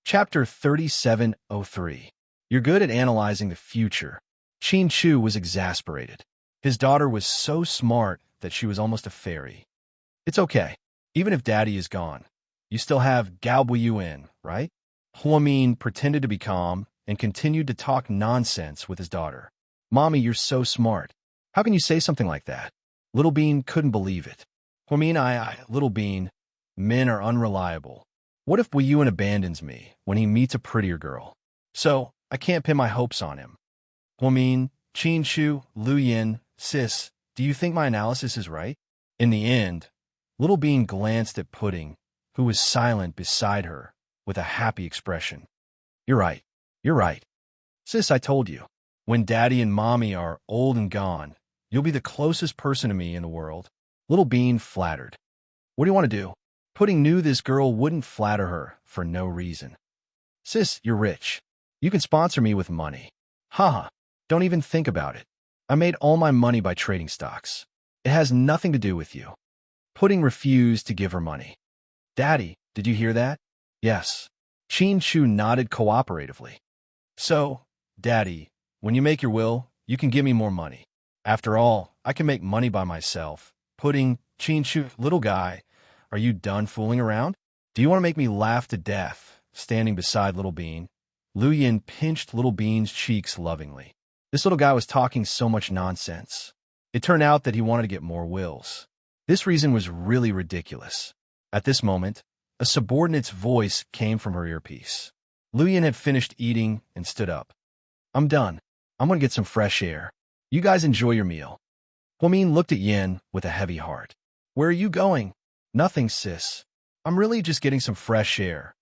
Chapter 3703. You're good at analyzing the future. Chin Chu was exasperated. His daughter was so smart that she was almost a fairy. It's okay. Even if Daddy is gone, you still have Gao Buiyuan, right? Huamin pretended to be calm and continued to talk nonsense with his daughter. Mommy, you're so smart. How can you say something like that? Little Bean couldn't believe it. Huamin, Little Bean, men are unreliable. What if Buiyuan abandons me when he meets a prettier girl? So, I can't pin my hopes on him. Huamin, Chin Chu, Lu Yin, sis, do you think my analysis is right? In the end, Little Bean glanced at Pudding, who was silent beside her, with a happy expression. You're right. You're right. Sis, I told you. When Daddy and Mommy are old and gone, you'll be the closest person to me in the world. Little Bean flattered. What do you want to do? Pudding knew this girl wouldn't flatter her for no reason. Sis, you're rich. You can sponsor me with money. Haha, don't even think about it. I made all my money by trading stocks. It has nothing to do with you. Pudding refused to give her money. Daddy, did you hear that? Yes. Chin Chu nodded cooperatively. So, Daddy, when you make your will, you can give me more money. After all, I can make money by myself. Pudding, Chin Chu, little guy, are you done fooling around? Do you want to make me laugh to death? Standing beside Little Bean, Lu Yin pinched Little Bean's cheeks lovingly. This little guy was talking so much nonsense. It turned out that he wanted to get more wills. This reason was really ridiculous. At this moment, a subordinate's voice came from her earpiece. Lu Yin had finished eating and stood up. I'm done. I'm going to get some fresh air. You guys enjoy your meal. Huamin looked at Yin with a heavy heart. Where are you going? Nothing, sis. I'm really just getting some fresh air.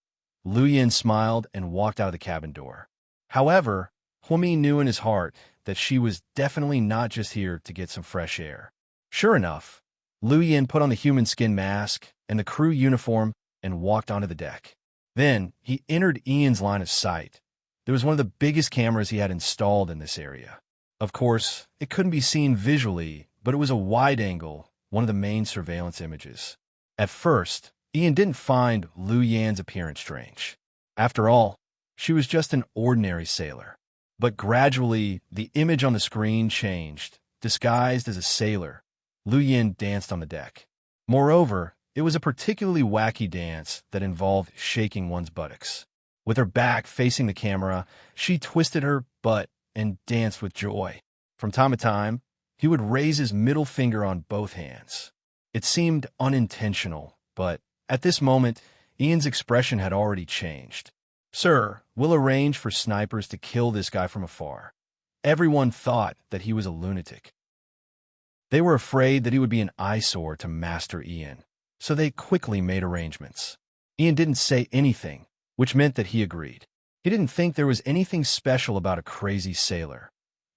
Lu Yin smiled and walked out of the cabin door. However, Huamin knew in his heart that she was definitely not just here to get some fresh air. Sure enough, Lu Yin put on the human skin mask and the crew uniform and walked onto the deck. Then, he entered Ian's line of sight. There was one of the biggest cameras he had installed in this area. Of course, it couldn't be seen visually, but it was a wide angle, one of the main surveillance images. At first, Ian didn't find Lu Yan's appearance strange. After all, she was just an ordinary sailor. But gradually, the image on the screen changed. Disguised as a sailor, Lu Yan danced on the deck. Moreover, it was a particularly wacky dance that involved shaking one's buttocks. With her back facing the camera, she twisted her butt and danced with joy. From time to time, he would raise his middle finger on both hands. It seemed unintentional, but at this moment, Ian's expression had already changed. Sir, we'll arrange for snipers to kill this guy from afar. Everyone thought that he was a lunatic. They were afraid that he would be an eyesore to Master Ian, so they quickly made arrangements. Ian didn't say anything, which meant that he agreed. He didn't think there was anything special about a crazy sailor.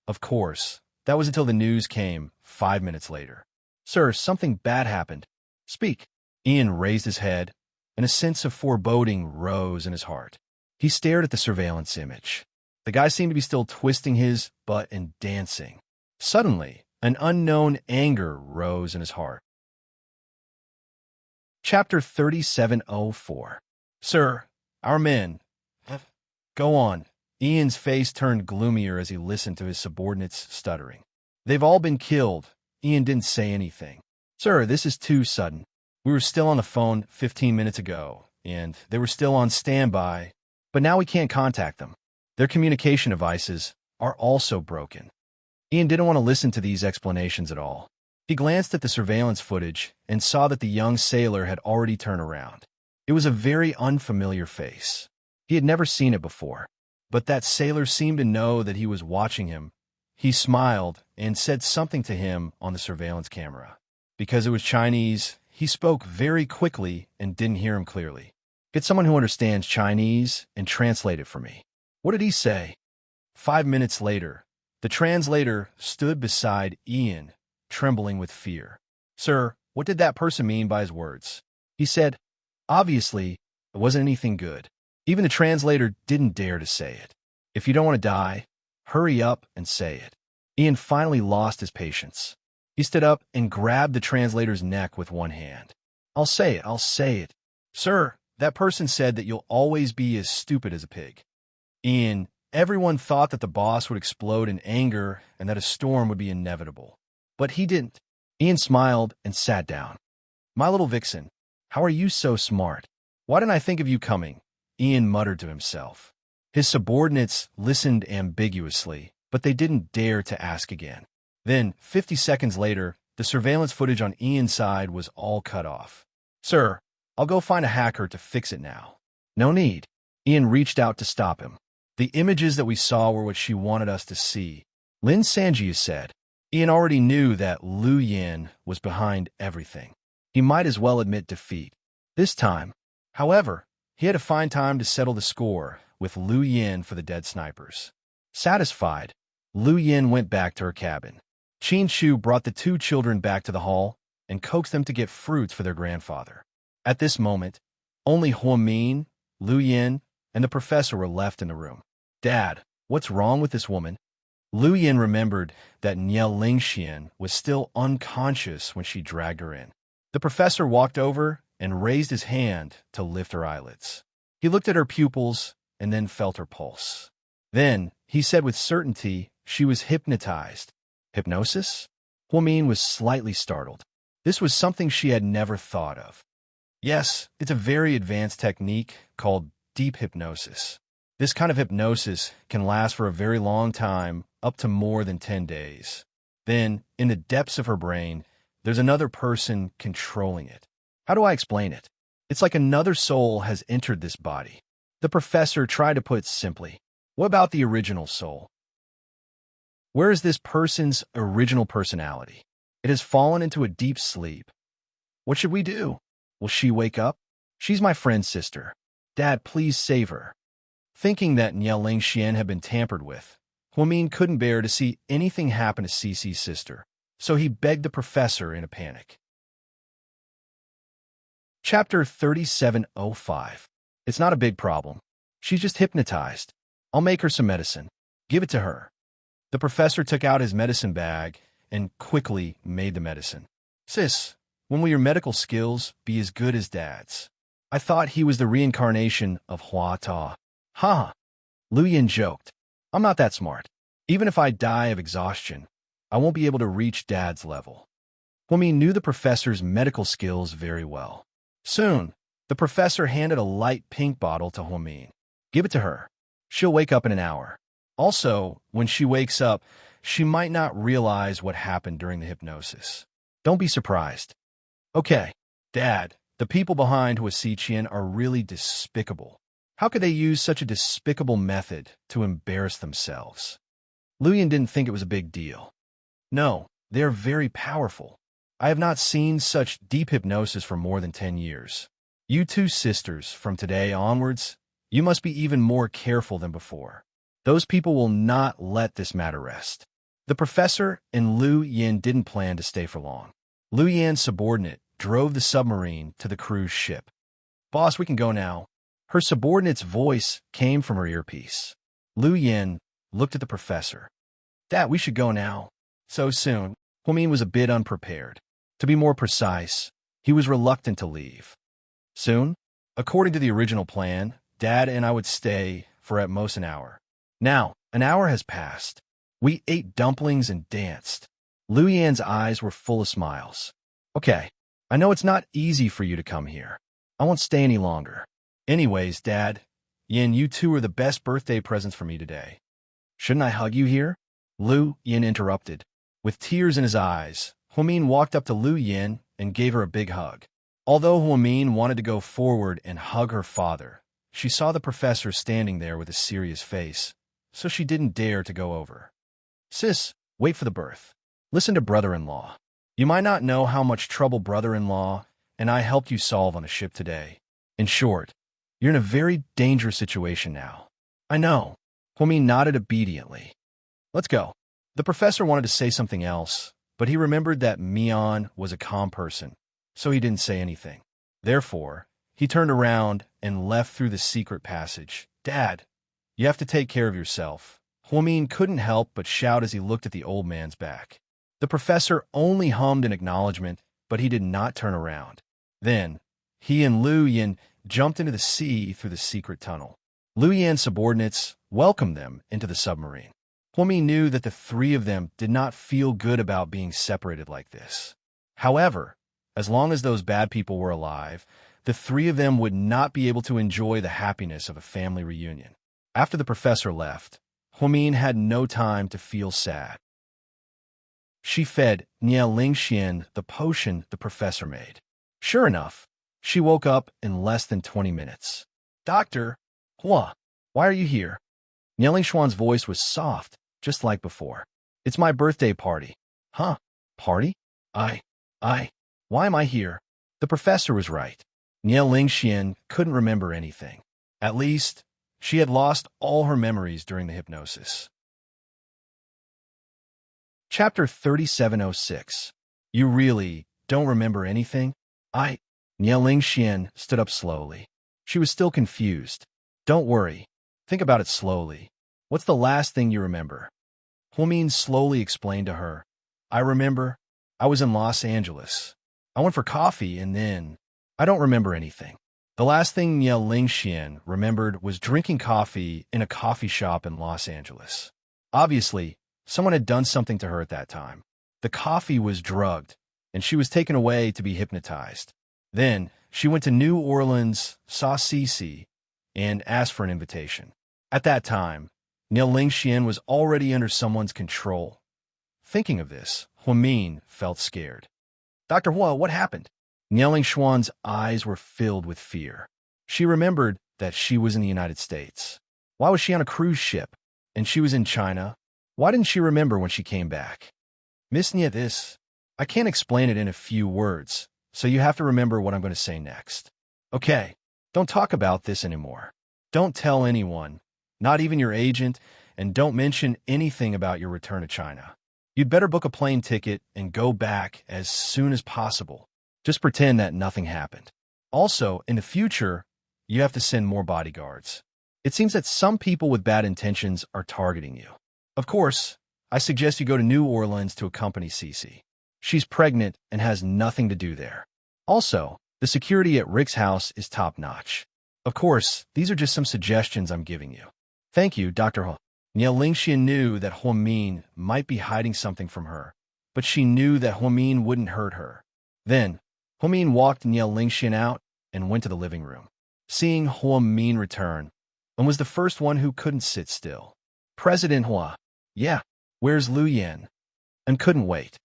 Of course, that was until the news came 5 minutes later. Sir, something bad happened. Speak. Ian raised his head, and a sense of foreboding rose in his heart. He stared at the surveillance image. The guy seemed to be still twisting his butt and dancing. Suddenly, an unknown anger rose in his heart. Chapter 3704. Sir, our men. Go on. Ian's face turned gloomier as he listened to his subordinates stuttering. They've all been killed. Ian didn't say anything. Sir, this is too sudden. We were still on the phone 15 minutes ago, and they were still on standby, but now we can't contact them. Their communication devices are also broken. Ian didn't want to listen to these explanations at all. He glanced at the surveillance footage and saw that the young sailor had already turned around. It was a very unfamiliar face. He had never seen it before, but that sailor seemed to know that he was watching him. He smiled and said something to him on the surveillance camera. Because it was Chinese, he spoke very quickly and didn't hear him clearly. Get someone who understands Chinese and translate it for me. What did he say? 5 minutes later, the translator stood beside Ian, trembling with fear. Sir, what did that person mean by his words? He said, obviously, it wasn't anything good. Even the translator didn't dare to say it. If you don't want to die, hurry up and say it. Ian finally lost his patience. He stood up and grabbed the translator's neck with one hand. I'll say it. Sir, That person said that you'll always be as stupid as a pig. Ian, everyone thought that the boss would explode in anger and that a storm would be inevitable. But he didn't. Ian smiled and sat down. My little vixen, how are you so smart? Why didn't I think of you coming? Ian muttered to himself. His subordinates listened ambiguously, but they didn't dare to ask again. Then, 50 seconds later, the surveillance footage on Ian's side was all cut off. Sir, I'll go find a hacker to fix it now. No need. Ian reached out to stop him. The images that we saw were what she wanted us to see. Lin Sanji said. Ian already knew that Liu Yin was behind everything. He might as well admit defeat. This time, however, he had to find time to settle the score with Liu Yin for the dead snipers. Satisfied, Liu Yin went back to her cabin. Qin Shu brought the two children back to the hall and coaxed them to get fruits for their grandfather. At this moment, only Huamin, Liu Yin, and the professor were left in the room. Dad, what's wrong with this woman? Liu Yin remembered that Niao Lingxian was still unconscious when she dragged her in. The professor walked over and raised his hand to lift her eyelids. He looked at her pupils and then felt her pulse. Then, he said with certainty, she was hypnotized. Hypnosis? Huamin was slightly startled. This was something she had never thought of. Yes, it's a very advanced technique called deep hypnosis. This kind of hypnosis can last for a very long time, up to more than 10 days. Then, in the depths of her brain, there's another person controlling it. How do I explain it? It's like another soul has entered this body. The professor tried to put it simply. What about the original soul? Where is this person's original personality? It has fallen into a deep sleep. What should we do? Will she wake up? She's my friend's sister. Dad, please save her. Thinking that Niao Lingxian had been tampered with, Huamin couldn't bear to see anything happen to Cici's sister, so he begged the professor in a panic. Chapter 3705. It's not a big problem. She's just hypnotized. I'll make her some medicine. Give it to her. The professor took out his medicine bag and quickly made the medicine. Sis, when will your medical skills be as good as Dad's? I thought he was the reincarnation of Hua Ta. Ha! Liu Yin joked. I'm not that smart. Even if I die of exhaustion, I won't be able to reach Dad's level. Huamin knew the professor's medical skills very well. Soon, the professor handed a light pink bottle to Huamin. Give it to her. She'll wake up in an hour. Also, when she wakes up, she might not realize what happened during the hypnosis. Don't be surprised. Okay, Dad, the people behind Huasiqian are really despicable. How could they use such a despicable method to embarrass themselves? Liu Yin didn't think it was a big deal. No, they are very powerful. I have not seen such deep hypnosis for more than 10 years. You two sisters, from today onwards, you must be even more careful than before. Those people will not let this matter rest. The professor and Liu Yin didn't plan to stay for long. Liu Yan's subordinate drove the submarine to the cruise ship. Boss, we can go now. Her subordinate's voice came from her earpiece. Liu Yin looked at the professor. Dad, we should go now. So soon. Huamin was a bit unprepared. To be more precise, he was reluctant to leave. Soon? According to the original plan, Dad and I would stay for at most an hour. Now, an hour has passed. We ate dumplings and danced. Liu Yan's eyes were full of smiles. Okay, I know it's not easy for you to come here. I won't stay any longer. Anyways, Dad, Yin, you two are the best birthday presents for me today. Shouldn't I hug you here? Liu Yin interrupted. With tears in his eyes, Huamin walked up to Liu Yin and gave her a big hug. Although Huamin wanted to go forward and hug her father, she saw the professor standing there with a serious face, so she didn't dare to go over. Sis, wait for the birth. Listen to brother-in-law. You might not know how much trouble brother-in-law and I helped you solve on a ship today. In short, you're in a very dangerous situation now. I know. Huamin nodded obediently. Let's go. The professor wanted to say something else, but he remembered that Mian was a calm person, so he didn't say anything. Therefore, he turned around and left through the secret passage. Dad, you have to take care of yourself. Huamin couldn't help but shout as he looked at the old man's back. The professor only hummed in acknowledgement, but he did not turn around. Then, he and Lu Yan jumped into the sea through the secret tunnel. Lu Yan's subordinates welcomed them into the submarine. Huomi knew that the three of them did not feel good about being separated like this. However, as long as those bad people were alive, the three of them would not be able to enjoy the happiness of a family reunion. After the professor left, Huomin had no time to feel sad. She fed Niao Lingxian the potion the professor made. Sure enough, she woke up in less than 20 minutes. Doctor, Hua, why are you here? Niao Lingxian's voice was soft, just like before. It's my birthday party. Huh? Party? Why am I here? The professor was right. Niao Lingxian couldn't remember anything. At least, she had lost all her memories during the hypnosis. Chapter 3706. You really don't remember anything? Niao Lingxian stood up slowly. She was still confused. Don't worry. Think about it slowly. What's the last thing you remember? Huomin slowly explained to her. I remember. I was in Los Angeles. I went for coffee and then... I don't remember anything. The last thing Niao Lingxian remembered was drinking coffee in a coffee shop in Los Angeles. Obviously, someone had done something to her at that time. The coffee was drugged, and she was taken away to be hypnotized. Then, she went to New Orleans, saw Cece, and asked for an invitation. At that time, Niao Lingxian was already under someone's control. Thinking of this, Huomin felt scared. Dr. Hua, what happened? Niao Lingxian's eyes were filled with fear. She remembered that she was in the United States. Why was she on a cruise ship? And she was in China? Why didn't she remember when she came back? Miss Nia, this... I can't explain it in a few words, so you have to remember what I'm going to say next. Okay, don't talk about this anymore. Don't tell anyone, not even your agent, and don't mention anything about your return to China. You'd better book a plane ticket and go back as soon as possible. Just pretend that nothing happened. Also, in the future, you have to send more bodyguards. It seems that some people with bad intentions are targeting you. Of course, I suggest you go to New Orleans to accompany Cece. She's pregnant and has nothing to do there. Also, the security at Rick's house is top-notch. Of course, these are just some suggestions I'm giving you. Thank you, Dr. He. Niao Lingxian knew that Huomin might be hiding something from her, but she knew that Huomin wouldn't hurt her. Then, Huomin walked Niao Lingxian out and went to the living room. Seeing Huomin return, and was the first one who couldn't sit still. President Hua. Yeah, where's Lu Yan? And couldn't wait.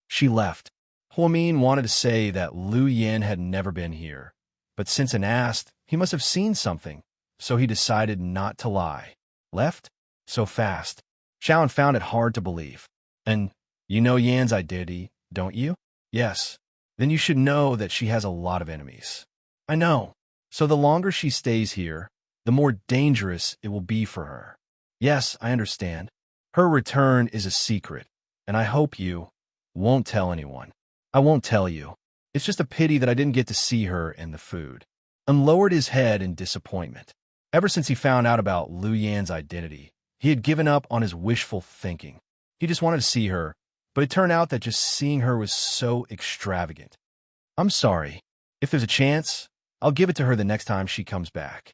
She left. Huomin wanted to say that Lu Yan had never been here, but since an asked, he must have seen something, so he decided not to lie. Left? So fast. Xiaoan found it hard to believe. And you know Yan's identity, don't you? Yes. Then you should know that she has a lot of enemies. I know. So the longer she stays here, the more dangerous it will be for her. Yes, I understand. Her return is a secret, and I hope you won't tell anyone. I won't tell you. It's just a pity that I didn't get to see her and the food. And lowered his head in disappointment. Ever since he found out about Lu Yan's identity, he had given up on his wishful thinking. He just wanted to see her, but it turned out that just seeing her was so extravagant. I'm sorry. If there's a chance, I'll give it to her the next time she comes back.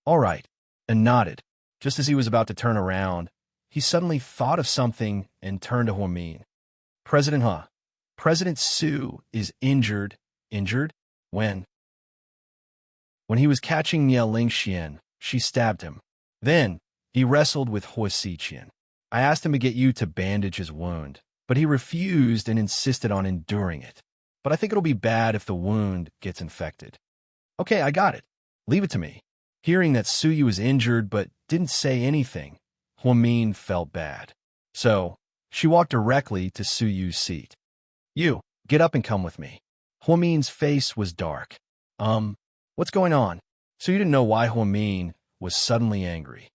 All right, and nodded. Just as he was about to turn around, he suddenly thought of something and turned to Huomin. President He, President Su is injured. Injured? When? When he was catching Niao Lingxian, she stabbed him. Then, he wrestled with Hua Xiqian. I asked him to get you to bandage his wound, but he refused and insisted on enduring it. But I think it'll be bad if the wound gets infected. Okay, I got it. Leave it to me. Hearing that Suyu was injured but didn't say anything, Huomin felt bad. So, she walked directly to Suyu's seat. You, get up and come with me. Huomin's face was dark. What's going on? So you didn't know why Huomin was suddenly angry.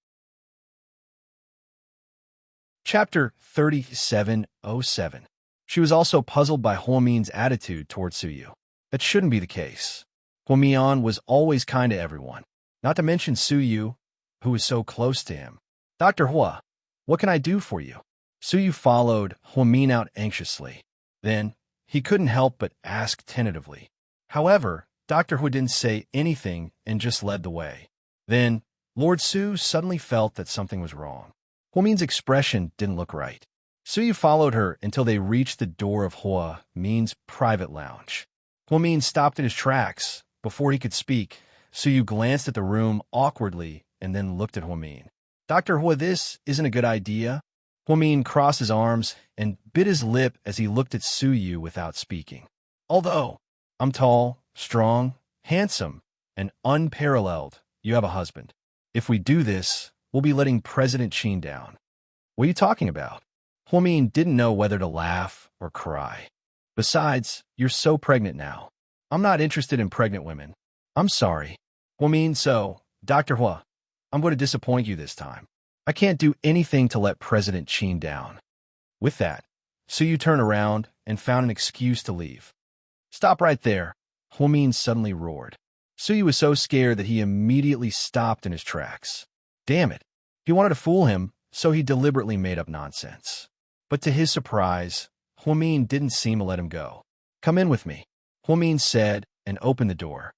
Chapter 3707. She was also puzzled by Huomin's attitude towards Suyu. That shouldn't be the case. Huomin was always kind to everyone, not to mention Suyu, who was so close to him. Dr. Hua, what can I do for you? Suyu followed Huomin out anxiously. Then, he couldn't help but ask tentatively. However, Dr. Hu didn't say anything and just led the way. Then, Lord Su suddenly felt that something was wrong. Hua Min's expression didn't look right. Su followed her until they reached the door of Hua Min's private lounge. Hua Min stopped in his tracks. Before he could speak, Su glanced at the room awkwardly and then looked at Hua Min. Dr. Hua, this isn't a good idea. Hua Min crossed his arms and bit his lip as he looked at Su without speaking. Although I'm tall, strong, handsome, and unparalleled, you have a husband. If we do this, we'll be letting President Qin down. What are you talking about? Hua Min didn't know whether to laugh or cry. Besides, you're so pregnant now. I'm not interested in pregnant women. I'm sorry. Hua Min, so, Dr. Hua, I'm going to disappoint you this time. I can't do anything to let President Qin down. With that, Su turned around and found an excuse to leave. Stop right there, Hua Min suddenly roared. Su was so scared that he immediately stopped in his tracks. Damn it. He wanted to fool him, so he deliberately made up nonsense. But to his surprise, Hua Min didn't seem to let him go. Come in with me, Hua Min said and opened the door.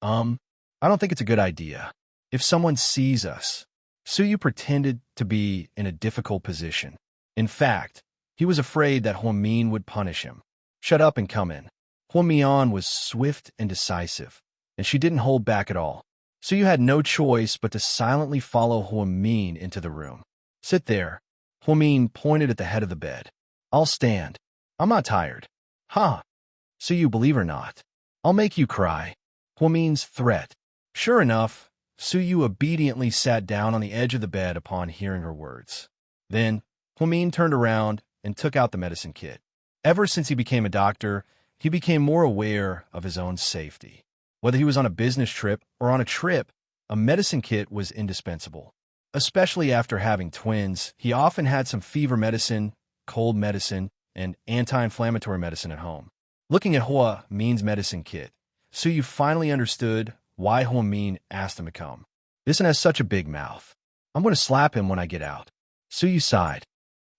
I don't think it's a good idea. If someone sees us, Su pretended to be in a difficult position. In fact, he was afraid that Hua Min would punish him. Shut up and come in. Hua Min was swift and decisive, and she didn't hold back at all. Su had no choice but to silently follow Hua Min into the room. Sit there. Hua Min pointed at the head of the bed. I'll stand. I'm not tired. Huh. Su, believe or not, I'll make you cry. Hua Min's threat. Sure enough, Su obediently sat down on the edge of the bed upon hearing her words. Then, Hua Min turned around and took out the medicine kit. Ever since he became a doctor, he became more aware of his own safety. Whether he was on a business trip or on a trip, a medicine kit was indispensable. Especially after having twins, he often had some fever medicine, cold medicine, and anti-inflammatory medicine at home. Looking at Hua Min's medicine kit, Su finally understood why Hua Min asked him to come. This one has such a big mouth. I'm going to slap him when I get out. Su sighed.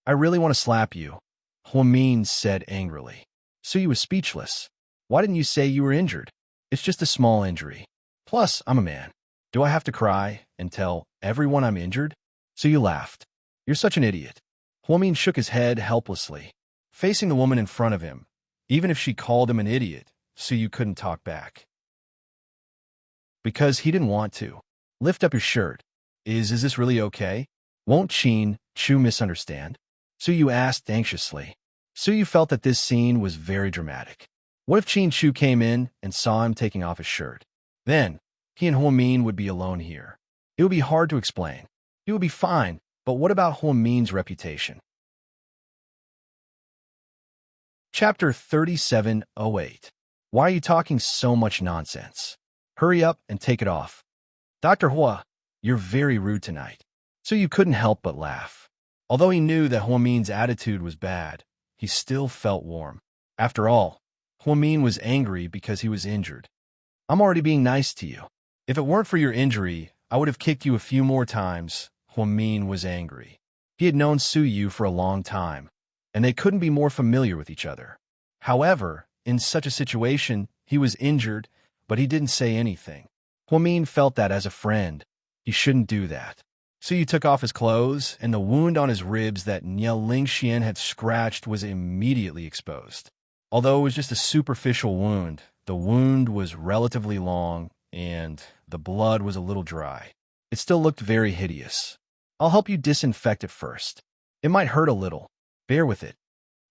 I really want to slap you, Hua Min said angrily. Su was speechless. Why didn't you say you were injured? It's just a small injury. Plus, I'm a man. Do I have to cry and tell everyone I'm injured? Su laughed. You're such an idiot. Hua Min shook his head helplessly, facing the woman in front of him. Even if she called him an idiot, Su couldn't talk back. Because he didn't want to. Lift up your shirt. Is this really okay? Won't Qin Chu misunderstand? Su asked anxiously. Su felt that this scene was very dramatic. What if Qin Chu came in and saw him taking off his shirt? Then, he and Hua Min would be alone here. It would be hard to explain. He would be fine, but what about Hua Min's reputation? Chapter 3708. Why are you talking so much nonsense? Hurry up and take it off. Dr. Hua, you're very rude tonight. Su couldn't help but laugh. Although he knew that Hua Min's attitude was bad, he still felt warm. After all, Hua Min was angry because he was injured. I'm already being nice to you. If it weren't for your injury, I would have kicked you a few more times. Hua Min was angry. He had known Su for a long time, and they couldn't be more familiar with each other. However, in such a situation, he was injured, but he didn't say anything. Hua Min felt that as a friend, he shouldn't do that. Su took off his clothes, and the wound on his ribs that Nie Lingxian had scratched was immediately exposed. Although it was just a superficial wound, the wound was relatively long, and the blood was a little dry. It still looked very hideous. I'll help you disinfect it first. It might hurt a little. Bear with it.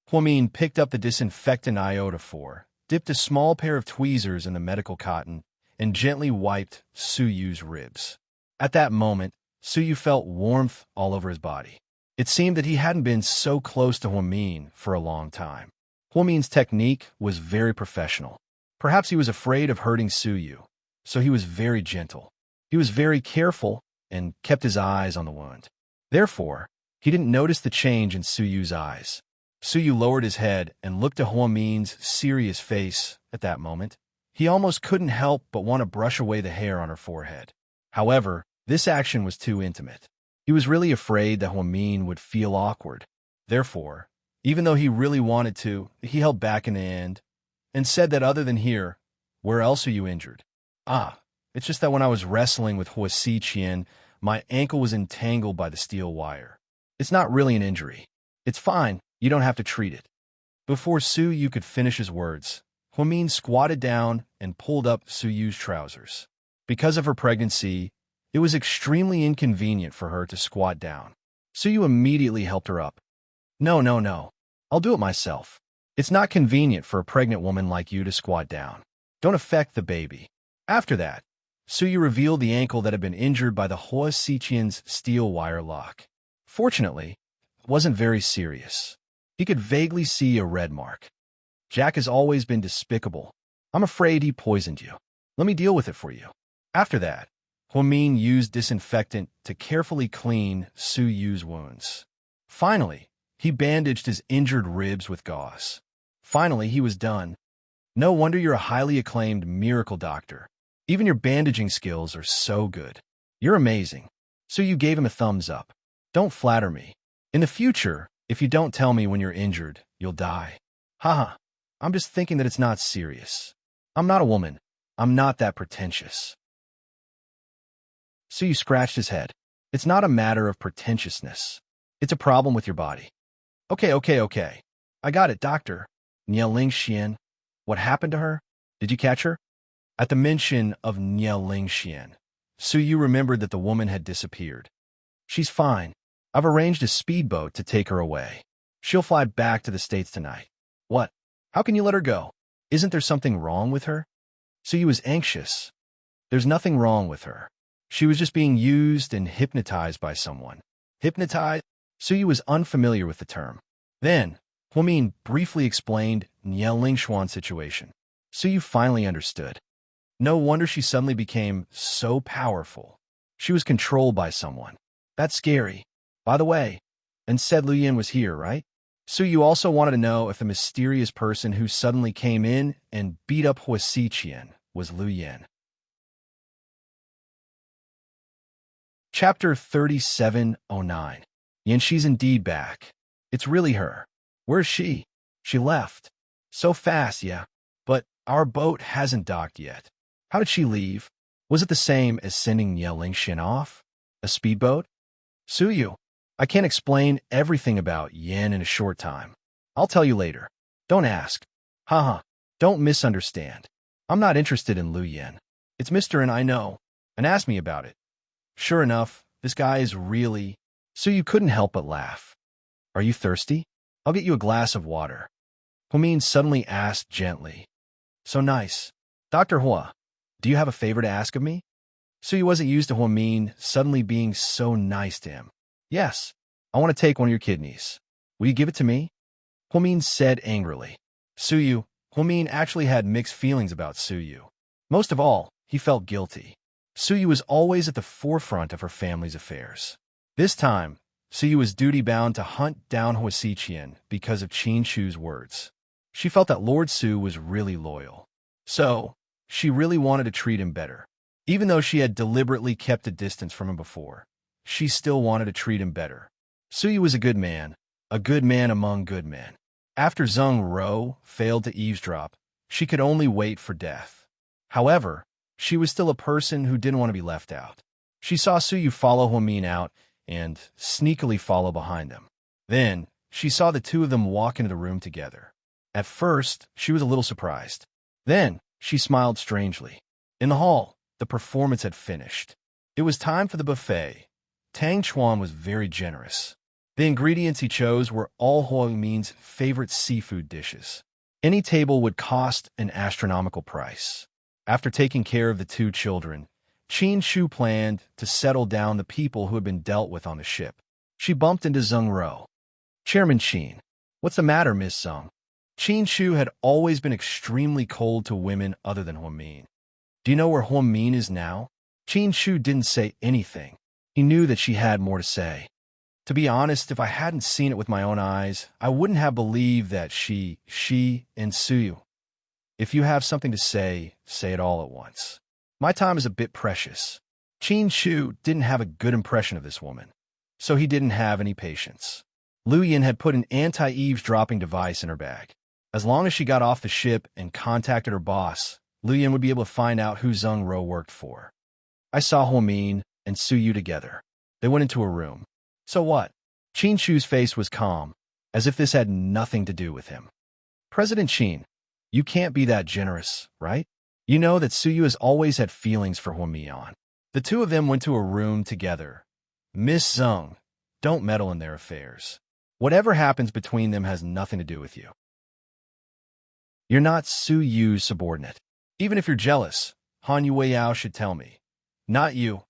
Hua Min picked up the disinfectant iodophor, dipped a small pair of tweezers in the medical cotton, and gently wiped Su's ribs. At that moment, Su felt warmth all over his body. It seemed that he hadn't been so close to Hua Min for a long time. Hua Min's technique was very professional. Perhaps he was afraid of hurting Su, so he was very gentle. He was very careful and kept his eyes on the wound. Therefore, he didn't notice the change in Su's eyes. Su lowered his head and looked at Hua Min's serious face at that moment. He almost couldn't help but want to brush away the hair on her forehead. However, this action was too intimate. He was really afraid that Hua Min would feel awkward. Therefore, even though he really wanted to, he held back in the end and said that other than here, Where else are you injured? Ah, it's just that when I was wrestling with Hua Xiqian, my ankle was entangled by the steel wire. It's not really an injury. It's fine. You don't have to treat it. Before Su Yu could finish his words, Huamin squatted down and pulled up Su Yu's trousers. Because of her pregnancy, it was extremely inconvenient for her to squat down. Su Yu immediately helped her up. No, no, no. I'll do it myself. It's not convenient for a pregnant woman like you to squat down. Don't affect the baby. After that, Su Yu revealed the ankle that had been injured by the Hua Xiqian's steel wire lock. Fortunately, it wasn't very serious. He could vaguely see a red mark. Jack has always been despicable. I'm afraid he poisoned you. Let me deal with it for you. After that, Huamin used disinfectant to carefully clean Su Yu's wounds. Finally, he bandaged his injured ribs with gauze. Finally, he was done. No wonder you're a highly acclaimed miracle doctor. Even your bandaging skills are so good. You're amazing. Su Yu gave him a thumbs up. Don't flatter me. In the future, if you don't tell me when you're injured, you'll die. Haha, I'm just thinking that it's not serious. I'm not a woman. I'm not that pretentious. Su Yu scratched his head. It's not a matter of pretentiousness. It's a problem with your body. Okay. I got it, doctor. Niao Xian. What happened to her? Did you catch her? At the mention of Niao Xian, Su Yu remembered that the woman had disappeared. She's fine. I've arranged a speedboat to take her away. She'll fly back to the States tonight. What? How can you let her go? Isn't there something wrong with her? Su Yu was anxious. There's nothing wrong with her. She was just being used and hypnotized by someone. Hypnotized? Su Yu was unfamiliar with the term. Then, Huamin briefly explained Niao Lingshuan's situation. Su Yu finally understood. No wonder she suddenly became so powerful. She was controlled by someone. That's scary. By the way, and said Lu Yin was here, right? Su Yu also wanted to know if the mysterious person who suddenly came in and beat up Hua Xiqian was Lu Yin. Chapter 3709. Yin, she's indeed back. It's really her. Where's she? She left. So fast, yeah. But our boat hasn't docked yet. How did she leave? Was it the same as sending Niao Lingshin off? A speedboat? Su Yu, I can't explain everything about Yin in a short time. I'll tell you later. Don't ask. Haha, don't misunderstand. I'm not interested in Lu Yin. It's Mr. and I know, and ask me about it. Sure enough, this guy is really... Su Yu couldn't help but laugh. Are you thirsty? I'll get you a glass of water. Huamin suddenly asked gently. So nice. Dr. Hua, do you have a favor to ask of me? Su Yu wasn't used to Huamin suddenly being so nice to him. Yes, I want to take one of your kidneys. Will you give it to me? Huamin said angrily. Huamin actually had mixed feelings about Su Yu. Most of all, he felt guilty. Su Yu was always at the forefront of her family's affairs. This time, Su Yu was duty-bound to hunt down Hua Xiqian because of Qin Chu's words. She felt that Lord Su was really loyal. So, she really wanted to treat him better. Even though she had deliberately kept a distance from him before, she still wanted to treat him better. Su Yu was a good man among good men. After Zheng Ro failed to eavesdrop, she could only wait for death. However, she was still a person who didn't want to be left out. She saw Su Yu follow Huamin out and sneakily follow behind them. Then, she saw the two of them walk into the room together. At first, she was a little surprised. Then, she smiled strangely. In the hall, the performance had finished. It was time for the buffet. Tang Chuan was very generous. The ingredients he chose were all Huamin's favorite seafood dishes. Any table would cost an astronomical price. After taking care of the two children, Qin Chu planned to settle down the people who had been dealt with on the ship. She bumped into Zheng Ro. Chairman Qin, what's the matter, Miss Zheng? Qin Chu had always been extremely cold to women other than Huamin. Do you know where Huamin is now? Qin Chu didn't say anything. He knew that she had more to say. To be honest, if I hadn't seen it with my own eyes, I wouldn't have believed that she and Su Yu. If you have something to say it all at once. My time is a bit precious. Qin Chu didn't have a good impression of this woman, so he didn't have any patience. Lu Yin had put an anti-eavesdropping device in her bag. As long as she got off the ship and contacted her boss, Luyan would be able to find out who Zheng Ro worked for. I saw Huamin and Su Yu together. They went into a room. So what? Qin Shu's face was calm, as if this had nothing to do with him. President Qin, you can't be that generous, right? You know that Su Yu has always had feelings for Huamian. The two of them went to a room together. Miss Zheng, don't meddle in their affairs. Whatever happens between them has nothing to do with you. You're not Su Yu's subordinate. Even if you're jealous, Han Yueyao should tell me. Not you.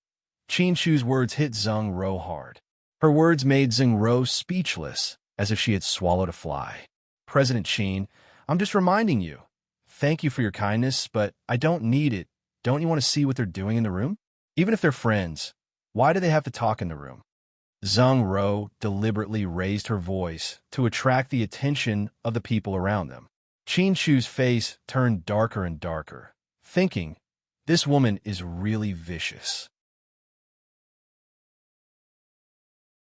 Qin Shu's words hit Zheng Ro hard. Her words made Zheng Ro speechless, as if she had swallowed a fly. President Qin, I'm just reminding you. Thank you for your kindness, but I don't need it. Don't you want to see what they're doing in the room? Even if they're friends, why do they have to talk in the room? Zheng Ro deliberately raised her voice to attract the attention of the people around them. Qin Shu's face turned darker and darker, thinking, this woman is really vicious.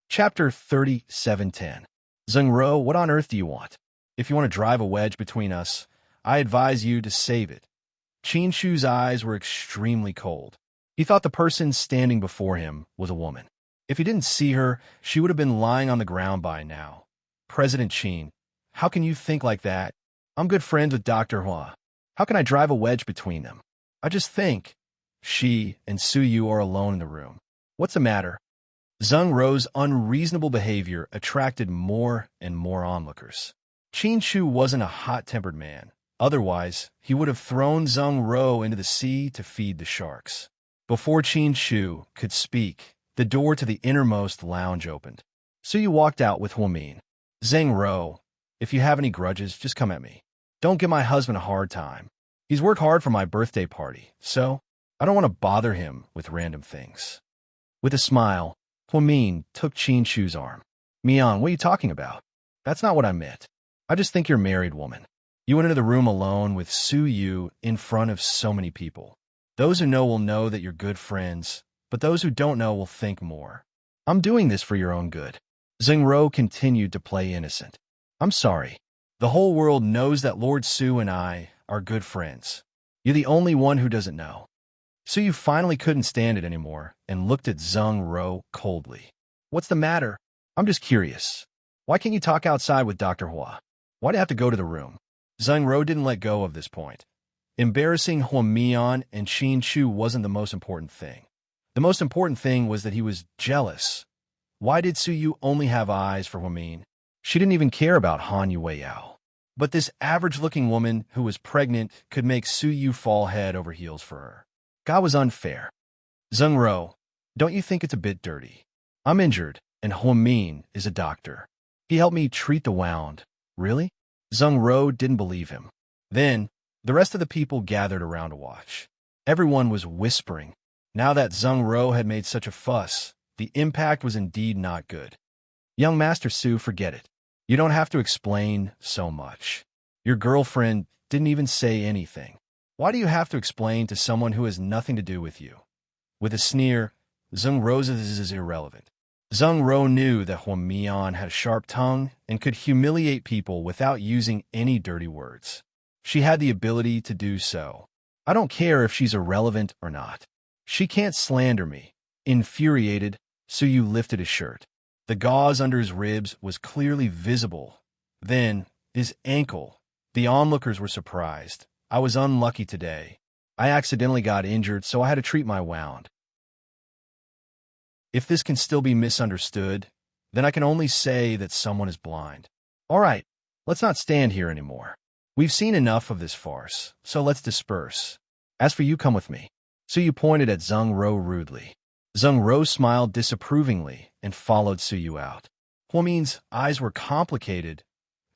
Chapter 37:10. Zheng Ro, what on earth do you want? If you want to drive a wedge between us, I advise you to save it. Qin Shu's eyes were extremely cold. He thought the person standing before him was a woman. If he didn't see her, she would have been lying on the ground by now. President Qin, how can you think like that? I'm good friends with Dr. Hua. How can I drive a wedge between them? I just think. She and Su Yu are alone in the room. What's the matter? Zheng Ro's unreasonable behavior attracted more and more onlookers. Qin Shu wasn't a hot-tempered man. Otherwise, he would have thrown Zheng Ro into the sea to feed the sharks. Before Qin Shu could speak, the door to the innermost lounge opened. Su Yu walked out with Huamin. Zheng Ro, if you have any grudges, just come at me. Don't give my husband a hard time. He's worked hard for my birthday party, so I don't want to bother him with random things. With a smile, Huamin took Qin Shu's arm. Mian, what are you talking about? That's not what I meant. I just think you're a married woman. You went into the room alone with Su Yu in front of so many people. Those who know will know that you're good friends, but those who don't know will think more. I'm doing this for your own good. Zheng Ro continued to play innocent. I'm sorry. The whole world knows that Lord Su and I are good friends. You're the only one who doesn't know. Su Yu finally couldn't stand it anymore and looked at Zheng Ro coldly. What's the matter? I'm just curious. Why can't you talk outside with Dr. Hua? Why'd you have to go to the room? Zheng Ro didn't let go of this point. Embarrassing Huamian and Qin Shu wasn't the most important thing. The most important thing was that he was jealous. Why did Su Yu only have eyes for Huamin? She didn't even care about Han Yueyao. But this average-looking woman who was pregnant could make Su Yu fall head over heels for her. God was unfair. Zheng Ro, don't you think it's a bit dirty? I'm injured, and Huamin is a doctor. He helped me treat the wound. Really? Zheng Ro didn't believe him. Then, the rest of the people gathered around to watch. Everyone was whispering. Now that Zheng Ro had made such a fuss, the impact was indeed not good. Young Master Su, forget it. You don't have to explain so much. Your girlfriend didn't even say anything. Why do you have to explain to someone who has nothing to do with you? With a sneer, Zheng Ro's is irrelevant. Zheng Ro knew that Huamian had a sharp tongue and could humiliate people without using any dirty words. She had the ability to do so. I don't care if she's irrelevant or not. She can't slander me. Infuriated, Su Yu lifted his shirt. The gauze under his ribs was clearly visible. Then, his ankle. The onlookers were surprised. I was unlucky today. I accidentally got injured, so I had to treat my wound. If this can still be misunderstood, then I can only say that someone is blind. All right, let's not stand here anymore. We've seen enough of this farce, so let's disperse. As for you, come with me. Su Yu pointed at Zheng Ro rudely. Zheng Ro smiled disapprovingly and followed Su Yu out. Huamin's eyes were complicated.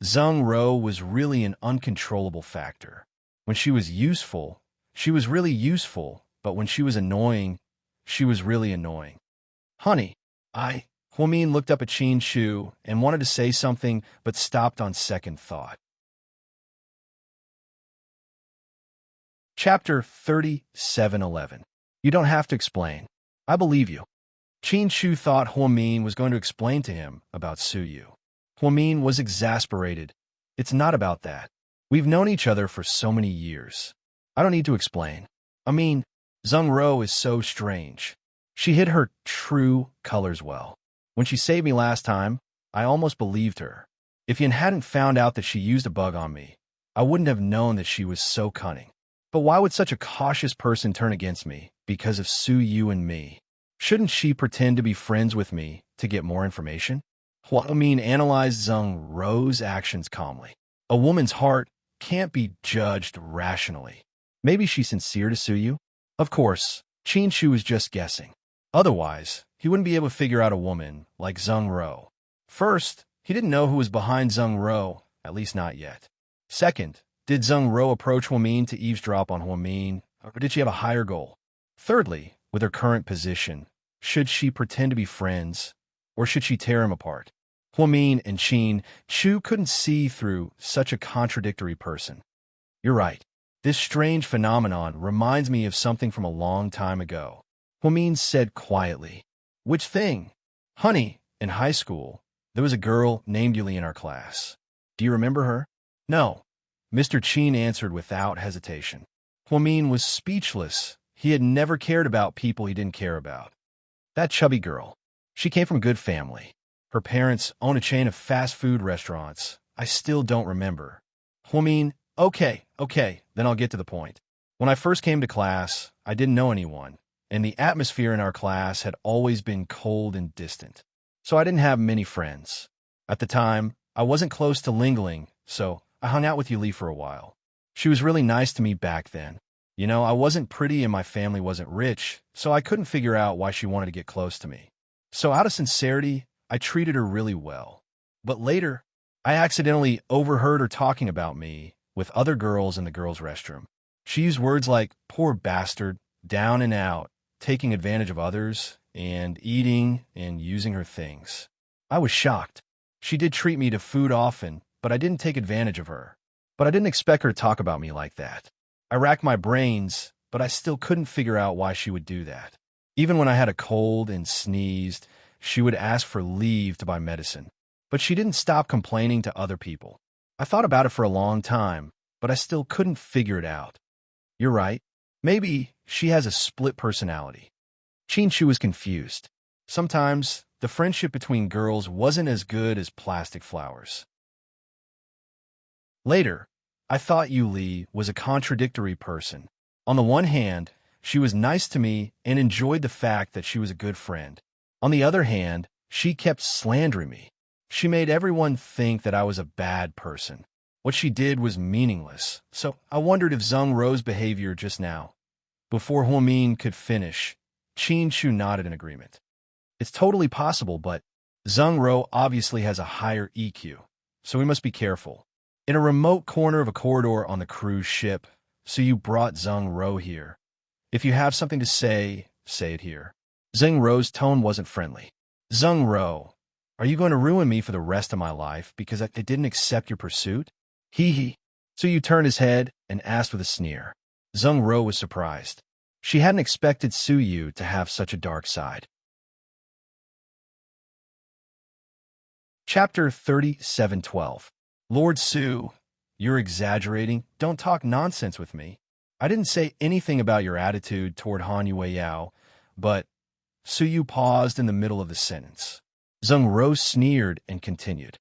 Zheng Ro was really an uncontrollable factor. When she was useful, she was really useful, but when she was annoying, she was really annoying. Honey, Huamin looked up at Qin Shu and wanted to say something, but stopped on second thought. Chapter 37:11. You don't have to explain. I believe you. Qin Shu thought Huamin was going to explain to him about Su Yu. Huamin was exasperated. It's not about that. We've known each other for so many years. I don't need to explain. I mean, Zheng Ro is so strange. She hid her true colors well. When she saved me last time, I almost believed her. If Yin hadn't found out that she used a bug on me, I wouldn't have known that she was so cunning. But why would such a cautious person turn against me because of Su Yu and me? Shouldn't she pretend to be friends with me to get more information? Hua Min analyzed Zheng Ro's actions calmly. A woman's heart can't be judged rationally. Maybe she's sincere to Su Yu? Of course, Qin Shu was just guessing. Otherwise, he wouldn't be able to figure out a woman like Zheng Ro. First, he didn't know who was behind Zheng Ro, at least not yet. Second, did Zheng Ro approach Huamin to eavesdrop on Huamin, or did she have a higher goal? Thirdly, with her current position, should she pretend to be friends, or should she tear him apart? Huamin and Qin Shu couldn't see through such a contradictory person. You're right. This strange phenomenon reminds me of something from a long time ago. Huamin said quietly. Which thing? Honey, in high school, there was a girl named Yuli in our class. Do you remember her? No. Mr. Qin answered without hesitation. Huamin was speechless. He had never cared about people he didn't care about. That chubby girl. She came from a good family. Her parents own a chain of fast food restaurants. I still don't remember. Huamin, okay, then I'll get to the point. When I first came to class, I didn't know anyone, and the atmosphere in our class had always been cold and distant. So I didn't have many friends. At the time, I wasn't close to Lingling, so I hung out with Yuli for a while. She was really nice to me back then. You know, I wasn't pretty and my family wasn't rich, so I couldn't figure out why she wanted to get close to me. So out of sincerity, I treated her really well. But later, I accidentally overheard her talking about me with other girls in the girls' restroom. She used words like, poor bastard, down and out, taking advantage of others, and eating and using her things. I was shocked. She did treat me to food often, but I didn't take advantage of her. But I didn't expect her to talk about me like that. I racked my brains, but I still couldn't figure out why she would do that. Even when I had a cold and sneezed, she would ask for leave to buy medicine. But she didn't stop complaining to other people. I thought about it for a long time, but I still couldn't figure it out. You're right. Maybe she has a split personality. Qin Shu was confused. Sometimes, the friendship between girls wasn't as good as plastic flowers. Later, I thought Yuli was a contradictory person. On the one hand, she was nice to me and enjoyed the fact that she was a good friend. On the other hand, she kept slandering me. She made everyone think that I was a bad person. What she did was meaningless, so I wondered if Zheng Ro's behavior just now. Before Huamin could finish, Qin Shu nodded in agreement. It's totally possible, but Zheng Ro obviously has a higher EQ, so we must be careful. In a remote corner of a corridor on the cruise ship, so you brought Zheng Ro here. If you have something to say it here. Zheng Ro's tone wasn't friendly. Zheng Ro, are you going to ruin me for the rest of my life because I didn't accept your pursuit? Hee. So you turned his head and asked with a sneer. Zheng Ro was surprised. She hadn't expected Su Yu to have such a dark side. Chapter 37:12. Lord Su, you're exaggerating. Don't talk nonsense with me. I didn't say anything about your attitude toward Han Yueyao, but Su Yu paused in the middle of the sentence. Zheng Ro sneered and continued.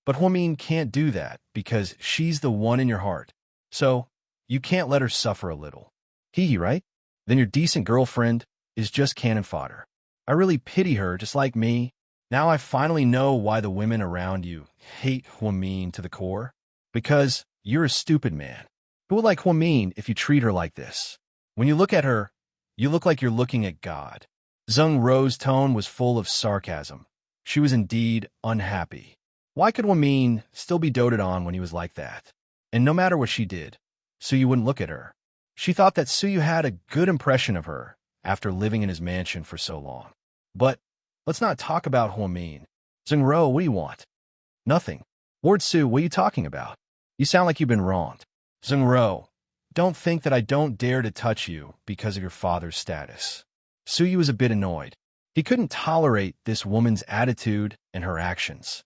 But Huamin can't do that because she's the one in your heart. So, you can't let her suffer a little. Hee, right? Then your decent girlfriend is just cannon fodder. I really pity her just like me. Now I finally know why the women around you hate Huamin to the core. Because you're a stupid man. Who would like Huamin if you treat her like this? When you look at her, you look like you're looking at God. Zheng Ro's tone was full of sarcasm. She was indeed unhappy. Why could Huamin still be doted on when he was like that? And no matter what she did, Su Yu wouldn't look at her. She thought that Su Yu had a good impression of her after living in his mansion for so long. But let's not talk about Huamin. Zheng Ro, what do you want? Nothing. Lord Su, what are you talking about? You sound like you've been wronged. Zheng Ro, don't think that I don't dare to touch you because of your father's status. Su Yu was a bit annoyed. He couldn't tolerate this woman's attitude and her actions.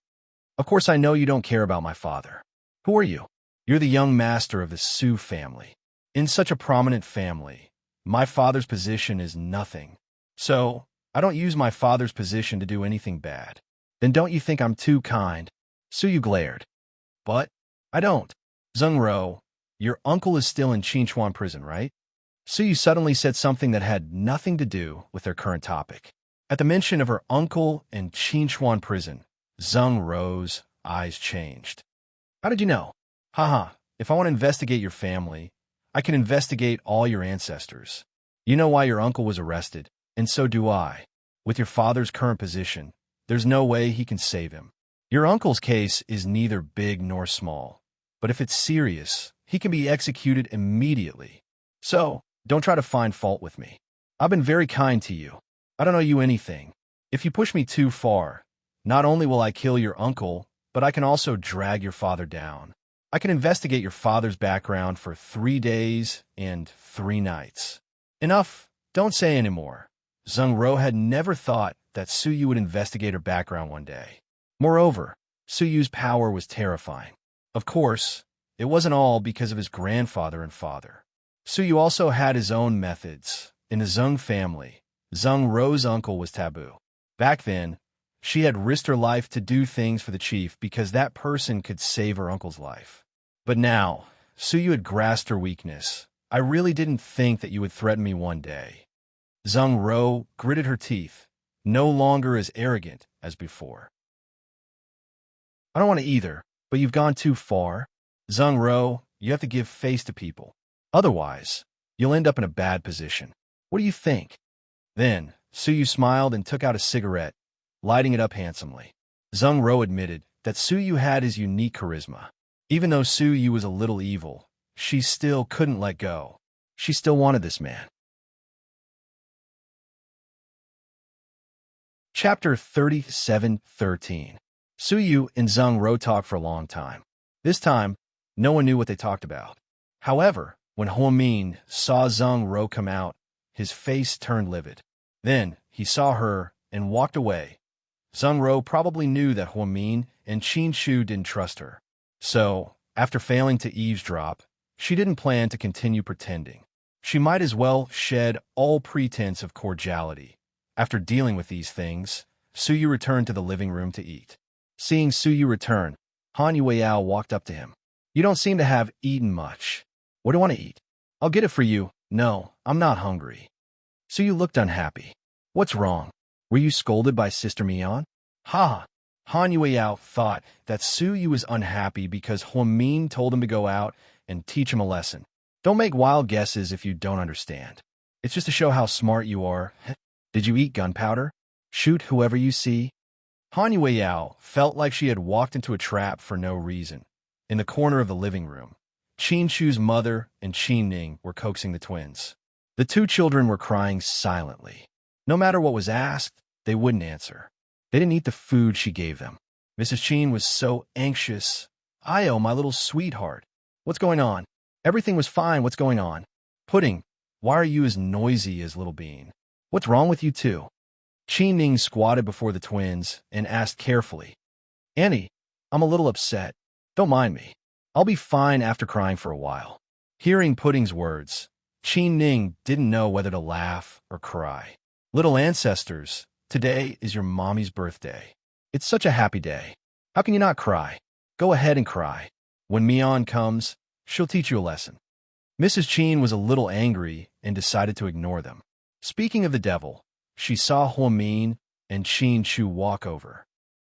Of course, I know you don't care about my father. Who are you? You're the young master of the Su family. In such a prominent family, my father's position is nothing. So, I don't use my father's position to do anything bad. Then don't you think I'm too kind? Suyu glared. But, I don't. Zheng, your uncle is still in Qinchuan prison, right? Suyu suddenly said something that had nothing to do with their current topic. At the mention of her uncle in Qinchuan prison, Zheng Ro's eyes changed. How did you know? Haha, if I want to investigate your family, I can investigate all your ancestors. You know why your uncle was arrested, and so do I. With your father's current position, there's no way he can save him. Your uncle's case is neither big nor small, but if it's serious, he can be executed immediately. So, don't try to find fault with me. I've been very kind to you. I don't owe you anything. If you push me too far, not only will I kill your uncle, but I can also drag your father down. I can investigate your father's background for 3 days and 3 nights. Enough, don't say anymore. Zheng had never thought that Suyu would investigate her background one day. Moreover, Suyu's power was terrifying. Of course, it wasn't all because of his grandfather and father. Suyu also had his own methods. In the Zheng family, Zheng uncle was taboo. Back then, she had risked her life to do things for the chief because that person could save her uncle's life. But now, Suyu had grasped her weakness. I really didn't think that you would threaten me one day. Zheng gritted her teeth, no longer as arrogant as before. I don't want to either, but you've gone too far. Zheng, you have to give face to people. Otherwise, you'll end up in a bad position. What do you think? Then, Suyu smiled and took out a cigarette, lighting it up handsomely. Zheng admitted that Suyu had his unique charisma. Even though Suyu was a little evil, she still couldn't let go. She still wanted this man. Chapter 37:13. Suyu and Zheng talked for a long time. This time, no one knew what they talked about. However, when Huamin saw Zheng come out, his face turned livid. Then, he saw her and walked away. Zheng probably knew that Huamin and Qin Shu didn't trust her. So, after failing to eavesdrop, she didn't plan to continue pretending. She might as well shed all pretense of cordiality. After dealing with these things, Suyu returned to the living room to eat. Seeing Suyu return, Han Yueyao walked up to him. You don't seem to have eaten much. What do you want to eat? I'll get it for you. No, I'm not hungry. Suyu looked unhappy. What's wrong? Were you scolded by Sister Mian? Ha! Han Yueyao thought that Suyu was unhappy because Huamin told him to go out and teach him a lesson. Don't make wild guesses if you don't understand. It's just to show how smart you are. Did you eat gunpowder? Shoot whoever you see? Han Yueyao felt like she had walked into a trap for no reason. In the corner of the living room, Qin Shu's mother and Qin Ning were coaxing the twins. The 2 children were crying silently. No matter what was asked, they wouldn't answer. They didn't eat the food she gave them. Mrs. Qin was so anxious. Io, my little sweetheart. What's going on? Everything was fine. What's going on? Pudding, why are you as noisy as Little Bean? What's wrong with you two? Qin Ning squatted before the twins and asked carefully. Annie, I'm a little upset. Don't mind me. I'll be fine after crying for a while. Hearing Pudding's words, Qin Ning didn't know whether to laugh or cry. Little ancestors, today is your mommy's birthday. It's such a happy day. How can you not cry? Go ahead and cry. When Mian comes, she'll teach you a lesson. Mrs. Qin was a little angry and decided to ignore them. Speaking of the devil, she saw Huamin and Qin Shu walk over.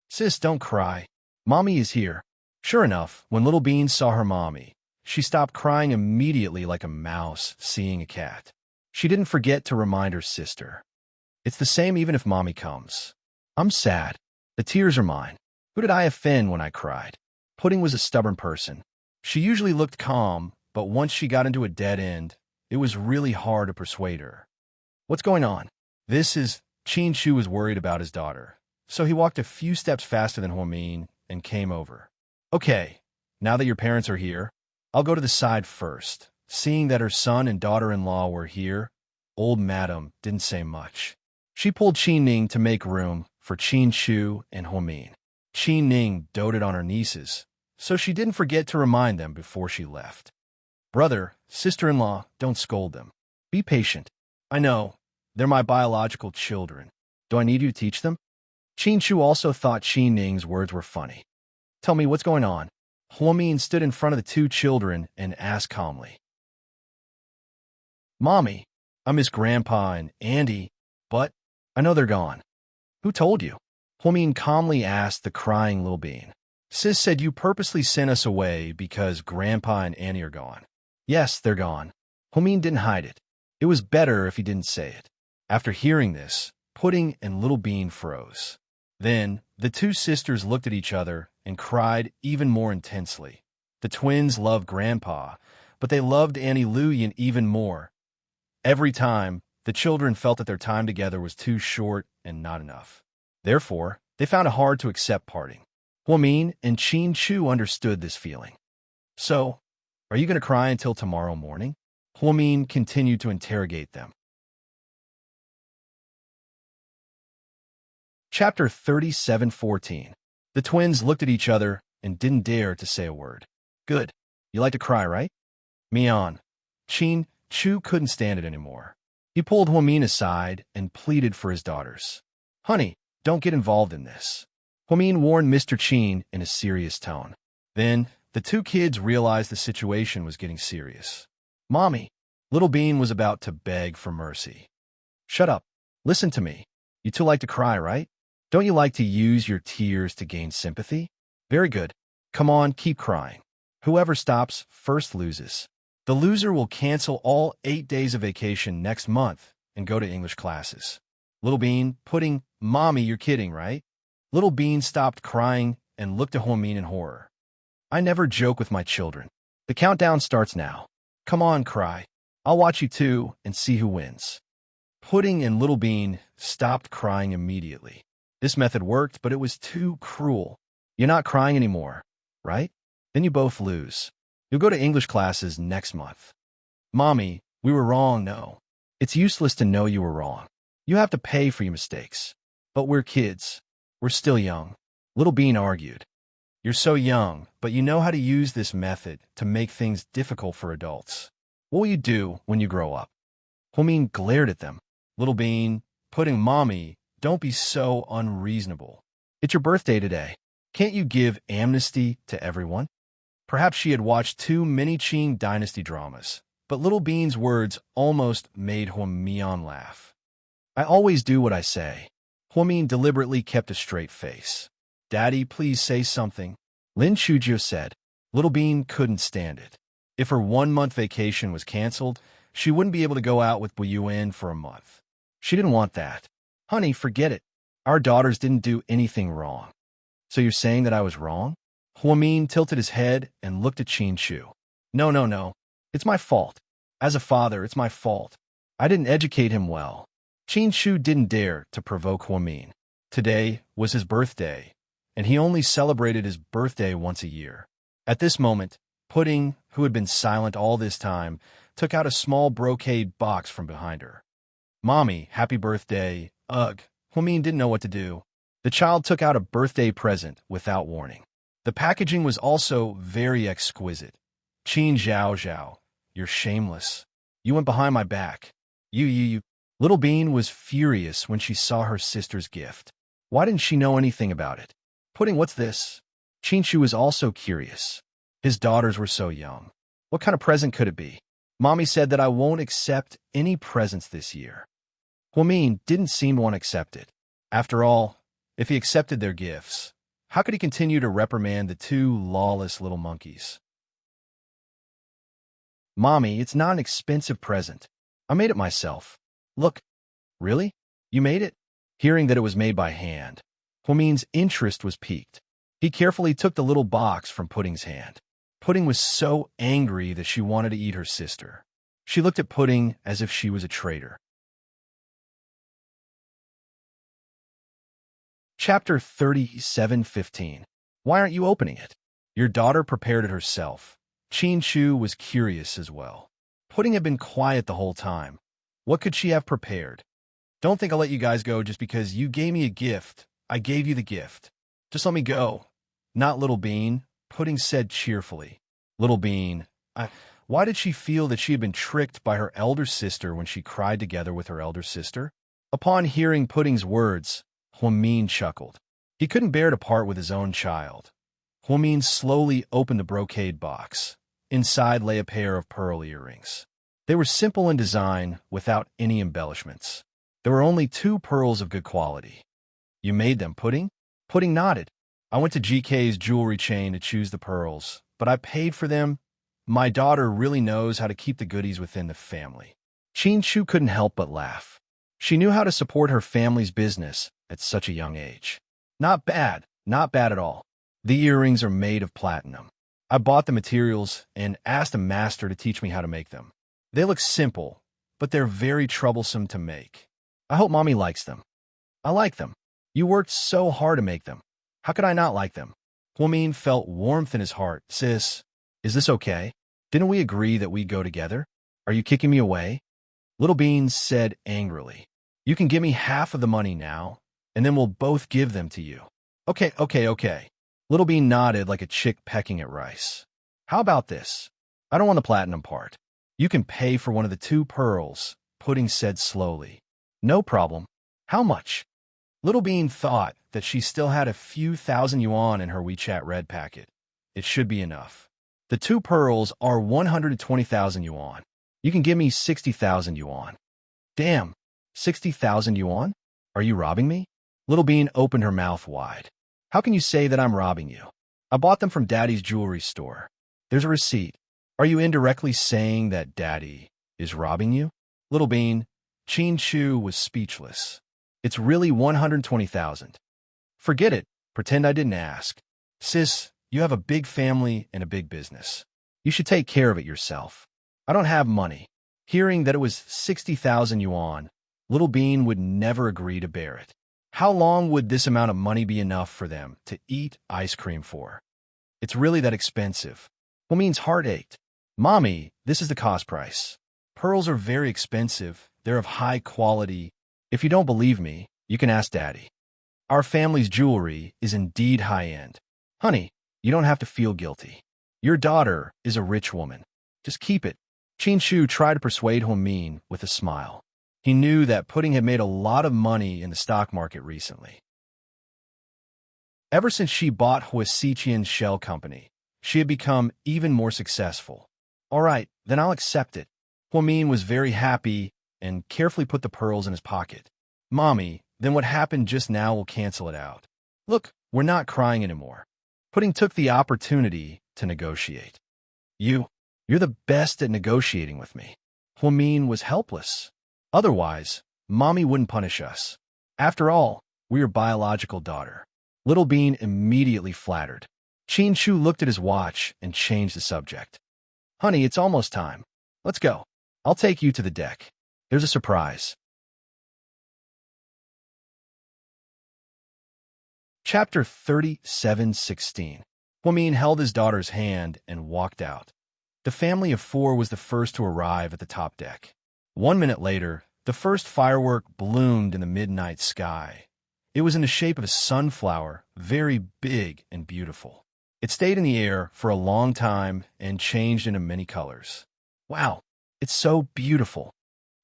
Sis, don't cry. Mommy is here. Sure enough, when Little Bean saw her mommy, she stopped crying immediately like a mouse seeing a cat. She didn't forget to remind her sister. It's the same even if mommy comes. I'm sad. The tears are mine. Who did I offend when I cried? Pudding was a stubborn person. She usually looked calm, but once she got into a dead end, it was really hard to persuade her. What's going on? Qin Shu was worried about his daughter, so he walked a few steps faster than Huamin and came over. Okay, now that your parents are here, I'll go to the side first. Seeing that her son and daughter-in-law were here, old madam didn't say much. She pulled Qin Ning to make room for Qin Shu and Huamin. Qin Ning doted on her nieces, so she didn't forget to remind them before she left. Brother, sister-in-law, don't scold them. Be patient. I know. They're my biological children. Do I need you to teach them? Qin Chu also thought Qin Ning's words were funny. Tell me what's going on. Huamin stood in front of the two children and asked calmly. Mommy, I miss Grandpa and Andy, but I know they're gone. Who told you? Huamin calmly asked the crying little bean. Sis said you purposely sent us away because Grandpa and Annie are gone. Yes, they're gone. Huamin didn't hide it. It was better if he didn't say it. After hearing this, Pudding and Little Bean froze. Then, the two sisters looked at each other and cried even more intensely. The twins loved Grandpa, but they loved Annie Luyan even more. Every time, the children felt that their time together was too short and not enough. Therefore, they found it hard to accept parting. Huamin and Qin Chu understood this feeling. So, are you going to cry until tomorrow morning? Huamin continued to interrogate them. Chapter 37:14. The twins looked at each other and didn't dare to say a word. Good. You like to cry, right? Mian. Qin Chu couldn't stand it anymore. He pulled Huamin aside and pleaded for his daughters. Honey, don't get involved in this. Huamin warned Mr. Qin in a serious tone. Then, the two kids realized the situation was getting serious. Mommy, Little Bean was about to beg for mercy. Shut up. Listen to me. You two like to cry, right? Don't you like to use your tears to gain sympathy? Very good. Come on, keep crying. Whoever stops first loses. The loser will cancel all 8 days of vacation next month and go to English classes. Little Bean, Pudding, Mommy, you're kidding, right? Little Bean stopped crying and looked at Huamin in horror. I never joke with my children. The countdown starts now. Come on, cry. I'll watch you two and see who wins. Pudding and Little Bean stopped crying immediately. This method worked, but it was too cruel. You're not crying anymore, right? Then you both lose. You'll go to English classes next month. Mommy, we were wrong, no. It's useless to know you were wrong. You have to pay for your mistakes. But we're kids. We're still young. Little Bean argued. You're so young, but you know how to use this method to make things difficult for adults. What will you do when you grow up? Huamin glared at them. Little Bean, Pudding, Mommy, don't be so unreasonable. It's your birthday today. Can't you give amnesty to everyone? Perhaps she had watched too many Qing dynasty dramas, but Little Bean's words almost made Huamian laugh. I always do what I say. Huamin deliberately kept a straight face. Daddy, please say something. Lin Chujio said. Little Bean couldn't stand it. If her 1-month vacation was canceled, she wouldn't be able to go out with Bu Yuan for a month. She didn't want that. Honey, forget it. Our daughters didn't do anything wrong. So you're saying that I was wrong? Huamin tilted his head and looked at Qin Chu. No. It's my fault. As a father, it's my fault. I didn't educate him well. Qin Chu didn't dare to provoke Huamin. Today was his birthday, and he only celebrated his birthday once a year. At this moment, Pudding, who had been silent all this time, took out a small brocade box from behind her. Mommy, happy birthday. Ugh. Huamin didn't know what to do. The child took out a birthday present without warning. The packaging was also very exquisite. Qin Zhao, you're shameless. You went behind my back. You. Little Bean was furious when she saw her sister's gift. Why didn't she know anything about it? Pudding, what's this? Qin Chu was also curious. His daughters were so young. What kind of present could it be? Mommy said that I won't accept any presents this year. Huamin didn't seem to want to accept it. After all, if he accepted their gifts, how could he continue to reprimand the two lawless little monkeys? Mommy, it's not an expensive present. I made it myself. Look. Really? You made it? Hearing that it was made by hand, Huamin's interest was piqued. He carefully took the little box from Pudding's hand. Pudding was so angry that she wanted to eat her sister. She looked at Pudding as if she was a traitor. Chapter 37:15. Why aren't you opening it? Your daughter prepared it herself. Qin Chu was curious as well. Pudding had been quiet the whole time. What could she have prepared? Don't think I'll let you guys go just because you gave me a gift. I gave you the gift. Just let me go. Not Little Bean, Pudding said cheerfully. Little Bean, Why did she feel that she had been tricked by her elder sister when she cried together with her elder sister? Upon hearing Pudding's words, Huamin chuckled. He couldn't bear to part with his own child. Huamin slowly opened the brocade box. Inside lay a pair of pearl earrings. They were simple in design, without any embellishments. There were only 2 pearls of good quality. You made them, Pudding? Pudding nodded. I went to GK's jewelry chain to choose the pearls, but I paid for them. My daughter really knows how to keep the goodies within the family. Chin-Chu couldn't help but laugh. She knew how to support her family's business at such a young age. Not bad at all. The earrings are made of platinum. I bought the materials and asked a master to teach me how to make them. They look simple, but they're very troublesome to make. I hope Mommy likes them. I like them. You worked so hard to make them. How could I not like them? Huamin felt warmth in his heart. Sis, is this okay? Didn't we agree that we'd go together? Are you kicking me away? Little Bean said angrily. You can give me half of the money now, and then we'll both give them to you. Okay. Little Bean nodded like a chick pecking at rice. How about this? I don't want the platinum part. You can pay for one of the 2 pearls, Pudding said slowly. No problem. How much? Little Bean thought that she still had a few thousand yuan in her WeChat Red packet. It should be enough. The 2 pearls are 120,000 yuan. You can give me 60,000 yuan. Damn, 60,000 yuan? Are you robbing me? Little Bean opened her mouth wide. How can you say that I'm robbing you? I bought them from Daddy's jewelry store. There's a receipt. Are you indirectly saying that Daddy is robbing you? Little Bean, Chin-Chu was speechless. It's really 120,000. Forget it. Pretend I didn't ask. Sis, you have a big family and a big business. You should take care of it yourself. I don't have money. Hearing that it was 60,000 yuan, Little Bean would never agree to bear it. How long would this amount of money be enough for them to eat ice cream for? It's really that expensive. Huamin's heart ached. Mommy, this is the cost price. Pearls are very expensive. They're of high quality. If you don't believe me, you can ask Daddy. Our family's jewelry is indeed high-end. Honey, you don't have to feel guilty. Your daughter is a rich woman. Just keep it. Chin-Chu tried to persuade Huamin with a smile. He knew that Pudding had made a lot of money in the stock market recently. Ever since she bought Huasiqian's shell company, she had become even more successful. All right, then I'll accept it. Huamin was very happy and carefully put the pearls in his pocket. Mommy, then what happened just now will cancel it out. Look, we're not crying anymore. Pudding took the opportunity to negotiate. You're the best at negotiating with me. Huamin was helpless. Otherwise, Mommy wouldn't punish us. After all, we're your biological daughter. Little Bean immediately flattered. Chin-Chu looked at his watch and changed the subject. Honey, it's almost time. Let's go. I'll take you to the deck. There's a surprise. Chapter 37:16. Huamin held his daughter's hand and walked out. The family of 4 was the first to arrive at the top deck. 1 minute later, the first firework bloomed in the midnight sky. It was in the shape of a sunflower, very big and beautiful. It stayed in the air for a long time and changed into many colors. Wow, it's so beautiful.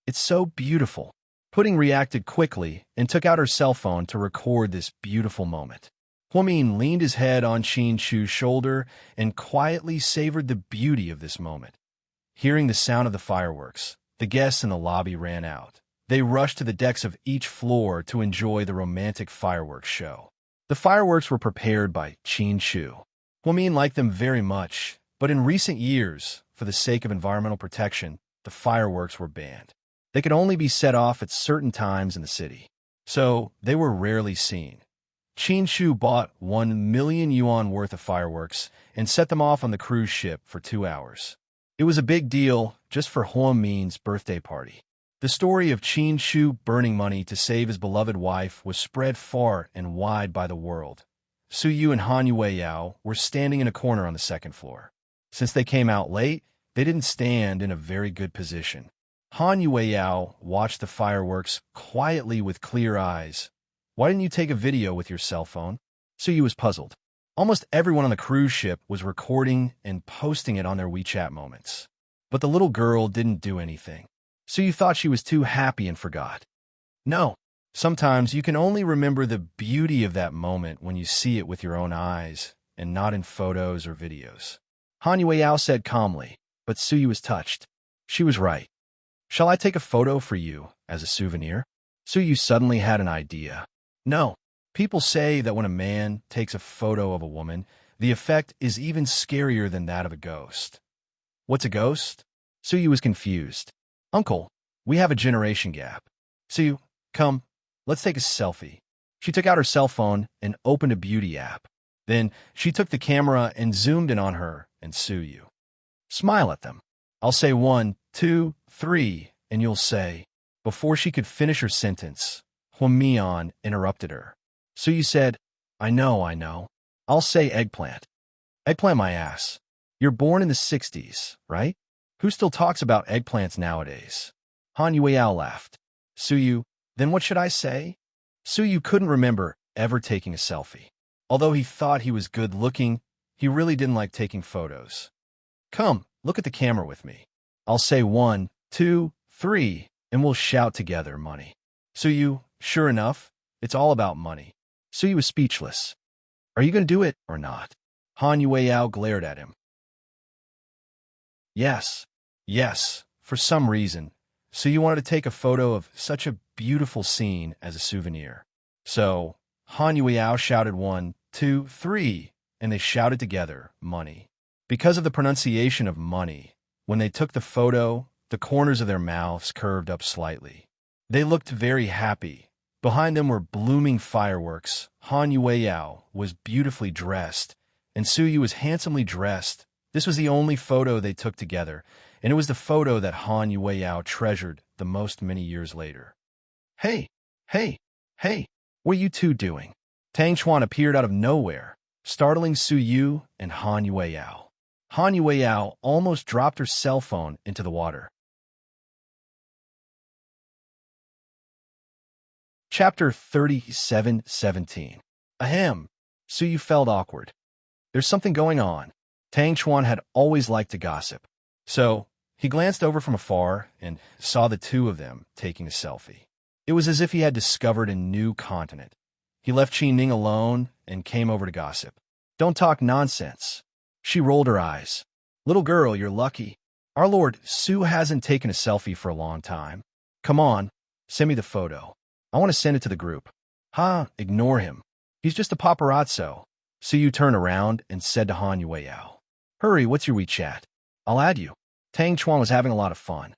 It's so beautiful. Pudding reacted quickly and took out her cell phone to record this beautiful moment. Huamin leaned his head on Chin-Chu's shoulder and quietly savored the beauty of this moment. Hearing the sound of the fireworks, the guests in the lobby ran out. They rushed to the decks of each floor to enjoy the romantic fireworks show. The fireworks were prepared by Chin-Chu. Huamin liked them very much, but in recent years, for the sake of environmental protection, the fireworks were banned. They could only be set off at certain times in the city, so they were rarely seen. Chin-Chu bought 1 million yuan worth of fireworks and set them off on the cruise ship for 2 hours. It was a big deal just for Huamin's birthday party. The story of Chin-Chu burning money to save his beloved wife was spread far and wide by the world. Su Yu and Han Yueyao were standing in a corner on the second floor. Since they came out late, they didn't stand in a very good position. Han Yueyao watched the fireworks quietly with clear eyes. Why didn't you take a video with your cell phone? Su Yu was puzzled. Almost everyone on the cruise ship was recording and posting it on their WeChat moments. But the little girl didn't do anything. So you thought she was too happy and forgot. No. Sometimes you can only remember the beauty of that moment when you see it with your own eyes and not in photos or videos. Han Yueyao said calmly, but Suyu was touched. She was right. Shall I take a photo for you as a souvenir? Suyu suddenly had an idea. No. People say that when a man takes a photo of a woman, the effect is even scarier than that of a ghost. What's a ghost? Suyu was confused. Uncle, we have a generation gap. Suyu, come, let's take a selfie. She took out her cell phone and opened a beauty app. Then she took the camera and zoomed in on her and Suyu. Smile at them. I'll say 1, 2, 3, and you'll say. Before she could finish her sentence, Huamian interrupted her. Suyu said, I know. I'll say eggplant. Eggplant my ass. You're born in the 60s, right? Who still talks about eggplants nowadays? Han Yueyao laughed. Suyu, then what should I say? Suyu couldn't remember ever taking a selfie. Although he thought he was good-looking, he really didn't like taking photos. Come, look at the camera with me. I'll say 1, 2, 3, and we'll shout together, money. Suyu, sure enough, it's all about money. Suyu was speechless. Are you going to do it or not? Han Yueyao glared at him. Yes. For some reason, Suyu wanted to take a photo of such a beautiful scene as a souvenir. So, Han Yueyao shouted 1, 2, 3, and they shouted together, money. Because of the pronunciation of money, when they took the photo, the corners of their mouths curved up slightly. They looked very happy. Behind them were blooming fireworks. Han Yueyao was beautifully dressed, and Suyu was handsomely dressed. This was the only photo they took together, and it was the photo that Han Yueyao treasured the most many years later. Hey, what are you two doing? Tang Chuan appeared out of nowhere, startling Suyu and Han Yueyao. Han Yueyao almost dropped her cell phone into the water. Chapter 37:17. Ahem. Suyu felt awkward. There's something going on. Tang Chuan had always liked to gossip. So, he glanced over from afar and saw the two of them taking a selfie. It was as if he had discovered a new continent. He left Qi Ning alone and came over to gossip. Don't talk nonsense. She rolled her eyes. Little girl, you're lucky. Our Lord Su hasn't taken a selfie for a long time. Come on, send me the photo. I want to send it to the group. Ignore him. He's just a paparazzo. Suyu turned around and said to Han Yueyao, Hurry, what's your WeChat? I'll add you. Tang Chuan was having a lot of fun.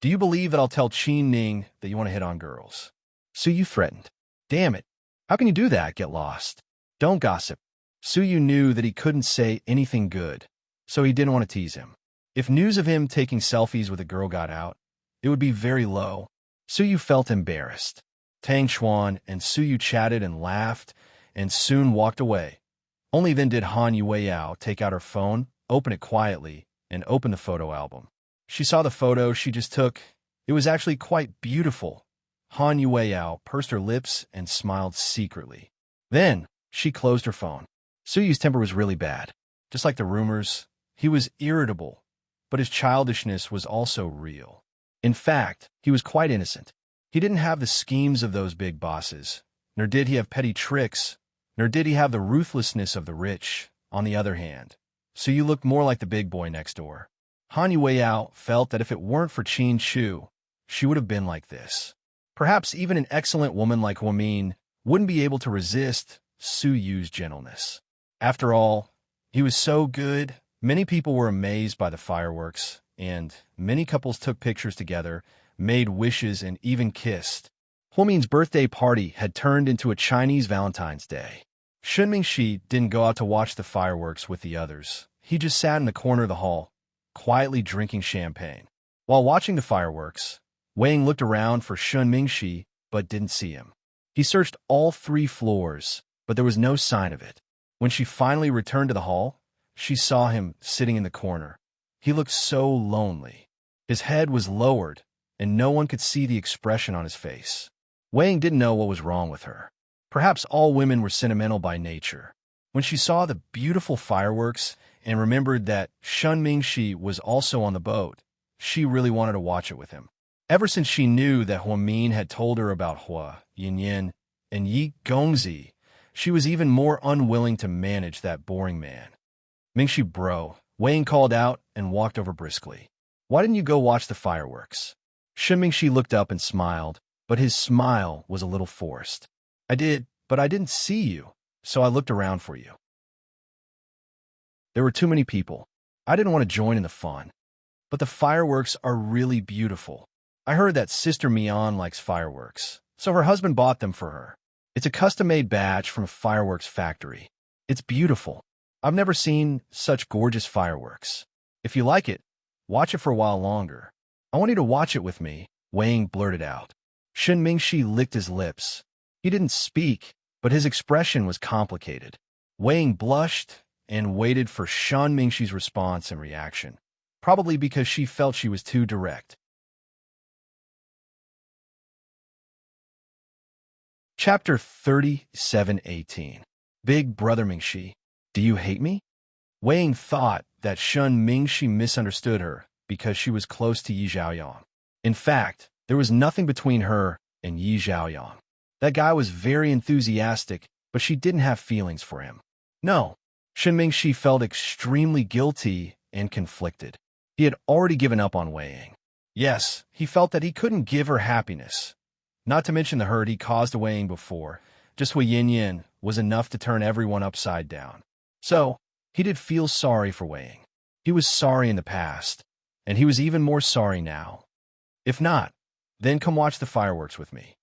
Do you believe that I'll tell Qi Ning that you want to hit on girls? Suyu threatened. Damn it. How can you do that? Get lost. Don't gossip. Suyu knew that he couldn't say anything good, so he didn't want to tease him. If news of him taking selfies with a girl got out, it would be very low. Suyu felt embarrassed. Tang Chuan and Suyu chatted and laughed and soon walked away. Only then did Han Yueyao take out her phone, open it quietly, and open the photo album. She saw the photo she just took. It was actually quite beautiful. Han Yueyao pursed her lips and smiled secretly. Then, she closed her phone. Suyu's temper was really bad. Just like the rumors, he was irritable, but his childishness was also real. In fact, he was quite innocent. He didn't have the schemes of those big bosses, nor did he have petty tricks, nor did he have the ruthlessness of the rich. On the other hand, Suyu looked more like the big boy next door. Han Yueyao felt that if it weren't for Qin Chu, she would have been like this. Perhaps even an excellent woman like Huamin wouldn't be able to resist Suyu's gentleness. After all, he was so good. Many people were amazed by the fireworks, and many couples took pictures together, made wishes, and even kissed. Huamin's birthday party had turned into a Chinese Valentine's Day. Shun Mingxi didn't go out to watch the fireworks with the others. He just sat in the corner of the hall, quietly drinking champagne. While watching the fireworks, Wei Ying looked around for Shun Mingxi, but didn't see him. He searched all 3 floors, but there was no sign of it. When she finally returned to the hall, she saw him sitting in the corner. He looked so lonely. His head was lowered, and no one could see the expression on his face. Wei Ying didn't know what was wrong with her. Perhaps all women were sentimental by nature. When she saw the beautiful fireworks and remembered that Shun Mingxi was also on the boat, she really wanted to watch it with him. Ever since she knew that Huamin had told her about Hua, Yinyin, and Yi Gongzi, she was even more unwilling to manage that boring man. Mingxi bro, Wei Ying called out and walked over briskly. Why didn't you go watch the fireworks? Shen Mingxi looked up and smiled, but his smile was a little forced. I did, but I didn't see you, so I looked around for you. There were too many people. I didn't want to join in the fun. But the fireworks are really beautiful. I heard that Sister Mian likes fireworks, so her husband bought them for her. It's a custom-made batch from a fireworks factory. It's beautiful. I've never seen such gorgeous fireworks. If you like it, watch it for a while longer. I want you to watch it with me, Wei Ying blurted out. Shen Mingxi licked his lips. He didn't speak, but his expression was complicated. Wei Ying blushed and waited for Shen Mingxi's response and reaction, probably because she felt she was too direct. Chapter 37:18. Big Brother Mingxi, do you hate me? Wei Ying thought that Shen Mingxi misunderstood her because she was close to Yi Zhaoyang. In fact, there was nothing between her and Yi Zhaoyang. That guy was very enthusiastic, but she didn't have feelings for him. No, Shen Mingxi felt extremely guilty and conflicted. He had already given up on Wei Ying. Yes, he felt that he couldn't give her happiness. Not to mention the hurt he caused to Wei Ying before. Just Wei Yin was enough to turn everyone upside down. So, he did feel sorry for Wei Ying. He was sorry in the past, and he was even more sorry now. If not, then come watch the fireworks with me.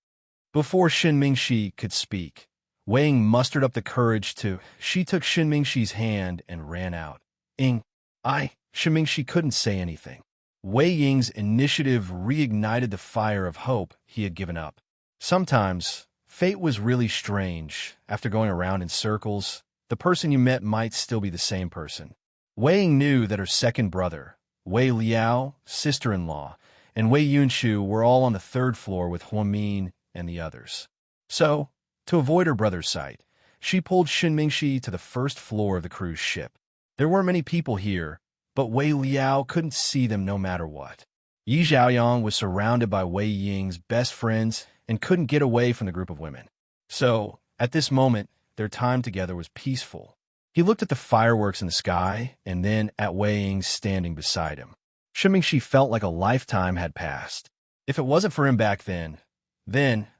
Before Shen Mingxi could speak, Wei Ying mustered up the courage to. She took Shen Mingxi's hand and ran out. Shen Mingxi couldn't say anything. Wei Ying's initiative reignited the fire of hope he had given up. Sometimes, fate was really strange. After going around in circles, the person you met might still be the same person. Wei Ying knew that her second brother, Wei Liao, sister-in-law, and Wei Yunshu were all on the third floor with Huamin and the others. So, to avoid her brother's sight, she pulled Shen Mingxi to the first floor of the cruise ship. There weren't many people here, but Wei Liao couldn't see them no matter what. Yi Zhaoyang was surrounded by Wei Ying's best friends and couldn't get away from the group of women. So, at this moment, their time together was peaceful. He looked at the fireworks in the sky and then at Wei Ying standing beside him. Shen Mingxi felt like a lifetime had passed. If it wasn't for him back then,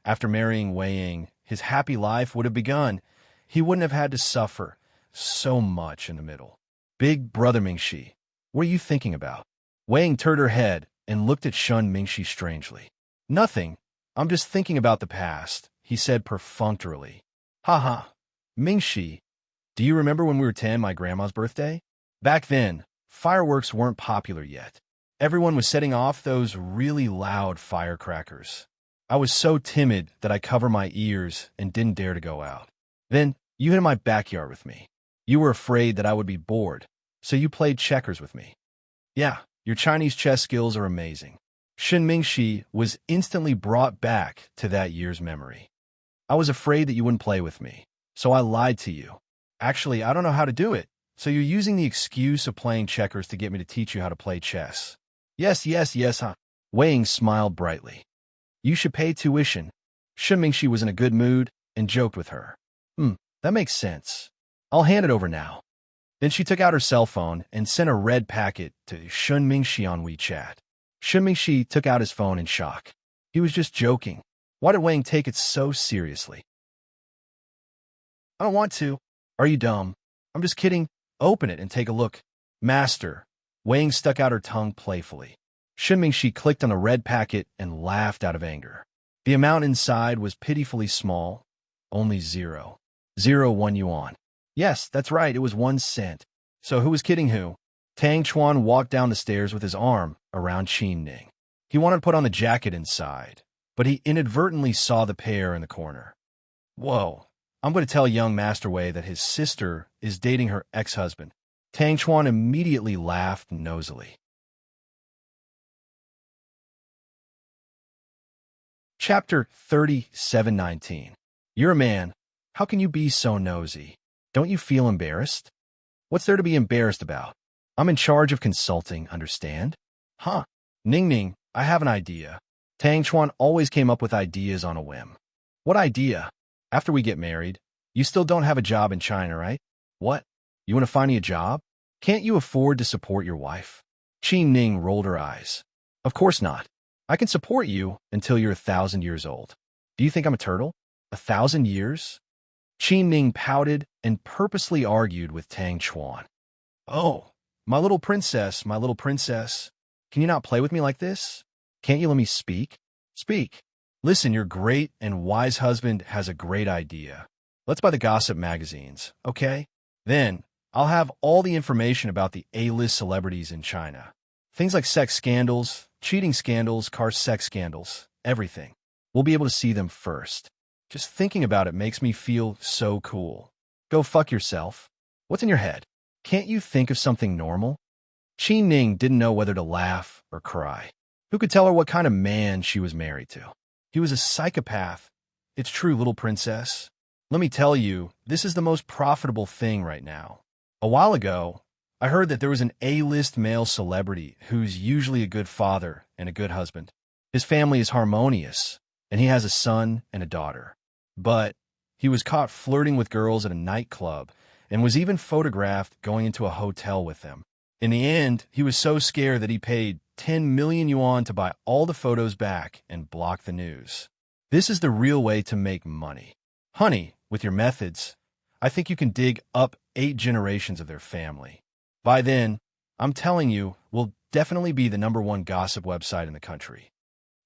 after marrying Wei Ying, his happy life would have begun. He wouldn't have had to suffer so much in the middle. Big Brother Mingxi, what are you thinking about? Wei Ying turned her head and looked at Shen Mingxi strangely. Nothing. I'm just thinking about the past, he said perfunctorily. Ha. Mingxi, do you remember when we were 10, my grandma's birthday? Back then, fireworks weren't popular yet. Everyone was setting off those really loud firecrackers. I was so timid that I covered my ears and didn't dare to go out. Then, you hid in my backyard with me. You were afraid that I would be bored, so you played checkers with me. Yeah, your Chinese chess skills are amazing. Shen Mingxi was instantly brought back to that year's memory. I was afraid that you wouldn't play with me, so I lied to you. Actually, I don't know how to do it, so you're using the excuse of playing checkers to get me to teach you how to play chess. Yes, huh? Wei Ying smiled brightly. You should pay tuition. Shen Mingxi was in a good mood and joked with her. That makes sense. I'll hand it over now. Then she took out her cell phone and sent a red packet to Shen Mingxi on WeChat. Shen Mingxi took out his phone in shock. He was just joking. Why did Wei Ying take it so seriously? I don't want to. Are you dumb? I'm just kidding. Open it and take a look. Master. Wei Ying stuck out her tongue playfully. Shen Mingxi clicked on the red packet and laughed out of anger. The amount inside was pitifully small. Only 0.01 yuan. Yes, that's right, it was 1 cent. So who was kidding who? Tang Chuan walked down the stairs with his arm around Qin Ning. He wanted to put on the jacket inside, but he inadvertently saw the pair in the corner. Whoa, I'm going to tell young Master Wei that his sister is dating her ex-husband. Tang Chuan immediately laughed nosily. Chapter 37:19. You're a man. How can you be so nosy? Don't you feel embarrassed? What's there to be embarrassed about? I'm in charge of consulting, understand? Huh. Ning Ning, I have an idea. Tang Chuan always came up with ideas on a whim. What idea? After we get married, you still don't have a job in China, right? What? You want to find me a job? Can't you afford to support your wife? Qi Ning rolled her eyes. Of course not. I can support you until you're 1,000 years old. Do you think I'm a turtle? 1,000 years? Qi Ning pouted and purposely argued with Tang Chuan. Oh, my little princess, my little princess. Can you not play with me like this? Can't you let me speak? Speak. Listen, your great and wise husband has a great idea. Let's buy the gossip magazines, okay? Then, I'll have all the information about the A-list celebrities in China. Things like sex scandals, cheating scandals, car sex scandals, everything. We'll be able to see them first. Just thinking about it makes me feel so cool. Go fuck yourself. What's in your head? Can't you think of something normal? Qi Ning didn't know whether to laugh or cry. Who could tell her what kind of man she was married to? He was a psychopath. It's true, little princess. Let me tell you, this is the most profitable thing right now. A while ago, I heard that there was an A-list male celebrity who's usually a good father and a good husband. His family is harmonious, and he has a son and a daughter. But he was caught flirting with girls at a nightclub and was even photographed going into a hotel with them. In the end, he was so scared that he paid 10 million yuan to buy all the photos back and block the news. This is the real way to make money. Honey, with your methods, I think you can dig up 8 generations of their family. By then, I'm telling you, we'll definitely be the #1 gossip website in the country.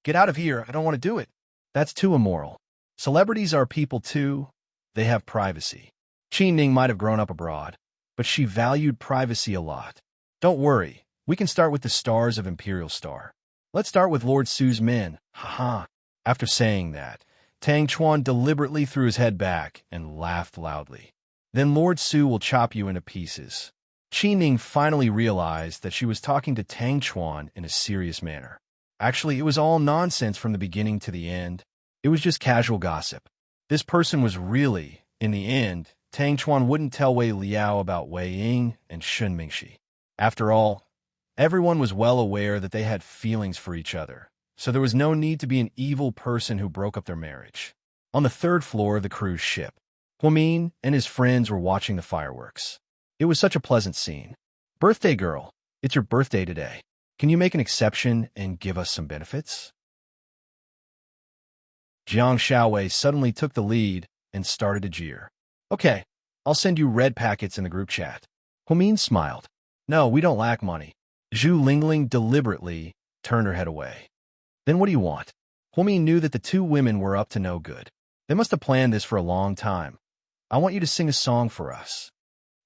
Get out of here, I don't want to do it. That's too immoral. Celebrities are people too. They have privacy. Qi Ning might have grown up abroad, but she valued privacy a lot. Don't worry, we can start with the stars of Imperial Star. Let's start with Lord Su's men. Haha. After saying that, Tang Chuan deliberately threw his head back and laughed loudly. Then Lord Su will chop you into pieces. Qi Ning finally realized that she was talking to Tang Chuan in a serious manner. Actually, it was all nonsense from the beginning to the end. It was just casual gossip. This person was really, in the end, Tang Chuan wouldn't tell Wei Liao about Wei Ying and Shun Mingxi. After all, everyone was well aware that they had feelings for each other, so there was no need to be an evil person who broke up their marriage. On the 3rd floor of the cruise ship, Huamin and his friends were watching the fireworks. It was such a pleasant scene. Birthday girl, it's your birthday today. Can you make an exception and give us some benefits? Jiang Shaowei suddenly took the lead and started to jeer. Okay, I'll send you red packets in the group chat. Huamin smiled. No, we don't lack money. Zhu Lingling deliberately turned her head away. Then what do you want? Huamin knew that the 2 women were up to no good. They must have planned this for a long time. I want you to sing a song for us.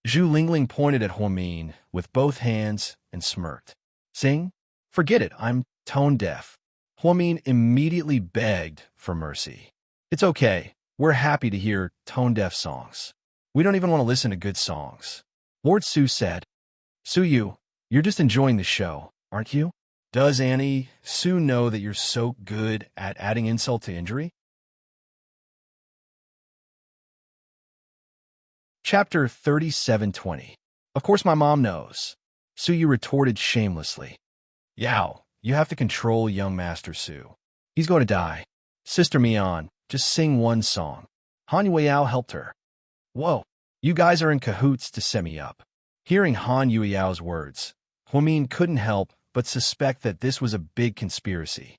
Zhu Lingling pointed at Huamin with both hands and smirked. Sing? Forget it, I'm tone deaf. Huamin immediately begged for mercy. It's okay, we're happy to hear tone-deaf songs. We don't even want to listen to good songs. Lord Su said, Su Yu, you're just enjoying the show, aren't you? Does Annie Su know that you're so good at adding insult to injury? Chapter 3720. Of course my mom knows. Su Yu retorted shamelessly. Yao, you have to control young Master Su. He's going to die. Sister Mian, just sing one song. Han Yueyao helped her. Whoa, you guys are in cahoots to set me up. Hearing Han Yueyao's words, Huamin couldn't help but suspect that this was a big conspiracy.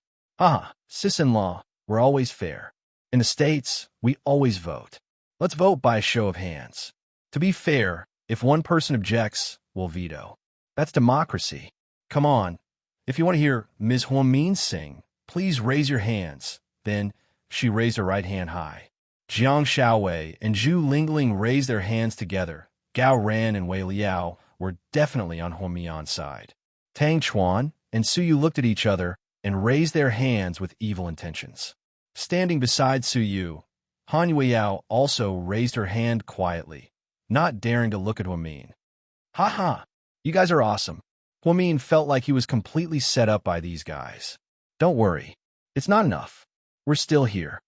Sis-in-law, we're always fair. In the States, we always vote. Let's vote by a show of hands. To be fair, if one person objects, we'll veto. That's democracy. Come on. If you want to hear Ms. Huamin sing, please raise your hands. Then, she raised her right hand high. Jiang Shaowei and Zhu Lingling raised their hands together. Gao Ran and Wei Liao were definitely on Huamian's side. Tang Chuan and Su Yu looked at each other and raised their hands with evil intentions. Standing beside Su Yu, Han Yueyao also raised her hand quietly, not daring to look at Huamin. Ha, you guys are awesome. Huamin felt like he was completely set up by these guys. Don't worry, it's not enough. We're still here.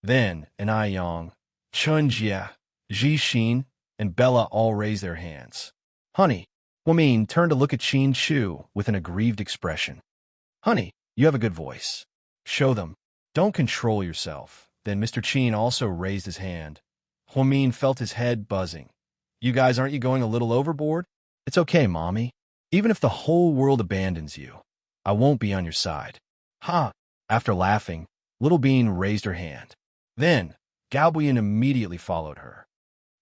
Then, An Aiyong, Chun Jia, Ji Xin, and Bella all raised their hands. Honey, Huamin turned to look at Qin Chu with an aggrieved expression. Honey, you have a good voice. Show them. Don't control yourself. Then Mr. Chin also raised his hand. Huamin felt his head buzzing. You guys, aren't you going a little overboard? It's okay, Mommy. Even if the whole world abandons you, I won't be on your side. Ha! After laughing, Little Bean raised her hand. Then, Galbuyan immediately followed her.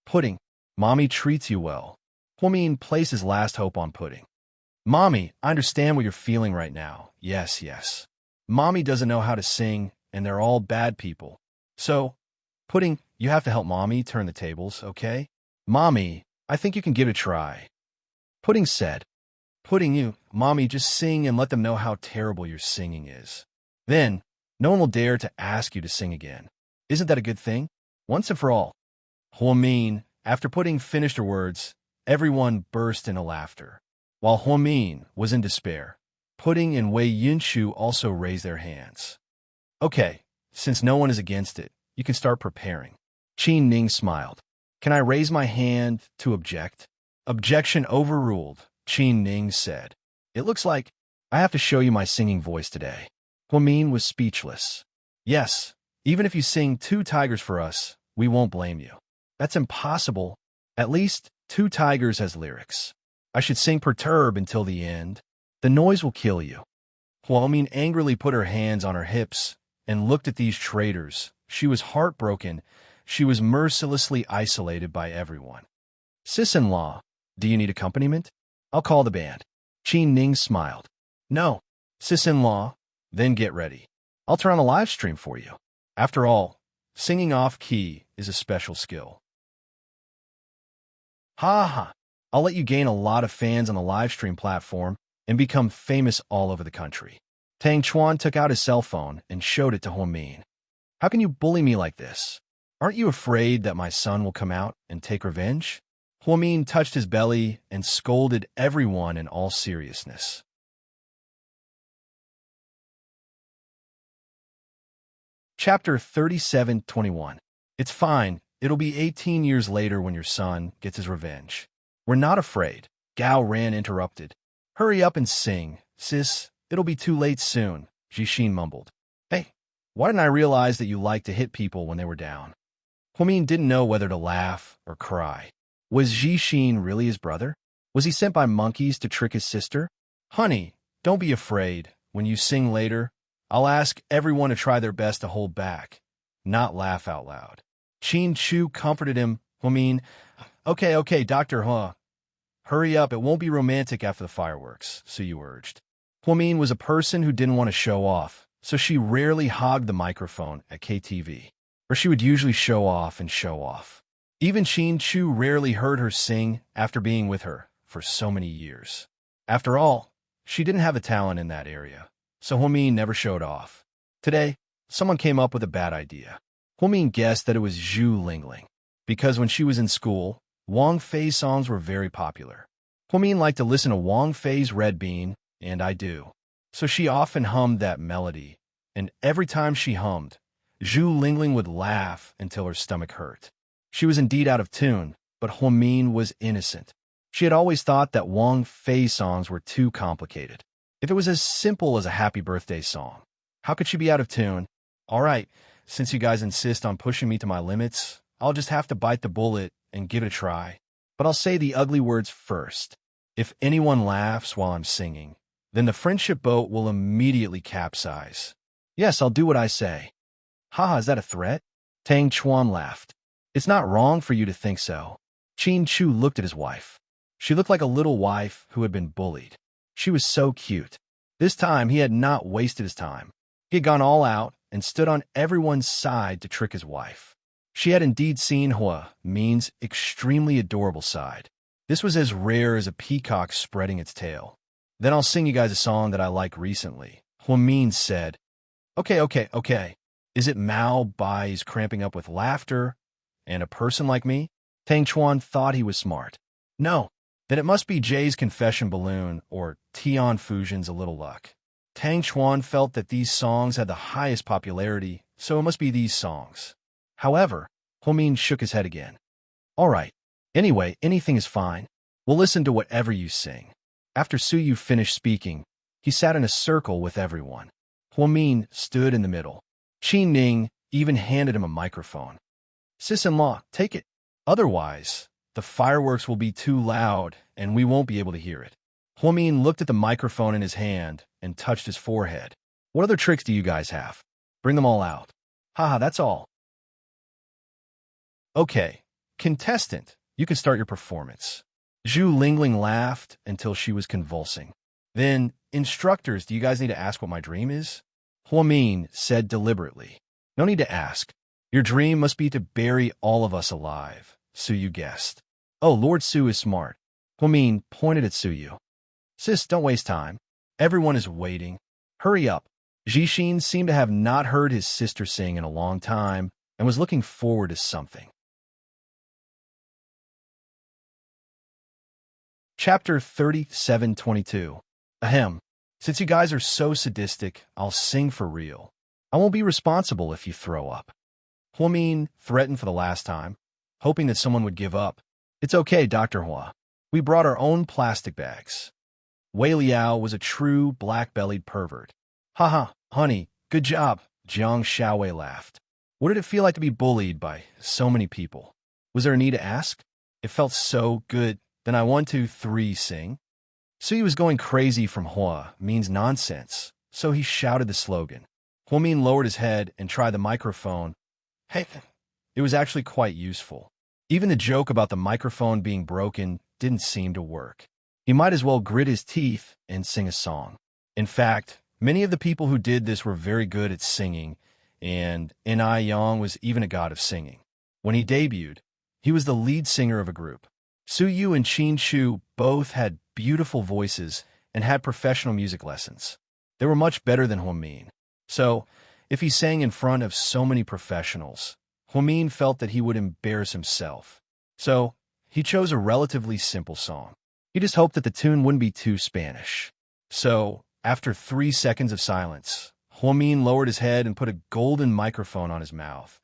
Pudding, Mommy treats you well. Huamin placed his last hope on Pudding. Mommy, I understand what you're feeling right now. Yes, yes. Mommy doesn't know how to sing, and they're all bad people. So, Pudding, you have to help Mommy turn the tables, okay? Mommy, I think you can give it a try. Pudding said. Pudding, Mommy, just sing and let them know how terrible your singing is. Then, no one will dare to ask you to sing again. Isn't that a good thing? Once and for all. Huamin, after Pudding finished her words, everyone burst into laughter. While Huamin was in despair, Pudding and Wei Yunshu also raised their hands. Okay, since no one is against it, you can start preparing. Qin Ning smiled. Can I raise my hand to object? Objection overruled, Qin Ning said. It looks like I have to show you my singing voice today. Huamin was speechless. Yes, even if you sing Two Tigers for us, we won't blame you. That's impossible. At least Two Tigers has lyrics. I should sing Perturb until the end. The noise will kill you. Huamin angrily put her hands on her hips and looked at these traitors. She was heartbroken. She was mercilessly isolated by everyone. Sis-in-law, do you need accompaniment? I'll call the band. Qin Ning smiled. No, sis-in-law, then get ready. I'll turn on a live stream for you. After all, singing off-key is a special skill. Ha ha! I'll let you gain a lot of fans on the live stream platform and become famous all over the country. Tang Chuan took out his cell phone and showed it to Huamin. How can you bully me like this? Aren't you afraid that my son will come out and take revenge? Huamin touched his belly and scolded everyone in all seriousness. Chapter 37:21. It's fine. It'll be 18 years later when your son gets his revenge. We're not afraid. Gao Ran interrupted. Hurry up and sing, sis. It'll be too late soon, Jixin mumbled. Hey, why didn't I realize that you liked to hit people when they were down? Huamin didn't know whether to laugh or cry. Was Jixin really his brother? Was he sent by monkeys to trick his sister? Honey, don't be afraid. When you sing later, I'll ask everyone to try their best to hold back, not laugh out loud. Qin Chu comforted him. Huamin, okay, Dr. He. Hurry up, it won't be romantic after the fireworks, Suyu urged. Huamin was a person who didn't want to show off, so she rarely hogged the microphone at KTV, or she would usually show off and show off. Even Qin Chu rarely heard her sing after being with her for so many years. After all, she didn't have a talent in that area, so Huamin never showed off. Today, someone came up with a bad idea. Huamin guessed that it was Zhu Lingling, because when she was in school, Wang Fei's songs were very popular. Huamin liked to listen to Wang Fei's Red Bean, and I Do. So she often hummed that melody, and every time she hummed, Zhu Lingling would laugh until her stomach hurt. She was indeed out of tune, but Huamin was innocent. She had always thought that Wang Fei songs were too complicated. If it was as simple as a happy birthday song, how could she be out of tune? All right, since you guys insist on pushing me to my limits, I'll just have to bite the bullet and give it a try. But I'll say the ugly words first. If anyone laughs while I'm singing, then the friendship boat will immediately capsize. Yes, I'll do what I say. Haha, is that a threat? Tang Chuan laughed. It's not wrong for you to think so. Qin Chu looked at his wife. She looked like a little wife who had been bullied. She was so cute. This time he had not wasted his time. He had gone all out and stood on everyone's side to trick his wife. She had indeed seen Huamin's extremely adorable side. This was as rare as a peacock spreading its tail. Then I'll sing you guys a song that I like recently. Huamin said, Okay. Is it Mao Bai's Cramping Up with Laughter and A Person Like Me? Tang Chuan thought he was smart. No, then it must be Jay's Confession Balloon or Tian Fusion's A Little Luck. Tang Chuan felt that these songs had the highest popularity, so it must be these songs. However, Huamin shook his head again. All right. Anyway, anything is fine. We'll listen to whatever you sing. After Suyu finished speaking, He sat in a circle with everyone. Huamin stood in the middle. Qin Ning even handed him a microphone. Sis-in-law, take it. Otherwise, the fireworks will be too loud and we won't be able to hear it. Huamin looked at the microphone in his hand and touched his forehead. What other tricks do you guys have? Bring them all out. Haha, that's all. Okay, contestant, you can start your performance. Zhu Lingling laughed until she was convulsing. Then, instructors, do you guys need to ask what my dream is? Huamin said deliberately. No need to ask. Your dream must be to bury all of us alive. Suyu guessed. Oh, Lord Su is smart. Huamin pointed at Suyu. Sis, don't waste time. Everyone is waiting. Hurry up. Jixin seemed to have not heard his sister sing in a long time and was looking forward to something. Chapter 37:22. Ahem. Since you guys are so sadistic, I'll sing for real. I won't be responsible if you throw up. Huamin threatened for the last time, hoping that someone would give up. It's okay, Dr. Hua. We brought our own plastic bags. Wei Liao was a true black-bellied pervert. Haha, honey, good job, Jiang Xiaowei laughed. What did it feel like to be bullied by so many people? Was there a need to ask? It felt so good. Then I 1, 2, 3 sing. Suyu was going crazy from Hua means nonsense, so he shouted the slogan. Huamin lowered his head and tried the microphone. Hey, it was actually quite useful. Even the joke about the microphone being broken didn't seem to work. He might as well grit his teeth and sing a song. In fact, many of the people who did this were very good at singing, and N.I. Yang was even a god of singing. When he debuted, he was the lead singer of a group. Suyu and Qin Shu both had beautiful voices and had professional music lessons. They were much better than Huamin. So, if he sang in front of so many professionals, Huamin felt that he would embarrass himself. So, he chose a relatively simple song. He just hoped that the tune wouldn't be too Spanish. So, after 3 seconds of silence, Huamin lowered his head and put a golden microphone on his mouth.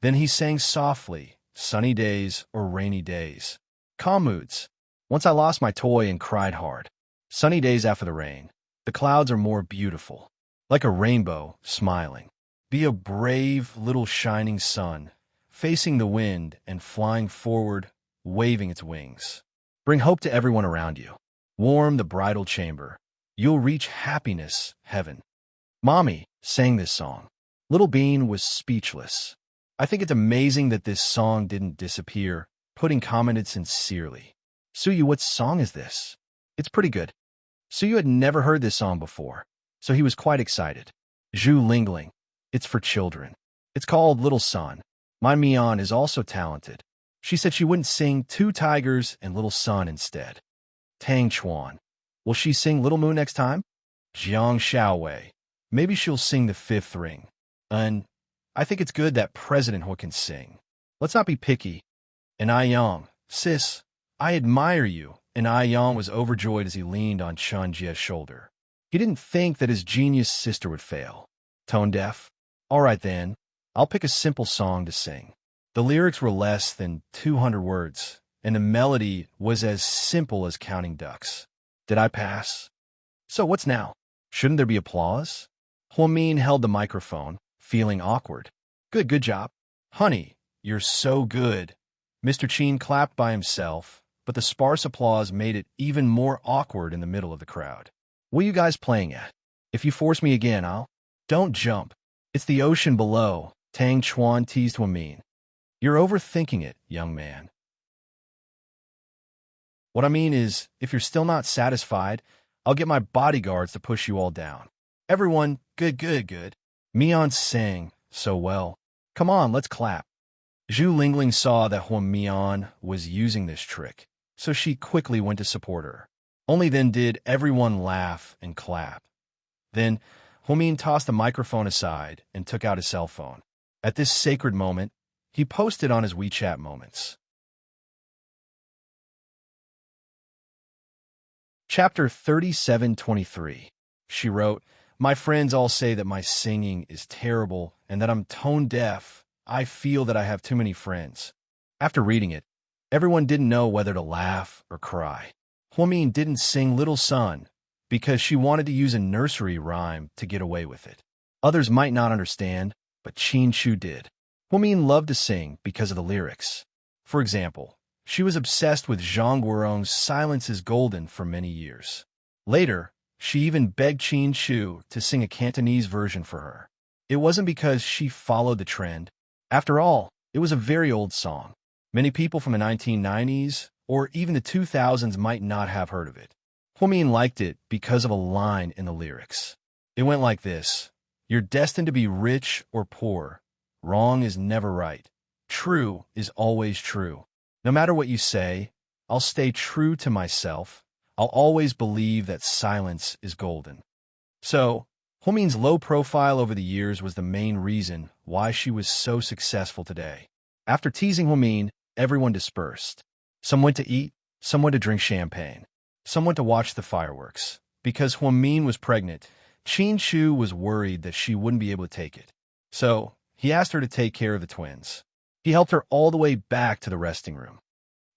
Then he sang softly, sunny days or rainy days. Calm moods. Once I lost my toy and cried hard. Sunny days after the rain. The clouds are more beautiful. Like a rainbow, smiling. Be a brave little shining sun, facing the wind and flying forward, waving its wings. Bring hope to everyone around you. Warm the bridal chamber. You'll reach happiness, heaven. Mommy sang this song. Little Bean was speechless. I think it's amazing that this song didn't disappear. Pudding commented sincerely. Suyu, what song is this? It's pretty good. Suyu had never heard this song before, so he was quite excited. Zhu Lingling. It's for children. It's called Little Sun. My Mian is also talented. She said she wouldn't sing Two Tigers and Little Sun instead. Tang Chuan. Will she sing Little Moon next time? Jiang Xiaowei. Maybe she'll sing The Fifth Ring. And I think it's good that President Hu can sing. Let's not be picky. And I Yang. Sis, I admire you. And I Yang was overjoyed as he leaned on Chen Jie's shoulder. He didn't think that his genius sister would fail. Tone deaf? All right then, I'll pick a simple song to sing. The lyrics were less than 200 words, and the melody was as simple as counting ducks. Did I pass? So what's now? Shouldn't there be applause? Huamin held the microphone, feeling awkward. Good job. Honey, you're so good. Mr. Qin clapped by himself, but the sparse applause made it even more awkward in the middle of the crowd. What are you guys playing at? If you force me again, I'll... Don't jump. It's the ocean below, Tang Chuan teased Huamin. You're overthinking it, young man. What I mean is, if you're still not satisfied, I'll get my bodyguards to push you all down. Everyone, good. Mian sang so well. Come on, let's clap. Zhu Lingling saw that Huamian was using this trick, so she quickly went to support her. Only then did everyone laugh and clap. Then, Huamin tossed the microphone aside and took out his cell phone. At this sacred moment, he posted on his WeChat moments. Chapter 37:23. She wrote, My friends all say that my singing is terrible and that I'm tone deaf. I feel that I have too many friends. After reading it, everyone didn't know whether to laugh or cry. Huamin didn't sing Little Sun, because she wanted to use a nursery rhyme to get away with it. Others might not understand, but Qin Chu did. Huamin loved to sing because of the lyrics. For example, she was obsessed with Zhang Guorong's Silence is Golden for many years. Later, she even begged Qin Chu to sing a Cantonese version for her. It wasn't because she followed the trend. After all, it was a very old song. Many people from the 1990s or even the 2000s might not have heard of it. Huamin liked it because of a line in the lyrics. It went like this: "You're destined to be rich or poor. Wrong is never right. True is always true. No matter what you say, I'll stay true to myself. I'll always believe that silence is golden." So, Huamin's low profile over the years was the main reason why she was so successful today. After teasing Huamin, everyone dispersed. Some went to eat, some went to drink champagne, some went to watch the fireworks. Because Huamin was pregnant, Qin Chu was worried that she wouldn't be able to take it. So, he asked her to take care of the twins. He helped her all the way back to the resting room.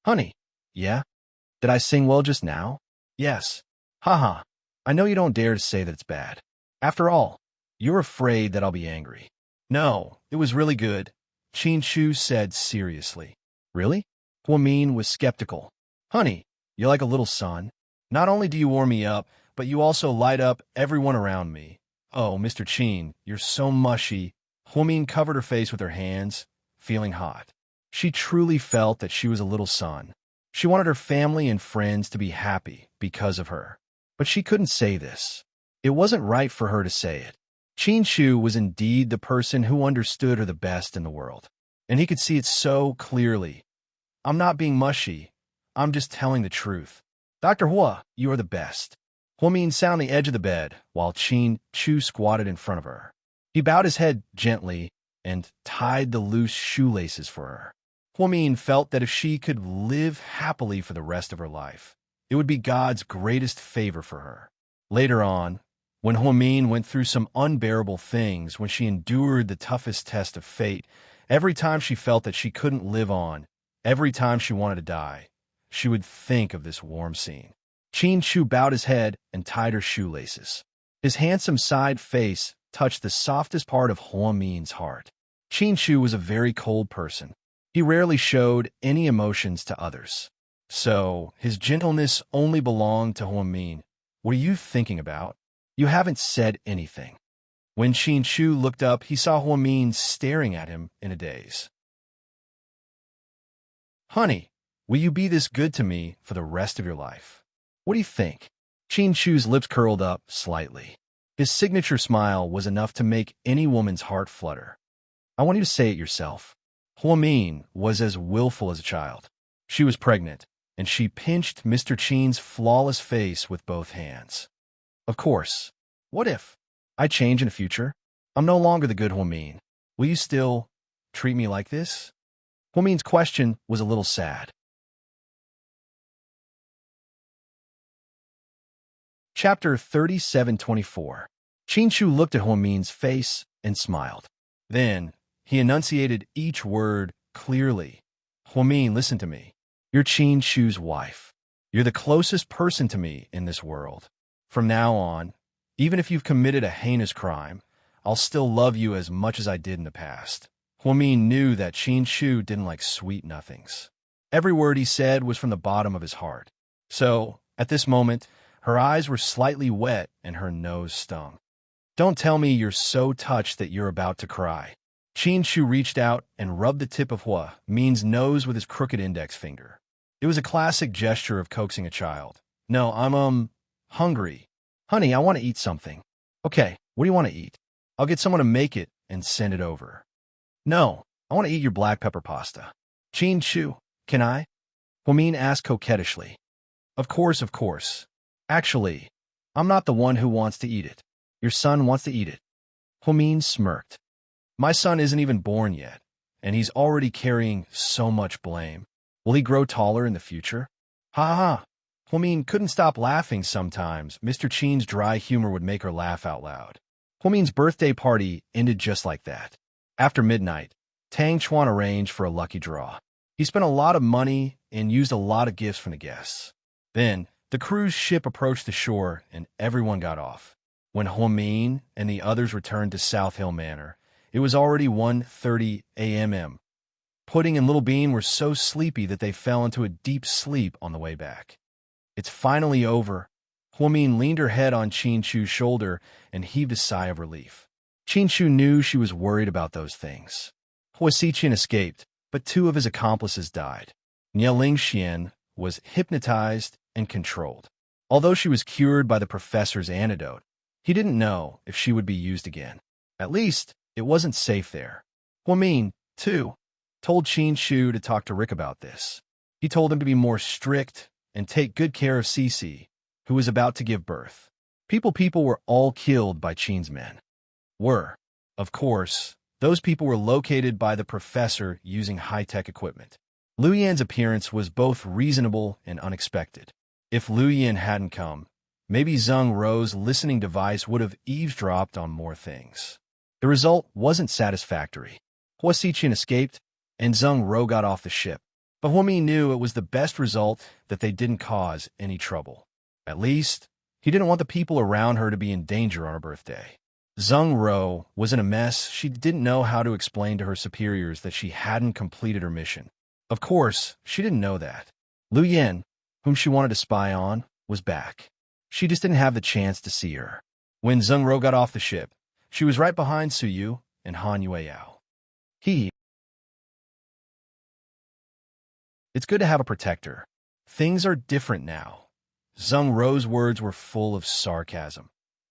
"Honey, yeah? Did I sing well just now?" "Yes." "Haha, I know you don't dare to say that it's bad. After all, you're afraid that I'll be angry." "No, it was really good," Qin Chu said seriously. "Really?" Huamin was skeptical. "Honey, you're like a little sun. Not only do you warm me up, but you also light up everyone around me." "Oh, Mr. Qin, you're so mushy." Huamin covered her face with her hands, feeling hot. She truly felt that she was a little sun. She wanted her family and friends to be happy because of her. But she couldn't say this. It wasn't right for her to say it. Qin Chu was indeed the person who understood her the best in the world. And he could see it so clearly. "I'm not being mushy. I'm just telling the truth. Dr. Hua, you are the best." Huamin sat on the edge of the bed while Qin Chu squatted in front of her. He bowed his head gently and tied the loose shoelaces for her. Huamin felt that if she could live happily for the rest of her life, it would be God's greatest favor for her. Later on, when Huamin went through some unbearable things, when she endured the toughest test of fate, every time she felt that she couldn't live on, every time she wanted to die, she would think of this warm scene. Qin Chu bowed his head and tied her shoelaces. His handsome side face touched the softest part of Huamin's heart. Qin Chu was a very cold person. He rarely showed any emotions to others. So, his gentleness only belonged to Huamin. "What are you thinking about? You haven't said anything." When Qin Chu looked up, he saw Huamin staring at him in a daze. "Honey, will you be this good to me for the rest of your life? What do you think?" Qin Chu's lips curled up slightly. His signature smile was enough to make any woman's heart flutter. "I want you to say it yourself." Huamin was as willful as a child. She was pregnant, and she pinched Mr. Qin's flawless face with both hands. "Of course. What if I change in the future? I'm no longer the good Huamin. Will you still treat me like this?" Huamin's question was a little sad. Chapter 37:24. Qin Chu looked at Huamin's face and smiled. Then, he enunciated each word clearly. "Huamin, listen to me. You're Qin Chu's wife. You're the closest person to me in this world. From now on, even if you've committed a heinous crime, I'll still love you as much as I did in the past." Huamin knew that Qin Chu didn't like sweet nothings. Every word he said was from the bottom of his heart. So, at this moment, her eyes were slightly wet and her nose stung. "Don't tell me you're so touched that you're about to cry." Qin Chu reached out and rubbed the tip of Huamin's nose with his crooked index finger. It was a classic gesture of coaxing a child. "No, I'm hungry. Honey, I want to eat something." "Okay, what do you want to eat? I'll get someone to make it and send it over." "No, I want to eat your black pepper pasta." "Qin Chu, can I?" Huamin asked coquettishly. Of course, of course. Actually, I'm not the one who wants to eat it. Your son wants to eat it." Huamin smirked. "My son isn't even born yet, and he's already carrying so much blame. Will he grow taller in the future?" "Ha ha." Huamin couldn't stop laughing sometimes. Mr. Qin's dry humor would make her laugh out loud. Huamin's birthday party ended just like that. After midnight, Tang Chuan arranged for a lucky draw. He spent a lot of money and used a lot of gifts from the guests. Then, The cruise ship approached the shore, and everyone got off. When Huamin and the others returned to South Hill Manor, it was already 1:30 a.m. Pudding and Little Bean were so sleepy that they fell into a deep sleep on the way back. It's finally over. Huamin leaned her head on Qin Chu's shoulder and heaved a sigh of relief. Qin Chu knew she was worried about those things. Hua Xiqian escaped, but 2 of his accomplices died. Nie Lingxian was hypnotized and controlled. Although she was cured by the professor's antidote, he didn't know if she would be used again. At least, it wasn't safe there. Huamin, too, told Qin Chu to talk to Rick about this. He told him to be more strict and take good care of Cece, who was about to give birth. People were all killed by Qin's men. Of course, those people were located by the professor using high-tech equipment. Lu Yan's appearance was both reasonable and unexpected. If Lu Yan hadn't come, maybe Zheng Rou's listening device would have eavesdropped on more things. The result wasn't satisfactory. Hua Xiqian escaped, and Zheng Rou got off the ship. But Huami knew it was the best result that they didn't cause any trouble. At least, he didn't want the people around her to be in danger on her birthday. Zheng Rou was in a mess. She didn't know how to explain to her superiors that she hadn't completed her mission. Of course, she didn't know that. Lu Yan, whom she wanted to spy on, was back. She just didn't have the chance to see her. When Zheng Rou got off the ship, she was right behind Su Yu and Han Yueyao. It's good to have a protector. Things are different now. Zheng Rou's words were full of sarcasm.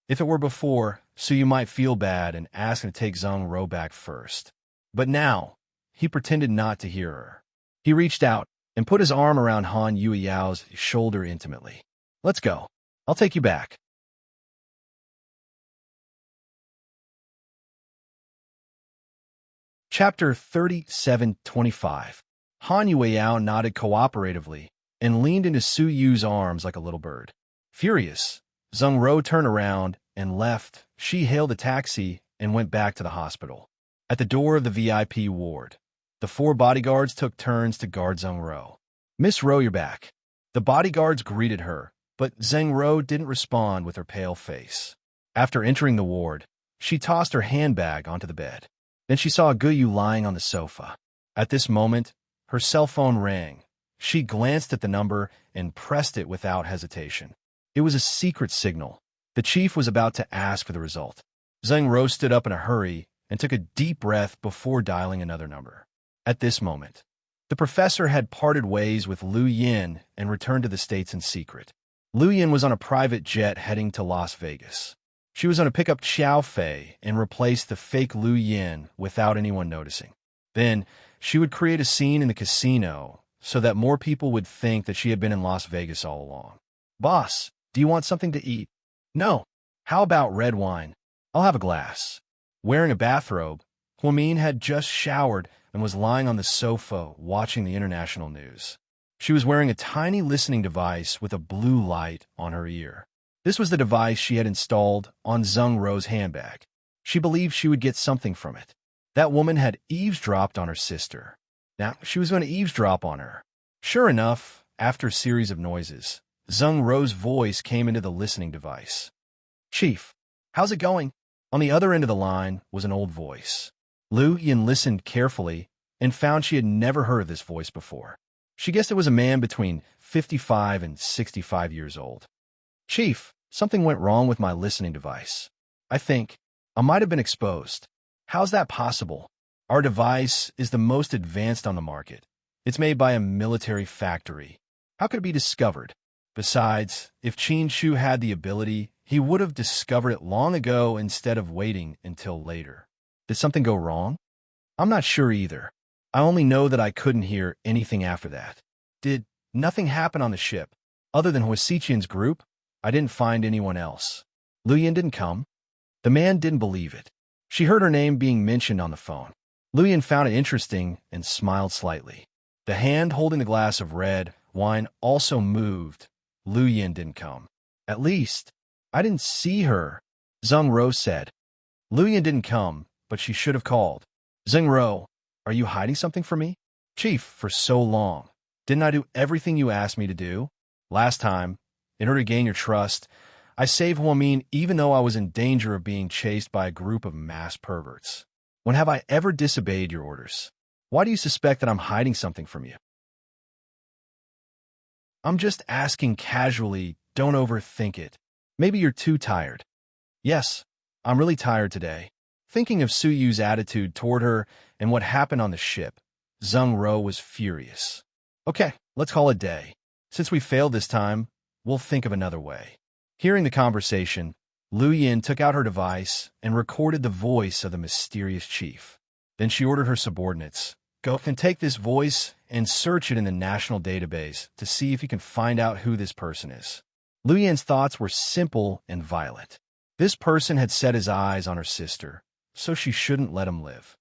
If it were before, Su Yu might feel bad and ask him to take Zheng Rou back first. But now, he pretended not to hear her. He reached out and put his arm around Han Yueyao's shoulder intimately. Let's go. I'll take you back. Chapter 37:25. Han Yueyao nodded cooperatively and leaned into Su Yu's arms like a little bird. Furious, Zheng Rou turned around and left. She hailed a taxi and went back to the hospital. At the door of the VIP ward, the 4 bodyguards took turns to guard Zheng Rou. Miss Rou, you're back. The bodyguards greeted her, but Zheng Rou didn't respond with her pale face. After entering the ward, she tossed her handbag onto the bed. Then she saw Guyu lying on the sofa. At this moment, her cell phone rang. She glanced at the number and pressed it without hesitation. It was a secret signal. The chief was about to ask for the result. Zheng Rou stood up in a hurry and took a deep breath before dialing another number. At this moment, the professor had parted ways with Lu Yan and returned to the States in secret. Lu Yan was on a private jet heading to Las Vegas. She was going to pick up Xiao Fei and replace the fake Lu Yan without anyone noticing. Then, she would create a scene in the casino so that more people would think that she had been in Las Vegas all along. Boss, do you want something to eat? No. How about red wine? I'll have a glass. Wearing a bathrobe, Huamin had just showered and was lying on the sofa watching the international news. She was wearing a tiny listening device with a blue light on her ear. This was the device she had installed on Zheng Rou's handbag. She believed she would get something from it. That woman had eavesdropped on her sister. Now, she was going to eavesdrop on her. Sure enough, after a series of noises, Zheng Rou's voice came into the listening device. Chief, how's it going? On the other end of the line was an old voice. Lu Yan listened carefully and found she had never heard of this voice before. She guessed it was a man between 55 and 65 years old. Chief, something went wrong with my listening device. I think I might have been exposed. How's that possible? Our device is the most advanced on the market. It's made by a military factory. How could it be discovered? Besides, if Qin Chu had the ability, he would have discovered it long ago instead of waiting until later. Did something go wrong? I'm not sure either. I only know that I couldn't hear anything after that. Did nothing happen on the ship? Other than Hua Xiqian's group, I didn't find anyone else. Lu Yan didn't come? The man didn't believe it. She heard her name being mentioned on the phone. Lu Yan found it interesting and smiled slightly. The hand holding the glass of red wine also moved. Lu Yan didn't come. At least, I didn't see her, Zheng Rou said. Lu Yan didn't come, but she should have called. Zheng Rou, are you hiding something from me? Chief, for so long. Didn't I do everything you asked me to do? Last time, In order to gain your trust, I saved Huamin even though I was in danger of being chased by a group of mass perverts. When have I ever disobeyed your orders? Why do you suspect that I'm hiding something from you? I'm just asking casually, don't overthink it. Maybe you're too tired. Yes, I'm really tired today. Thinking of Su Yu's attitude toward her and what happened on the ship, Zheng Ro was furious. Okay, let's call it a day. Since we failed this time, we'll think of another way. Hearing the conversation, Lu Yin took out her device and recorded the voice of the mysterious chief. Then she ordered her subordinates, go and take this voice and search it in the national database to see if you can find out who this person is. Lu Yin's thoughts were simple and violent. This person had set his eyes on her sister, so she shouldn't let him live.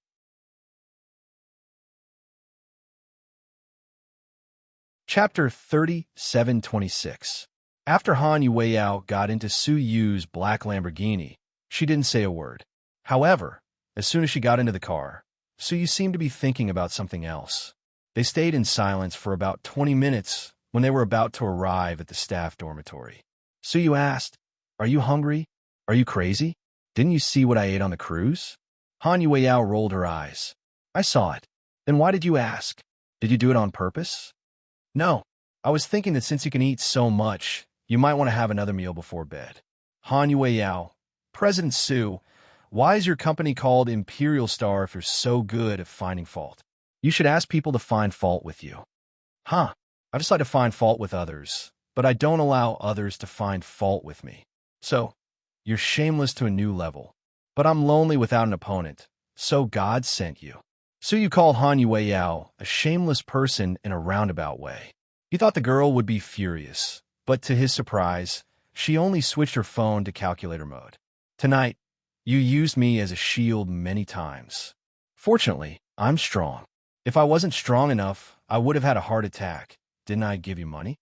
Chapter 3726. After Han Yueyao got into Su Yu's black Lamborghini, she didn't say a word. However, as soon as she got into the car, Su Yu seemed to be thinking about something else. They stayed in silence for about 20 minutes when they were about to arrive at the staff dormitory. Su Yu asked, "Are you hungry? Are you crazy? Didn't you see what I ate on the cruise?" Han Yueyao rolled her eyes. "I saw it. Then why did you ask? Did you do it on purpose?" "No. I was thinking that since you can eat so much, you might want to have another meal before bed." Han Yueyao, President Su, why is your company called Imperial Star if you're so good at finding fault? You should ask people to find fault with you. Huh. I just like to find fault with others, but I don't allow others to find fault with me. So, you're shameless to a new level. But I'm lonely without an opponent, so God sent you. Su Yu called Han Yueyao a shameless person in a roundabout way. He thought the girl would be furious, but to his surprise, she only switched her phone to calculator mode. "Tonight, you used me as a shield many times. Fortunately, I'm strong. If I wasn't strong enough, I would have had a heart attack. Didn't I give you money?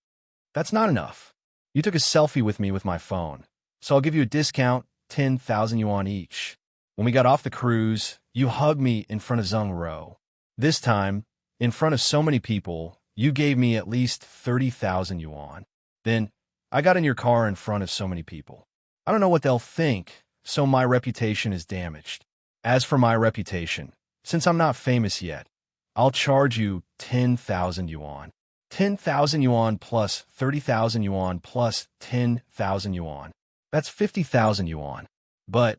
That's not enough. You took a selfie with me with my phone, so I'll give you a discount, 10,000 yuan each. When we got off the cruise, you hugged me in front of Zheng Ro. This time, in front of so many people, you gave me at least 30,000 yuan. Then, I got in your car in front of so many people. I don't know what they'll think, so my reputation is damaged. As for my reputation, since I'm not famous yet, I'll charge you 10,000 yuan. 10,000 yuan plus 30,000 yuan plus 10,000 yuan. That's 50,000 yuan. But,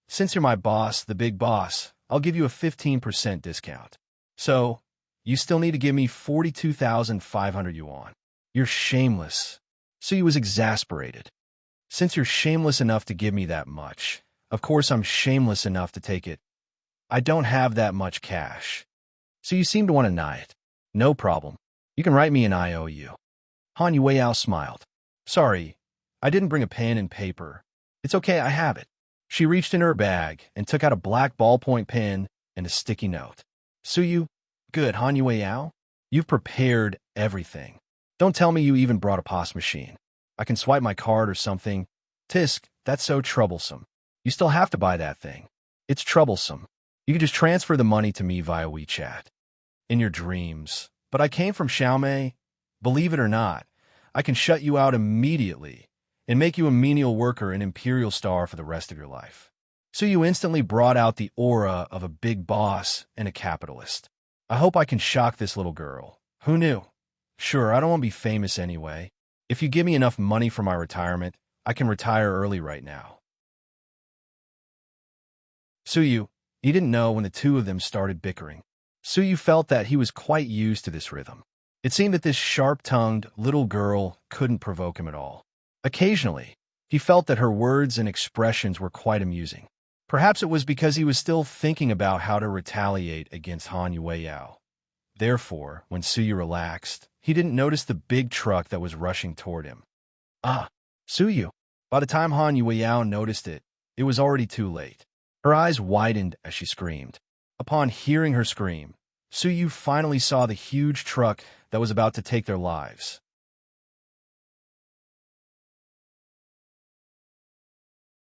since you're my boss, the big boss, I'll give you a 15% discount. So, you still need to give me 42,500 yuan. You're shameless." So he was exasperated. "Since you're shameless enough to give me that much, of course I'm shameless enough to take it. I don't have that much cash. So you seem to want to deny it. No problem. You can write me an IOU." Han Yueyao smiled. "Sorry, I didn't bring a pen and paper. It's okay, I have it." She reached in her bag and took out a black ballpoint pen and a sticky note. "Su Yu, good, Han Yueyao. You've prepared everything. Don't tell me you even brought a POS machine. I can swipe my card or something. Tisk, that's so troublesome. You still have to buy that thing. It's troublesome. You can just transfer the money to me via WeChat. In your dreams. But I came from Xiaomei. Believe it or not, I can shut you out immediately and make you a menial worker in Imperial Star for the rest of your life." So you instantly brought out the aura of a big boss and a capitalist. "I hope I can shock this little girl. Who knew? Sure, I don't want to be famous anyway. If you give me enough money for my retirement, I can retire early right now." Su Yu, he didn't know when the two of them started bickering. Su Yu felt that he was quite used to this rhythm. It seemed that this sharp-tongued little girl couldn't provoke him at all. Occasionally, he felt that her words and expressions were quite amusing. Perhaps it was because he was still thinking about how to retaliate against Han Yueyao. Therefore, when Su Yu relaxed, he didn't notice the big truck that was rushing toward him. "Ah, Su Yu." By the time Han Yueyao noticed it, it was already too late. Her eyes widened as she screamed. Upon hearing her scream, Su Yu finally saw the huge truck that was about to take their lives.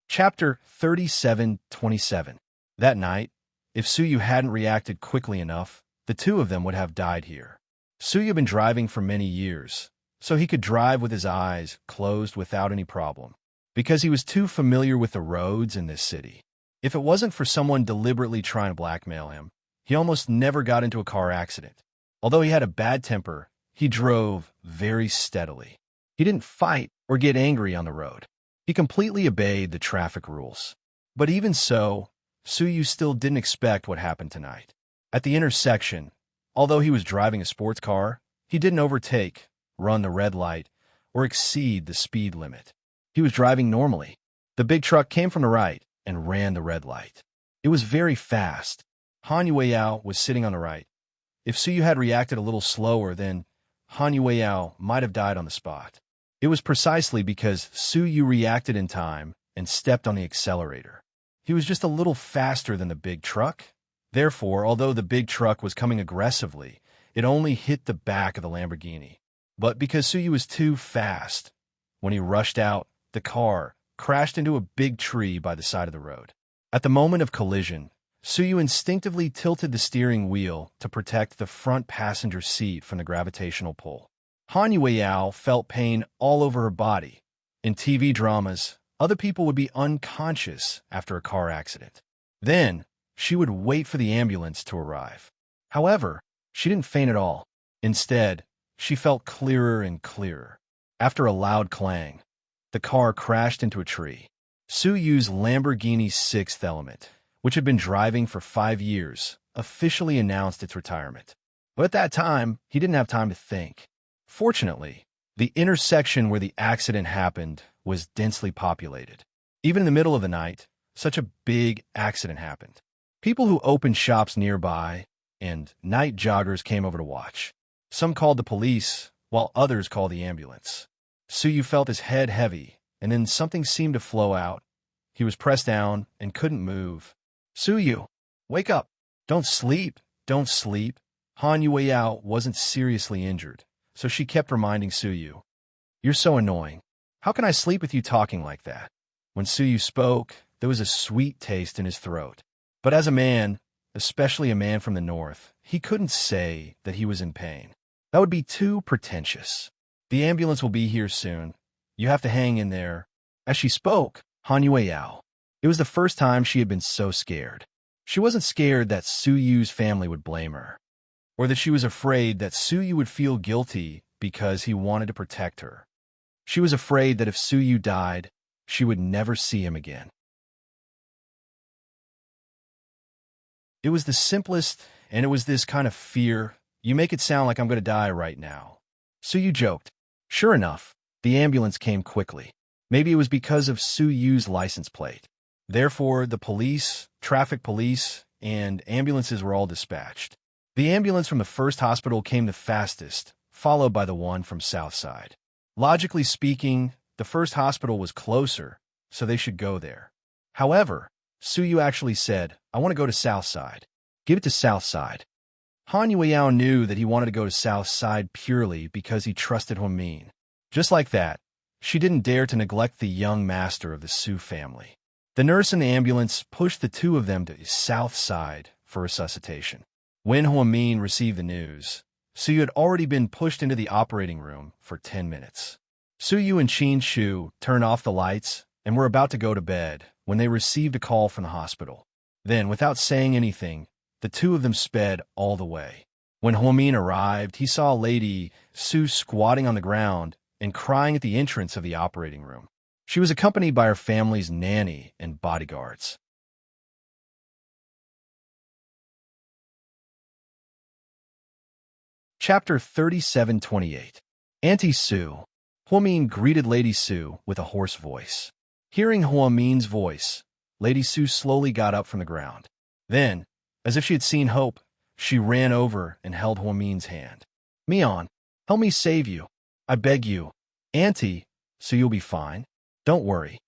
Chapter 3727. That night, if Su Yu hadn't reacted quickly enough, the two of them would have died here. Su Yu had been driving for many years, so he could drive with his eyes closed without any problem, because he was too familiar with the roads in this city. If it wasn't for someone deliberately trying to blackmail him, he almost never got into a car accident. Although he had a bad temper, he drove very steadily. He didn't fight or get angry on the road. He completely obeyed the traffic rules. But even so, Suyu still didn't expect what happened tonight. At the intersection, although he was driving a sports car, he didn't overtake, run the red light, or exceed the speed limit. He was driving normally. The big truck came from the right and ran the red light. It was very fast. Han Yueyao was sitting on the right. If Suyu had reacted a little slower, then Han Yueyao might have died on the spot. It was precisely because Suyu reacted in time and stepped on the accelerator. He was just a little faster than the big truck. Therefore, although the big truck was coming aggressively, it only hit the back of the Lamborghini. But because Suyu was too fast, when he rushed out, the car crashed into a big tree by the side of the road. At the moment of collision, Suyu instinctively tilted the steering wheel to protect the front passenger seat from the gravitational pull. Han Yueyao felt pain all over her body. In TV dramas, other people would be unconscious after a car accident. Then, she would wait for the ambulance to arrive. However, she didn't faint at all. Instead, she felt clearer and clearer. After a loud clang, the car crashed into a tree. Suyu's Lamborghini Sixth Element, which had been driving for 5 years, officially announced its retirement. But at that time, he didn't have time to think. Fortunately, the intersection where the accident happened was densely populated. Even in the middle of the night, such a big accident happened. People who opened shops nearby and night joggers came over to watch. Some called the police, while others called the ambulance. Suyu felt his head heavy, and then something seemed to flow out. He was pressed down and couldn't move. Suyu, wake up. Don't sleep. Don't sleep. Han Yueyao wasn't seriously injured, so she kept reminding Suyu. You're so annoying. How can I sleep with you talking like that? When Suyu spoke, there was a sweet taste in his throat. But as a man, especially a man from the north, he couldn't say that he was in pain. That would be too pretentious. The ambulance will be here soon. You have to hang in there. As she spoke, Han Yueyao. It was the first time she had been so scared. She wasn't scared that Suyu's family would blame her, or that she was afraid that Suyu would feel guilty because he wanted to protect her. She was afraid that if Suyu died, she would never see him again. It was the simplest, and it was this kind of fear. You make it sound like I'm going to die right now. Suyu joked. Sure enough, the ambulance came quickly. Maybe it was because of Suyu's license plate. Therefore, the police, traffic police, and ambulances were all dispatched. The ambulance from the first hospital came the fastest, followed by the one from Southside. Logically speaking, the first hospital was closer, so they should go there. However, Suyu actually said, I want to go to Southside. Give it to Southside. Han Yueyao knew that he wanted to go to Southside purely because he trusted Huamin. Just like that, she didn't dare to neglect the young master of the Su family. The nurse in the ambulance pushed the two of them to Southside for resuscitation. When Huamin received the news, Suyu had already been pushed into the operating room for 10 minutes. Suyu and Qin Shu turned off the lights and were about to go to bed when they received a call from the hospital. Then, without saying anything, the two of them sped all the way. When Huamin arrived, he saw Lady Su squatting on the ground and crying at the entrance of the operating room. She was accompanied by her family's nanny and bodyguards. Chapter 3728. Auntie Su. Huamin greeted Lady Su with a hoarse voice. Hearing Huamin's voice, Lady Su slowly got up from the ground. Then, as if she had seen hope, she ran over and held Huamin's hand. Mian, help me save you. I beg you. Auntie, so you'll be fine. Don't worry.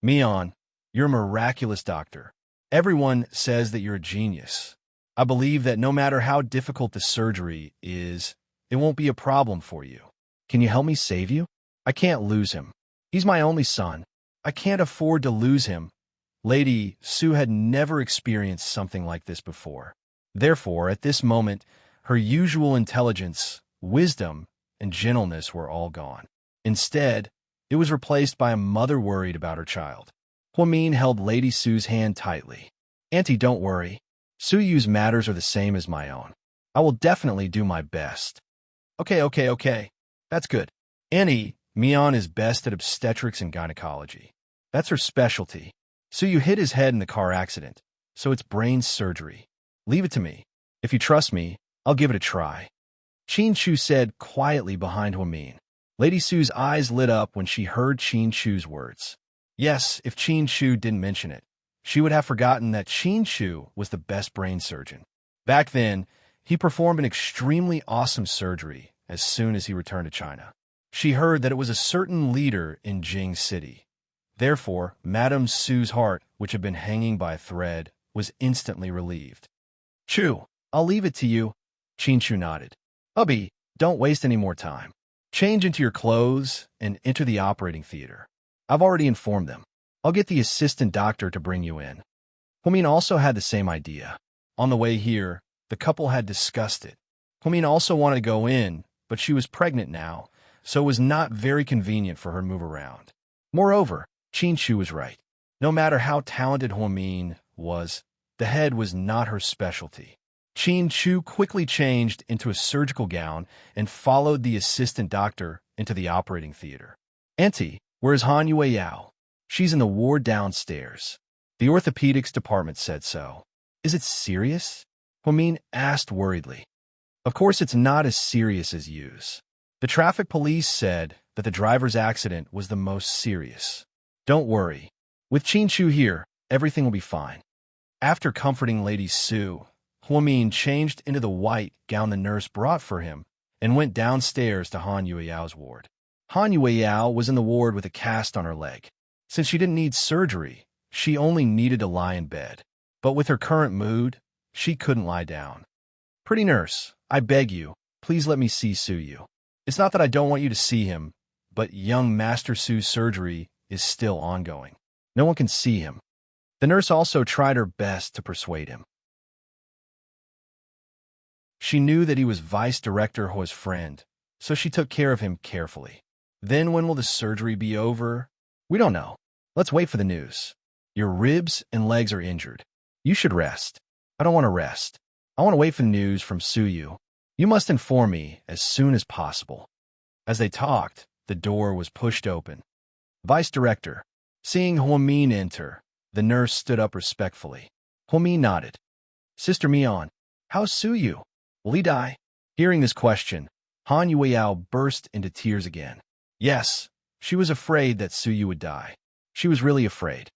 Mian, you're a miraculous doctor. Everyone says that you're a genius. I believe that no matter how difficult the surgery is, it won't be a problem for you. Can you help me save you? I can't lose him. He's my only son. I can't afford to lose him. Lady Su had never experienced something like this before. Therefore, at this moment, her usual intelligence, wisdom, and gentleness were all gone. Instead, it was replaced by a mother worried about her child. Huamin held Lady Su's hand tightly. "Auntie, don't worry. Su Yu's matters are the same as my own. I will definitely do my best." Okay. That's good. Auntie, Mian is best at obstetrics and gynecology. That's her specialty. Su Yu hit his head in the car accident, so it's brain surgery. Leave it to me. If you trust me, I'll give it a try. Qin Chu said quietly behind Huamin. Lady Su's eyes lit up when she heard Qin Chu's words. Yes, if Qin Chu didn't mention it, she would have forgotten that Qin Chu was the best brain surgeon. Back then, he performed an extremely awesome surgery as soon as he returned to China. She heard that it was a certain leader in Jing City. Therefore, Madame Su's heart, which had been hanging by a thread, was instantly relieved. Chu, I'll leave it to you. Qin Chu nodded. Hubby, don't waste any more time. Change into your clothes and enter the operating theater. I've already informed them. I'll get the assistant doctor to bring you in. Huamin also had the same idea. On the way here, the couple had discussed it. Huamin also wanted to go in, but she was pregnant now, so it was not very convenient for her to move around. Moreover, Qin Chu was right. No matter how talented Huamin was, the head was not her specialty. Qin Chu quickly changed into a surgical gown and followed the assistant doctor into the operating theater. Auntie, where's Han Yueyao? She's in the ward downstairs. The orthopedics department said so. Is it serious? Huamin asked worriedly. Of course it's not as serious as Yu's. The traffic police said that the driver's accident was the most serious. Don't worry. With Qin Chu here, everything will be fine. After comforting Lady Su, Huamin changed into the white gown the nurse brought for him and went downstairs to Han Yueyao's ward. Han Yueyao was in the ward with a cast on her leg. Since she didn't need surgery, she only needed to lie in bed. But with her current mood, she couldn't lie down. Pretty nurse, I beg you, please let me see Su Yu. It's not that I don't want you to see him, but young Master Su's surgery is still ongoing. No one can see him. The nurse also tried her best to persuade him. She knew that he was vice director Hua's friend, so she took care of him carefully. Then when will the surgery be over? We don't know. Let's wait for the news. Your ribs and legs are injured. You should rest. I don't want to rest. I want to wait for the news from Su Yu. You must inform me as soon as possible. As they talked, the door was pushed open. Vice Director. Seeing Huamin enter, the nurse stood up respectfully. Huamin nodded. Sister Mian, how's Su Yu? Will he die? Hearing this question, Han Yueyao burst into tears again. Yes, she was afraid that Su Yu would die. She was really afraid.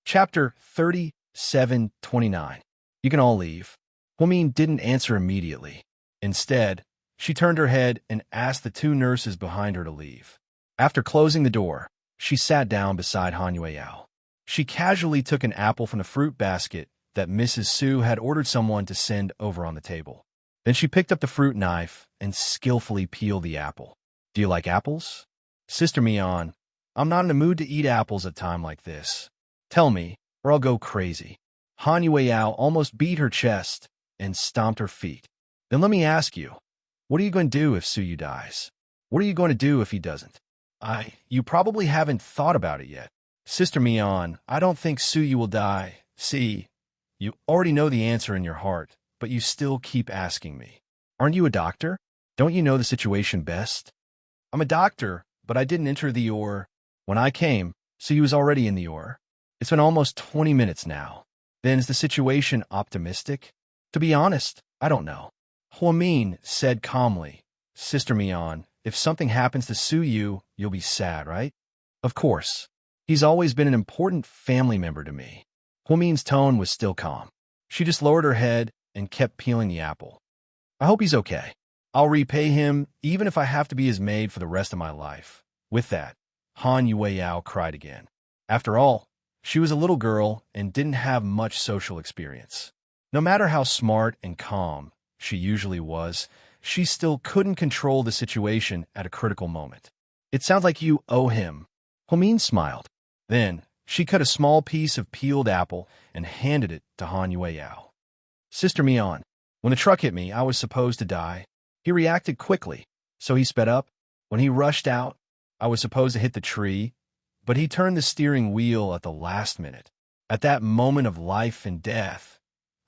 Chapter 37:29. You can all leave. Huamin didn't answer immediately. Instead, she turned her head and asked the two nurses behind her to leave. After closing the door, she sat down beside Han Yueyao. She casually took an apple from the fruit basket that Mrs. Su had ordered someone to send over on the table. Then she picked up the fruit knife and skillfully peeled the apple. Do you like apples? Sister Mian, I'm not in the mood to eat apples at a time like this. Tell me, or I'll go crazy. Han Yueyao almost beat her chest and stomped her feet. Then let me ask you, what are you going to do if Su Yu dies? What are you going to do if he doesn't? You probably haven't thought about it yet. Sister Mian, I don't think Su Yu will die. See, you already know the answer in your heart, but you still keep asking me. Aren't you a doctor? Don't you know the situation best? I'm a doctor, but I didn't enter the OR. When I came, Su Yu was already in the OR. It's been almost 20 minutes now. Then is the situation optimistic? To be honest, I don't know. Huamin said calmly, Sister Mian, if something happens to Su Yu, you'll be sad, right? Of course. He's always been an important family member to me. Huamin's tone was still calm. She just lowered her head and kept peeling the apple. I hope he's okay. I'll repay him even if I have to be his maid for the rest of my life. With that, Han Yueyao cried again. After all, she was a little girl and didn't have much social experience. No matter how smart and calm she usually was, she still couldn't control the situation at a critical moment. It sounds like you owe him. Huamin smiled. Then, she cut a small piece of peeled apple and handed it to Han Yueyao. Sister Mion. When the truck hit me, I was supposed to die. He reacted quickly, so he sped up. When he rushed out, I was supposed to hit the tree, but he turned the steering wheel at the last minute. At that moment of life and death,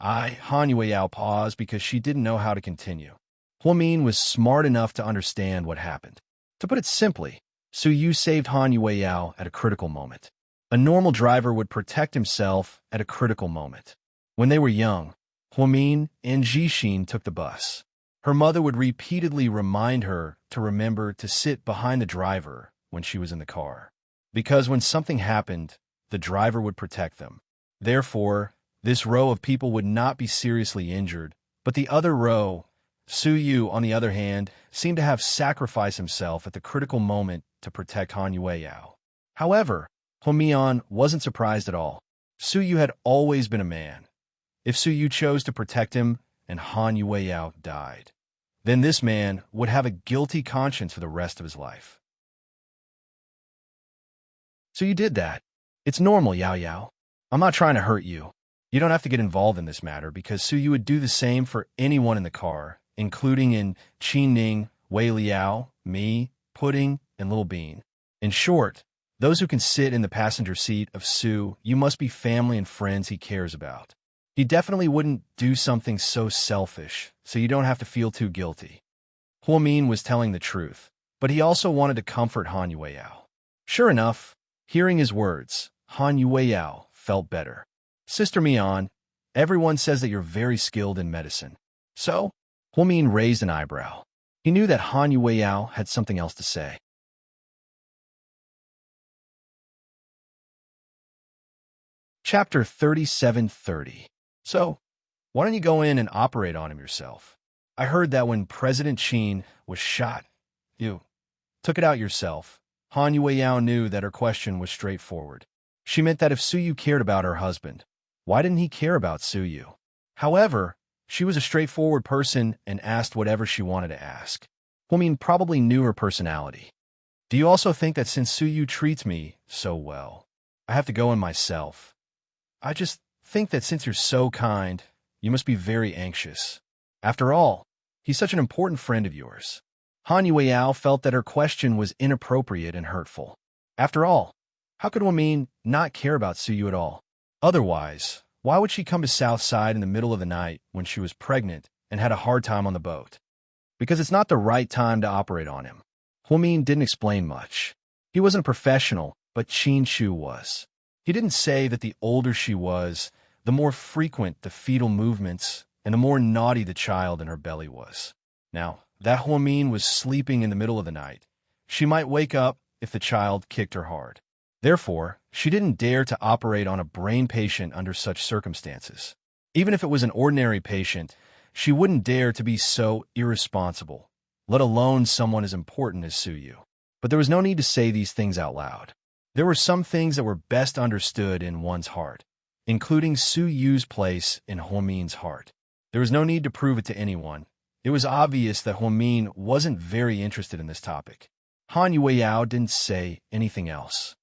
Han Yueyao paused because she didn't know how to continue. Huamin was smart enough to understand what happened. To put it simply, Su Yu saved Han Yueyao at a critical moment. A normal driver would protect himself at a critical moment. When they were young, Huamin and Jixin took the bus. Her mother would repeatedly remind her to remember to sit behind the driver when she was in the car, because when something happened, the driver would protect them. Therefore, this row of people would not be seriously injured, but the other row, Su Yu, on the other hand, seemed to have sacrificed himself at the critical moment to protect Han Yueyao. However, Huamian wasn't surprised at all. Su Yu had always been a man. If Su Yu chose to protect him and Han Yueyao died, then this man would have a guilty conscience for the rest of his life. So you did that. It's normal, Yao Yao. I'm not trying to hurt you. You don't have to get involved in this matter because Su Yu would do the same for anyone in the car, including in Qin Ning, Wei Liao, me, Pudding, and Little Bean. In short, those who can sit in the passenger seat of Su Yu must be family and friends he cares about. He definitely wouldn't do something so selfish, so you don't have to feel too guilty. Huamin was telling the truth, but he also wanted to comfort Han Yueyao. Sure enough, hearing his words, Han Yueyao felt better. Sister Mion, everyone says that you're very skilled in medicine. So? Huamin raised an eyebrow. He knew that Han Yueyao had something else to say. Chapter 3730. So, why don't you go in and operate on him yourself? I heard that when President Qin was shot, you took it out yourself. Han Yueyao knew that her question was straightforward. She meant that if Su Yu cared about her husband, why didn't he care about Su Yu? However, she was a straightforward person and asked whatever she wanted to ask. Huamin probably knew her personality. Do you also think that since Su Yu treats me so well, I have to go in myself? I just think that since you're so kind, you must be very anxious. After all, he's such an important friend of yours. Han Yueyao felt that her question was inappropriate and hurtful. After all, how could Huamin not care about Su Yu at all? Otherwise, why would she come to Southside in the middle of the night when she was pregnant and had a hard time on the boat? Because it's not the right time to operate on him. Huamin didn't explain much. He wasn't a professional, but Qin Shu was. He didn't say that the older she was, the more frequent the fetal movements and the more naughty the child in her belly was. Now, that Huamin was sleeping in the middle of the night. She might wake up if the child kicked her hard. Therefore, she didn't dare to operate on a brain patient under such circumstances. Even if it was an ordinary patient, she wouldn't dare to be so irresponsible, let alone someone as important as Su Yu. But there was no need to say these things out loud. There were some things that were best understood in one's heart, including Su Yu's place in Huamin's heart. There was no need to prove it to anyone. It was obvious that Huamin wasn't very interested in this topic. Han Yueyao didn't say anything else.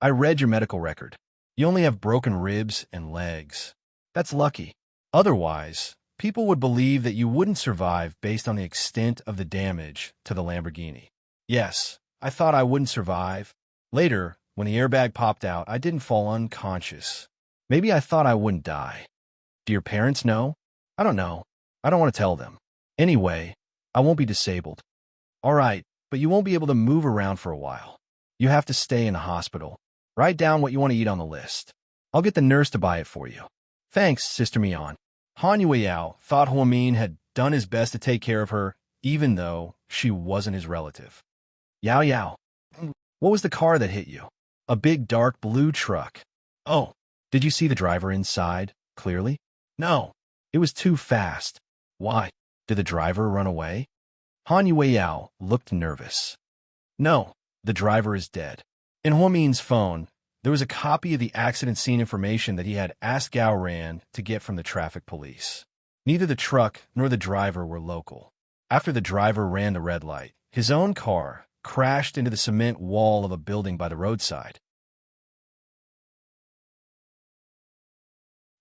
I read your medical record. You only have broken ribs and legs. That's lucky. Otherwise, people would believe that you wouldn't survive based on the extent of the damage to the Lamborghini. Yes, I thought I wouldn't survive. Later, when the airbag popped out, I didn't fall unconscious. Maybe I thought I wouldn't die. Do your parents know? I don't know. I don't want to tell them. Anyway, I won't be disabled. All right, but you won't be able to move around for a while. You have to stay in the hospital. Write down what you want to eat on the list. I'll get the nurse to buy it for you. Thanks, Sister Mion. Han Yueyao thought Huamin had done his best to take care of her, even though she wasn't his relative. Yao Yao, what was the car that hit you? A big dark blue truck. Oh, did you see the driver inside, clearly? No, it was too fast. Why? Did the driver run away? Han Yueyao looked nervous. No, the driver is dead. In Huamin's phone, there was a copy of the accident scene information that he had asked Gao Ran to get from the traffic police. Neither the truck nor the driver were local. After the driver ran the red light, his own car crashed into the cement wall of a building by the roadside.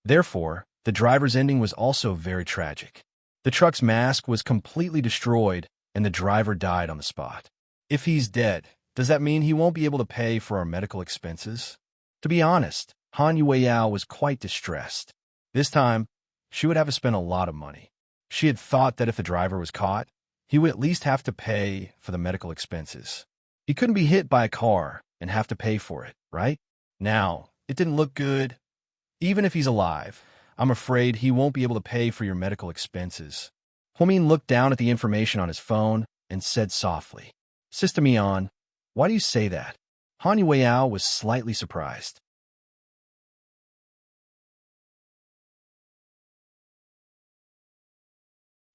Therefore, The driver's ending was also very tragic. The truck's mask was completely destroyed, and the driver died on the spot. If he's dead, does that mean he won't be able to pay for our medical expenses? To be honest, Han Yueyao was quite distressed. This time, she would have to spend a lot of money. She had thought that if the driver was caught, he would at least have to pay for the medical expenses. He couldn't be hit by a car and have to pay for it, right? Now, it didn't look good. Even if he's alive, I'm afraid he won't be able to pay for your medical expenses. Huamin looked down at the information on his phone and said softly, Sister Mian, why do you say that? Han Yueyao was slightly surprised.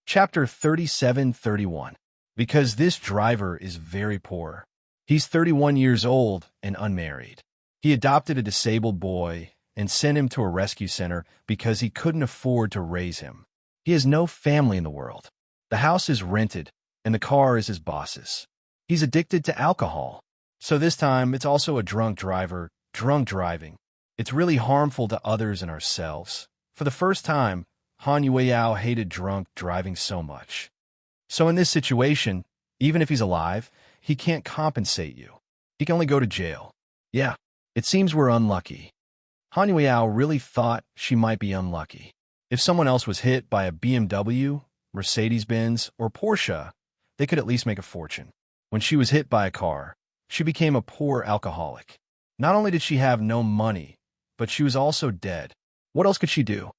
Chapter 37-31. Because this driver is very poor. He's 31 years old and unmarried. He adopted a disabled boy and sent him to a rescue center because he couldn't afford to raise him. He has no family in the world. The house is rented, and the car is his boss's. He's addicted to alcohol. So this time, it's also a drunk driver, drunk driving. It's really harmful to others and ourselves. For the first time, Han Yueyao hated drunk driving so much. So in this situation, even if he's alive, he can't compensate you. He can only go to jail. Yeah, it seems we're unlucky. Han Yueyao really thought she might be unlucky. If someone else was hit by a BMW, Mercedes-Benz, or Porsche, they could at least make a fortune. When she was hit by a car, she became a poor alcoholic. Not only did she have no money, but she was also dead. What else could she do?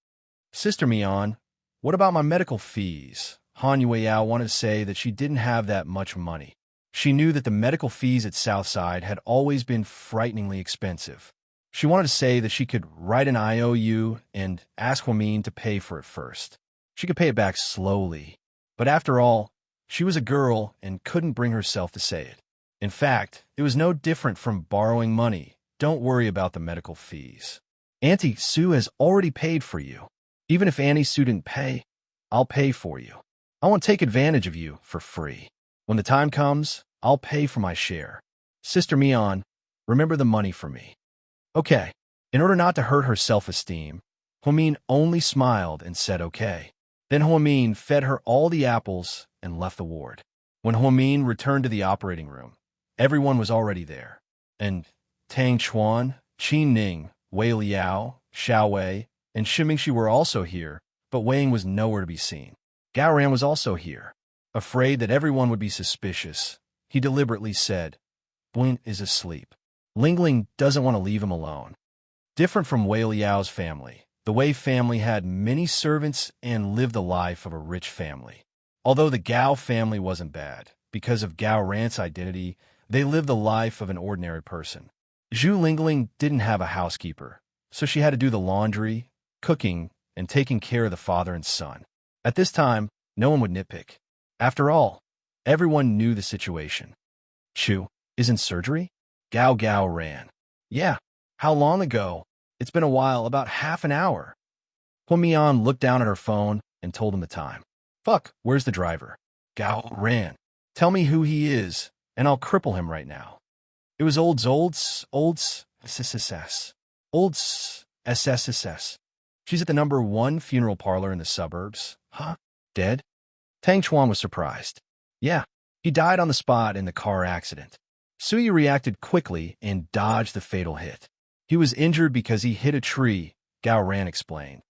Sister Mian, what about my medical fees? Han Yueyao wanted to say that she didn't have that much money. She knew that the medical fees at Southside had always been frighteningly expensive. She wanted to say that she could write an IOU and ask Huamin to pay for it first. She could pay it back slowly. But after all, she was a girl and couldn't bring herself to say it. In fact, it was no different from borrowing money. Don't worry about the medical fees. Auntie Sue has already paid for you. Even if Auntie Sue didn't pay, I'll pay for you. I won't take advantage of you for free. When the time comes, I'll pay for my share. Sister Mian, remember the money for me. Okay. In order not to hurt her self-esteem, Huamin only smiled and said okay. Then Huamin fed her all the apples and left the ward. When Huamin returned to the operating room, everyone was already there. And Tang Chuan, Qin Ning, Wei Liao, Xiao Wei, and Shimingshi were also here, but Wei Ying was nowhere to be seen. Gao Ran was also here. Afraid that everyone would be suspicious, he deliberately said, Buin is asleep. Lingling doesn't want to leave him alone. Different from Wei Liao's family, the Wei family had many servants and lived the life of a rich family. Although the Gao family wasn't bad, because of Gao Ran's identity, they lived the life of an ordinary person. Zhu Lingling didn't have a housekeeper, so she had to do the laundry, cooking, and taking care of the father and son. At this time, no one would nitpick. After all, everyone knew the situation. Chu is in surgery? Gao Gao ran. Yeah, how long ago? It's been a while, about half an hour. Huamian looked down at her phone and told him the time. Fuck, where's the driver? Gao ran. Tell me who he is, and I'll cripple him right now. It was Olds, SSSS. She's at the number 1 funeral parlor in the suburbs. Huh? Dead? Tang Chuan was surprised. Yeah, he died on the spot in the car accident. Suyi reacted quickly and dodged the fatal hit. He was injured because he hit a tree, Gao Ran explained.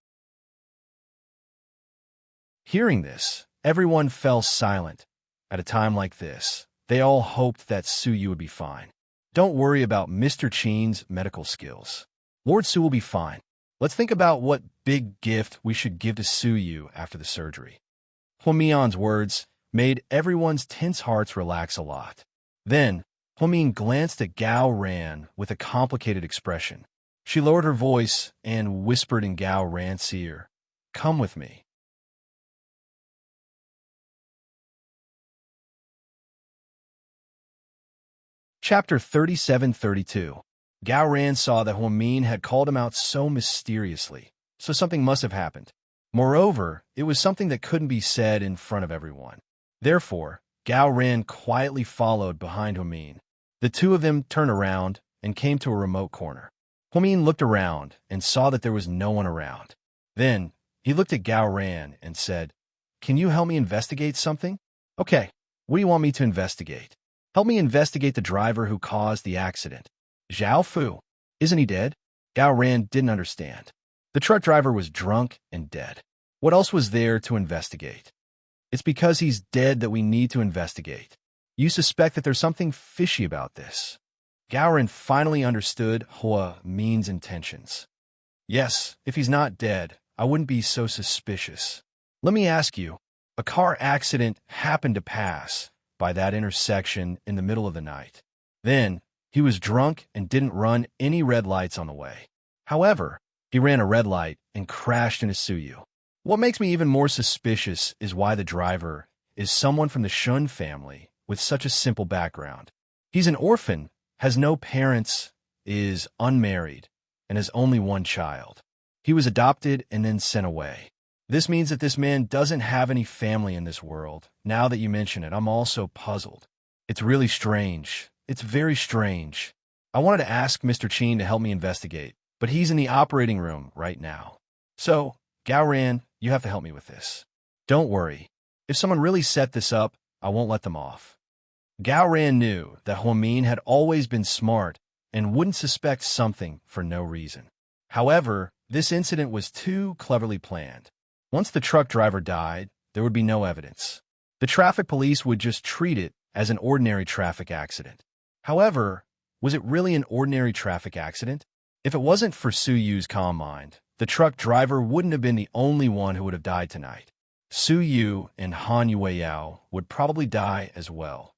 Hearing this, everyone fell silent. At a time like this, they all hoped that Suyi would be fine. Don't worry about Mr. Qin's medical skills. Lord Su will be fine. Let's think about what big gift we should give to Suyu after the surgery. Huamian's words made everyone's tense hearts relax a lot. Then, Huamian glanced at Gao Ran with a complicated expression. She lowered her voice and whispered in Gao Ran's ear, "Come with me." Chapter 37-32. Gao Ran saw that Huamin had called him out so mysteriously, so something must have happened. Moreover, it was something that couldn't be said in front of everyone. Therefore, Gao Ran quietly followed behind Huamin. The two of them turned around and came to a remote corner. Huamin looked around and saw that there was no one around. Then, he looked at Gao Ran and said, "Can you help me investigate something?" "Okay, what do you want me to investigate?" "Help me investigate the driver who caused the accident." "Zhao Fu, isn't he dead?" Gao Ran didn't understand. The truck driver was drunk and dead. What else was there to investigate? "It's because he's dead that we need to investigate. You suspect that there's something fishy about this." Gao Ran finally understood Hua Min's intentions. "Yes, if he's not dead, I wouldn't be so suspicious. Let me ask you, a car accident happened to pass by that intersection in the middle of the night. Then, he was drunk and didn't run any red lights on the way. However, he ran a red light and crashed into Suyu. What makes me even more suspicious is why the driver is someone from the Shun family with such a simple background. He's an orphan, has no parents, is unmarried, and has only one child. He was adopted and then sent away. This means that this man doesn't have any family in this world. Now that you mention it, I'm also puzzled. It's really strange. It's very strange. I wanted to ask Mr. Qin to help me investigate, but he's in the operating room right now. So, Gao Ran, you have to help me with this. Don't worry. If someone really set this up, I won't let them off." Gao Ran knew that Huamin had always been smart and wouldn't suspect something for no reason. However, this incident was too cleverly planned. Once the truck driver died, there would be no evidence. The traffic police would just treat it as an ordinary traffic accident. However, was it really an ordinary traffic accident? If it wasn't for Su Yu's calm mind, the truck driver wouldn't have been the only one who would have died tonight. Su Yu and Han Yueyao would probably die as well.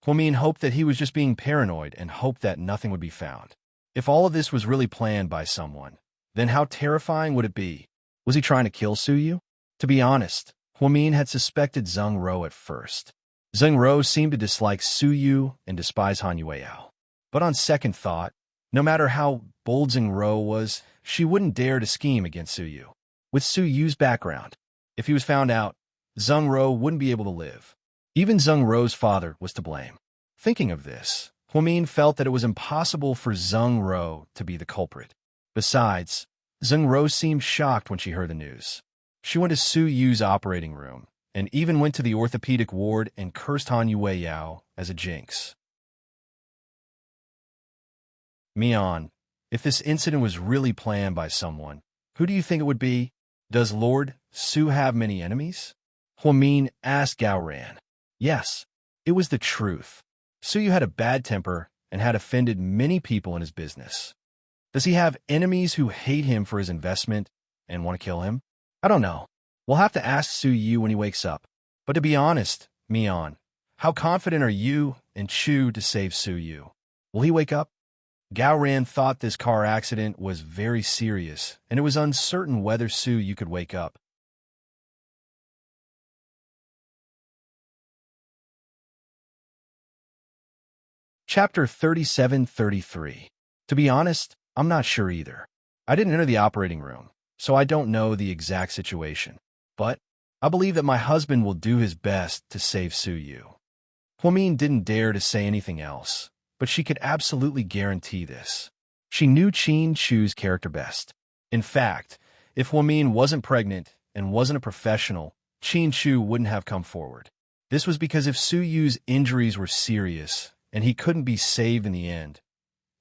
Huamin hoped that he was just being paranoid and hoped that nothing would be found. If all of this was really planned by someone, then how terrifying would it be? Was he trying to kill Su Yu? To be honest, Huamin had suspected Zheng Ro at first. Zheng Ro seemed to dislike Su Yu and despise Han Yueyao. But on second thought, no matter how bold Zheng Ro was, she wouldn't dare to scheme against Su Yu. With Su Yu's background, if he was found out, Zheng Ro wouldn't be able to live. Even Zheng Ro's father was to blame. Thinking of this, Huamin felt that it was impossible for Zheng Ro to be the culprit. Besides, Zheng Ro seemed shocked when she heard the news. She went to Su Yu's operating room, and even went to the orthopedic ward and cursed Han Yueyao as a jinx. Mian, if this incident was really planned by someone, who do you think it would be? Does Lord Su have many enemies? Huamin asked Gao Ran. Yes, it was the truth. Su Yu had a bad temper and had offended many people in his business. Does he have enemies who hate him for his investment and want to kill him? I don't know. We'll have to ask Su Yu when he wakes up. But to be honest, Mian, how confident are you and Chu to save Su Yu? Will he wake up? Gao Ran thought this car accident was very serious, and it was uncertain whether Su Yu could wake up. Chapter 37-33. To be honest, I'm not sure either. I didn't enter the operating room, so I don't know the exact situation. But I believe that my husband will do his best to save Su Yu. Huamin didn't dare to say anything else, but she could absolutely guarantee this. She knew Qin Chu's character best. In fact, if Huamin wasn't pregnant and wasn't a professional, Qin Chu wouldn't have come forward. This was because if Su Yu's injuries were serious and he couldn't be saved in the end,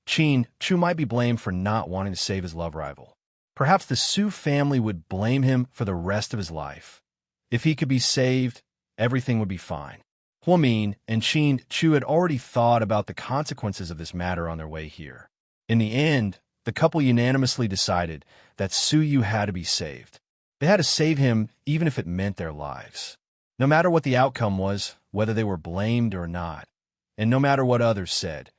Qin Chu might be blamed for not wanting to save his love rival. Perhaps the Su family would blame him for the rest of his life. If he could be saved, everything would be fine. Huamin and Qin Chu had already thought about the consequences of this matter on their way here. In the end, the couple unanimously decided that Su Yu had to be saved. They had to save him even if it meant their lives. No matter what the outcome was, whether they were blamed or not, and no matter what others said,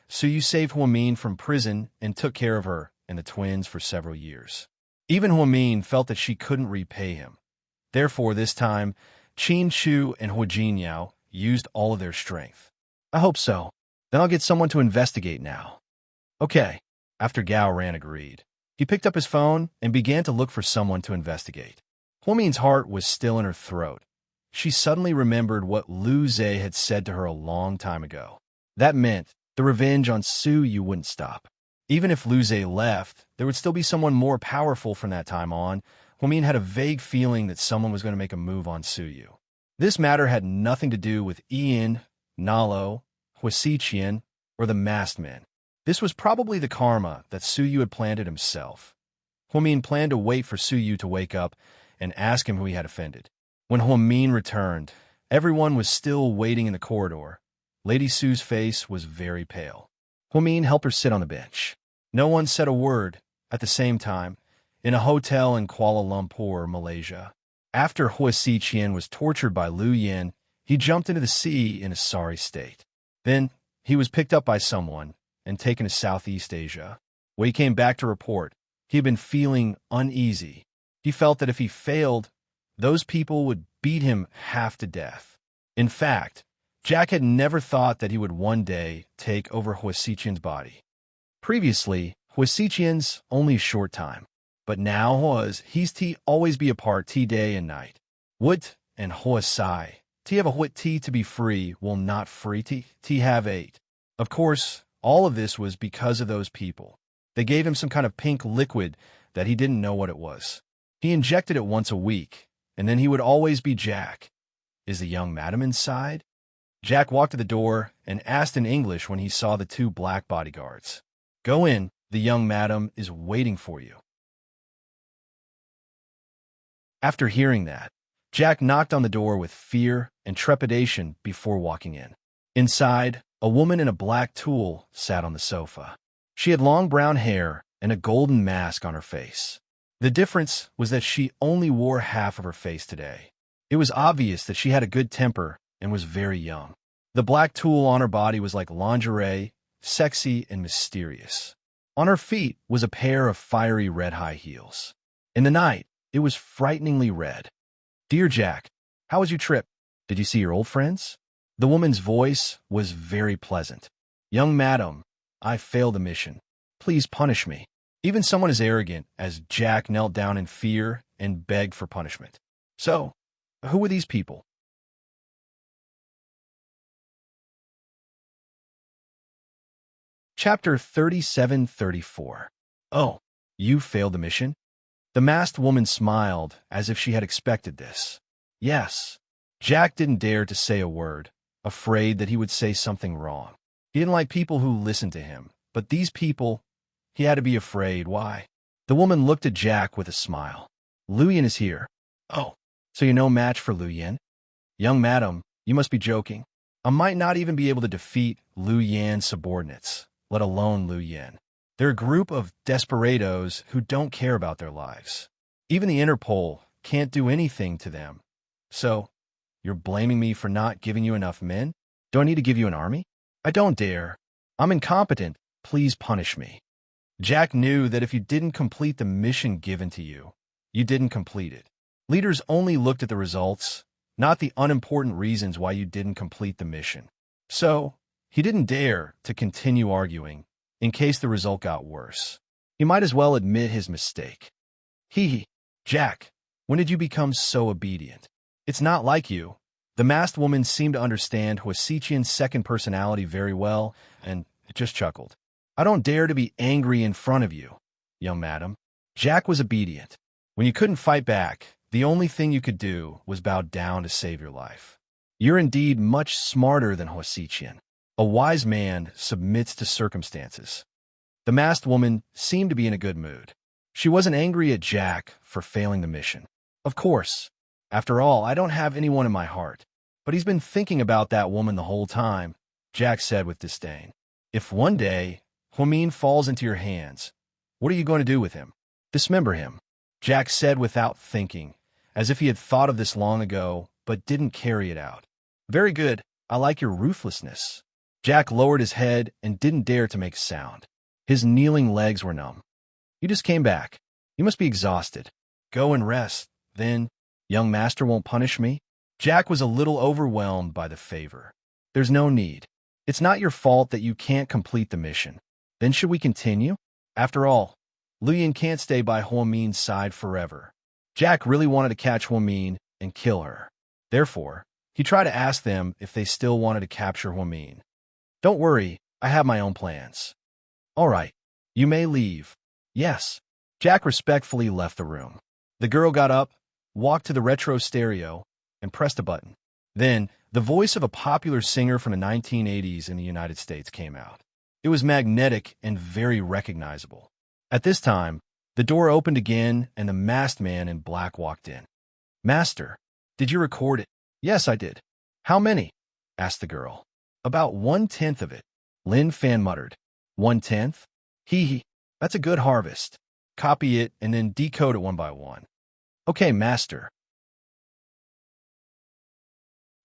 Su Yu saved Huamin from prison and took care of her and the twins for several years. Even Huamin felt that she couldn't repay him. Therefore, this time, Qin Chu and Hua Jinyao used all of their strength. I hope so. Then I'll get someone to investigate now. Okay, after Gao Ran agreed. He picked up his phone and began to look for someone to investigate. Huamin's heart was still in her throat. She suddenly remembered what Lu Zhe had said to her a long time ago. That meant the revenge on Su Yu wouldn't stop. Even if Lu Zhe left, there would still be someone more powerful from that time on, Huamin had a vague feeling that someone was going to make a move on Suyu. This matter had nothing to do with Ian, Nalo, Huasiqian, or the masked men. This was probably the karma that Suyu had planted himself. Huamin planned to wait for Suyu to wake up and ask him who he had offended. When Huamin returned, everyone was still waiting in the corridor. Lady Su's face was very pale. Huamin helped her sit on the bench. No one said a word. At the same time, in a hotel in Kuala Lumpur, Malaysia, after Huasiqian was tortured by Liu Yin, he jumped into the sea in a sorry state. Then, he was picked up by someone and taken to Southeast Asia. When he came back to report, he had been feeling uneasy. He felt that if he failed, those people would beat him half to death. In fact, Jack had never thought that he would one day take over Huasiqian's body. Previously, Huasiqian's only a short time, but now he's always be apart day and night. Would and Huasai, have a Huat to be free will not free have eight. Of course, all of this was because of those people. They gave him some kind of pink liquid that he didn't know what it was. He injected it once a week, and then he would always be Jack. Is the young madam inside? Jack walked to the door and asked in English when he saw the two black bodyguards. Go in, the young madam is waiting for you. After hearing that, Jack knocked on the door with fear and trepidation before walking in. Inside, a woman in a black tulle sat on the sofa. She had long brown hair and a golden mask on her face. The difference was that she only wore half of her face today. It was obvious that she had a good temper and was very young. The black tulle on her body was like lingerie, sexy and mysterious. On her feet was a pair of fiery red high heels. In the night, it was frighteningly red. Dear Jack, how was your trip? Did you see your old friends? The woman's voice was very pleasant. Young madam, I failed the mission. Please punish me. Even someone as arrogant as Jack knelt down in fear and begged for punishment. So, who were these people? Chapter 37-34. Oh, you failed the mission? The masked woman smiled as if she had expected this. Yes. Jack didn't dare to say a word, afraid that he would say something wrong. He didn't like people who listened to him, but these people, he had to be afraid. Why? The woman looked at Jack with a smile. Liu Yin is here. Oh, so you're no match for Liu Yin? Young madam, you must be joking. I might not even be able to defeat Liu Yan's subordinates, let alone Liu Yin. They're a group of desperados who don't care about their lives. Even the Interpol can't do anything to them. So, you're blaming me for not giving you enough men? Do I need to give you an army? I don't dare. I'm incompetent. Please punish me. Jack knew that if you didn't complete the mission given to you, you didn't complete it. Leaders only looked at the results, not the unimportant reasons why you didn't complete the mission. So, he didn't dare to continue arguing in case the result got worse. He might as well admit his mistake. Jack, when did you become so obedient? It's not like you. The masked woman seemed to understand Huasiqian's second personality very well and just chuckled. I don't dare to be angry in front of you, young madam. Jack was obedient. When you couldn't fight back, the only thing you could do was bow down to save your life. You're indeed much smarter than Huasiqian. A wise man submits to circumstances. The masked woman seemed to be in a good mood. She wasn't angry at Jack for failing the mission. Of course. After all, I don't have anyone in my heart. But he's been thinking about that woman the whole time, Jack said with disdain. If one day Huamin falls into your hands, what are you going to do with him? Dismember him, Jack said without thinking, as if he had thought of this long ago, but didn't carry it out. Very good. I like your ruthlessness. Jack lowered his head and didn't dare to make a sound. His kneeling legs were numb. You just came back. You must be exhausted. Go and rest. Then, young master won't punish me? Jack was a little overwhelmed by the favor. There's no need. It's not your fault that you can't complete the mission. Then should we continue? After all, Liu Yin can't stay by Huamin's side forever. Jack really wanted to catch Huamin and kill her. Therefore, he tried to ask them if they still wanted to capture Huamin. Don't worry, I have my own plans. All right, you may leave. Yes. Jack respectfully left the room. The girl got up, walked to the retro stereo, and pressed a button. Then, the voice of a popular singer from the 1980s in the United States came out. It was magnetic and very recognizable. At this time, the door opened again and the masked man in black walked in. "Master, did you record it?" "Yes, I did." "How many?" asked the girl. "About 1/10 of it," Lin Fan muttered. 1/10? Hee hee. That's a good harvest. Copy it and then decode it one by one. "Okay, master."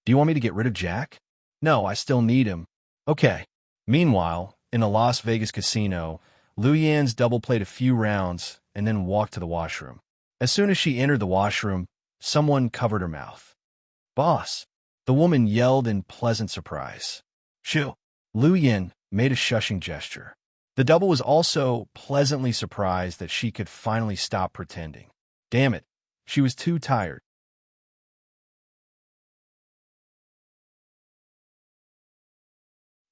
"Do you want me to get rid of Jack?" "No, I still need him." "Okay." Meanwhile, in the Las Vegas casino, Lu Yan's double played a few rounds and then walked to the washroom. As soon as she entered the washroom, someone covered her mouth. "Boss!" the woman yelled in pleasant surprise. "Shoo!" Lu Yan made a shushing gesture. The double was also pleasantly surprised that she could finally stop pretending. Damn it, she was too tired.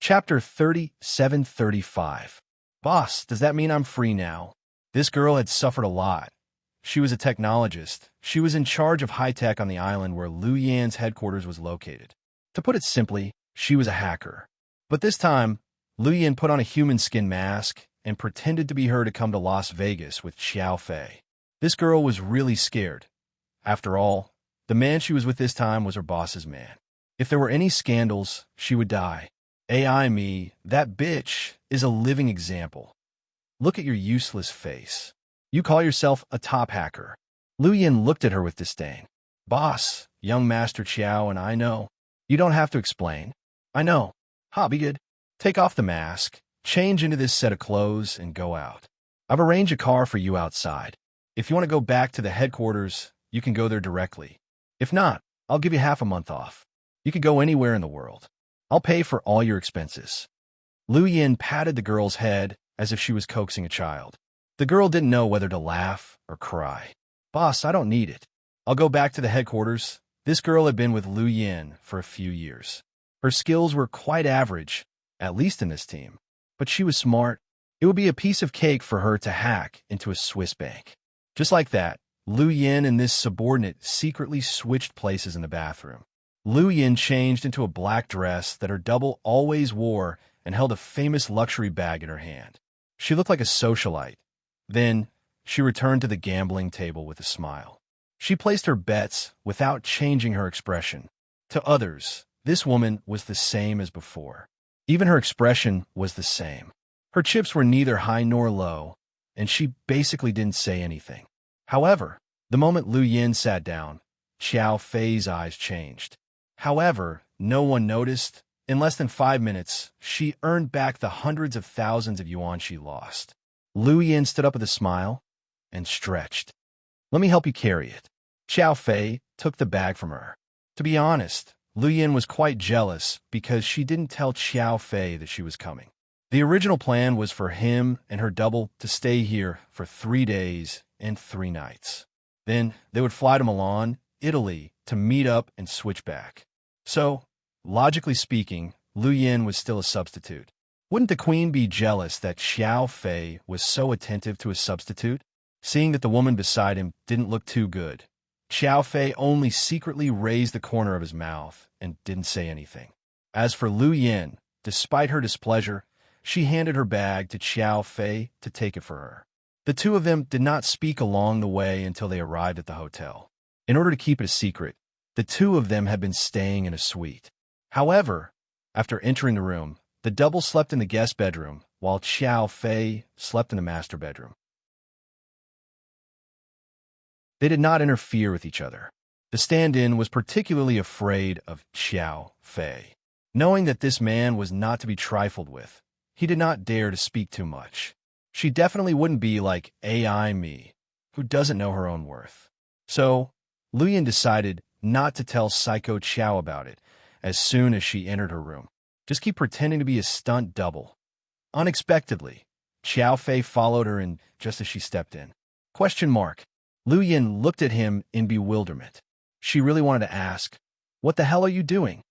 Chapter 3735. "Boss, does that mean I'm free now?" This girl had suffered a lot. She was a technologist. She was in charge of high-tech on the island where Lu Yan's headquarters was located. To put it simply, she was a hacker. But this time, Lu Yan put on a human skin mask and pretended to be her to come to Las Vegas with Xiao Fei. This girl was really scared. After all, the man she was with this time was her boss's man. If there were any scandals, she would die. AI me, that bitch is a living example. Look at your useless face. You call yourself a top hacker. Lu Yan looked at her with disdain. "Boss, young Master Chiao and I know. You don't have to explain. I know. Ha, be good. Take off the mask, change into this set of clothes, and go out. I've arranged a car for you outside. If you want to go back to the headquarters, you can go there directly. If not, I'll give you half a month off. You can go anywhere in the world. I'll pay for all your expenses." Lu Yan patted the girl's head as if she was coaxing a child. The girl didn't know whether to laugh or cry. "Boss, I don't need it. I'll go back to the headquarters." This girl had been with Lu Yan for a few years. Her skills were quite average, at least in this team. But she was smart. It would be a piece of cake for her to hack into a Swiss bank. Just like that, Lu Yan and this subordinate secretly switched places in the bathroom. Lu Yan changed into a black dress that her double always wore and held a famous luxury bag in her hand. She looked like a socialite. Then, she returned to the gambling table with a smile. She placed her bets without changing her expression. To others, this woman was the same as before. Even her expression was the same. Her chips were neither high nor low, and she basically didn't say anything. However, the moment Lu Yan sat down, Xiao Fei's eyes changed. However, no one noticed. In less than 5 minutes, she earned back the hundreds of thousands of yuan she lost. Lu Yan stood up with a smile and stretched. "Let me help you carry it." Xiao Fei took the bag from her. To be honest, Lu Yan was quite jealous because she didn't tell Xiao Fei that she was coming. The original plan was for him and her double to stay here for 3 days and 3 nights. Then they would fly to Milan, Italy, to meet up and switch back. So, logically speaking, Lu Yan was still a substitute. Wouldn't the queen be jealous that Xiao Fei was so attentive to a substitute? Seeing that the woman beside him didn't look too good, Xiao Fei only secretly raised the corner of his mouth and didn't say anything. As for Lu Yan, despite her displeasure, she handed her bag to Xiao Fei to take it for her. The two of them did not speak along the way until they arrived at the hotel. In order to keep it a secret, the two of them had been staying in a suite. However, after entering the room, the double slept in the guest bedroom, while Xiao Fei slept in the master bedroom. They did not interfere with each other. The stand-in was particularly afraid of Xiao Fei. Knowing that this man was not to be trifled with, he did not dare to speak too much. She definitely wouldn't be like AI me, who doesn't know her own worth. So, Lu Yan decided not to tell Psycho Qiao about it as soon as she entered her room. Just keep pretending to be a stunt double. Unexpectedly, Xiao Fei followed her in just as she stepped in. Question mark. Lu Yan looked at him in bewilderment. She really wanted to ask, "What the hell are you doing?"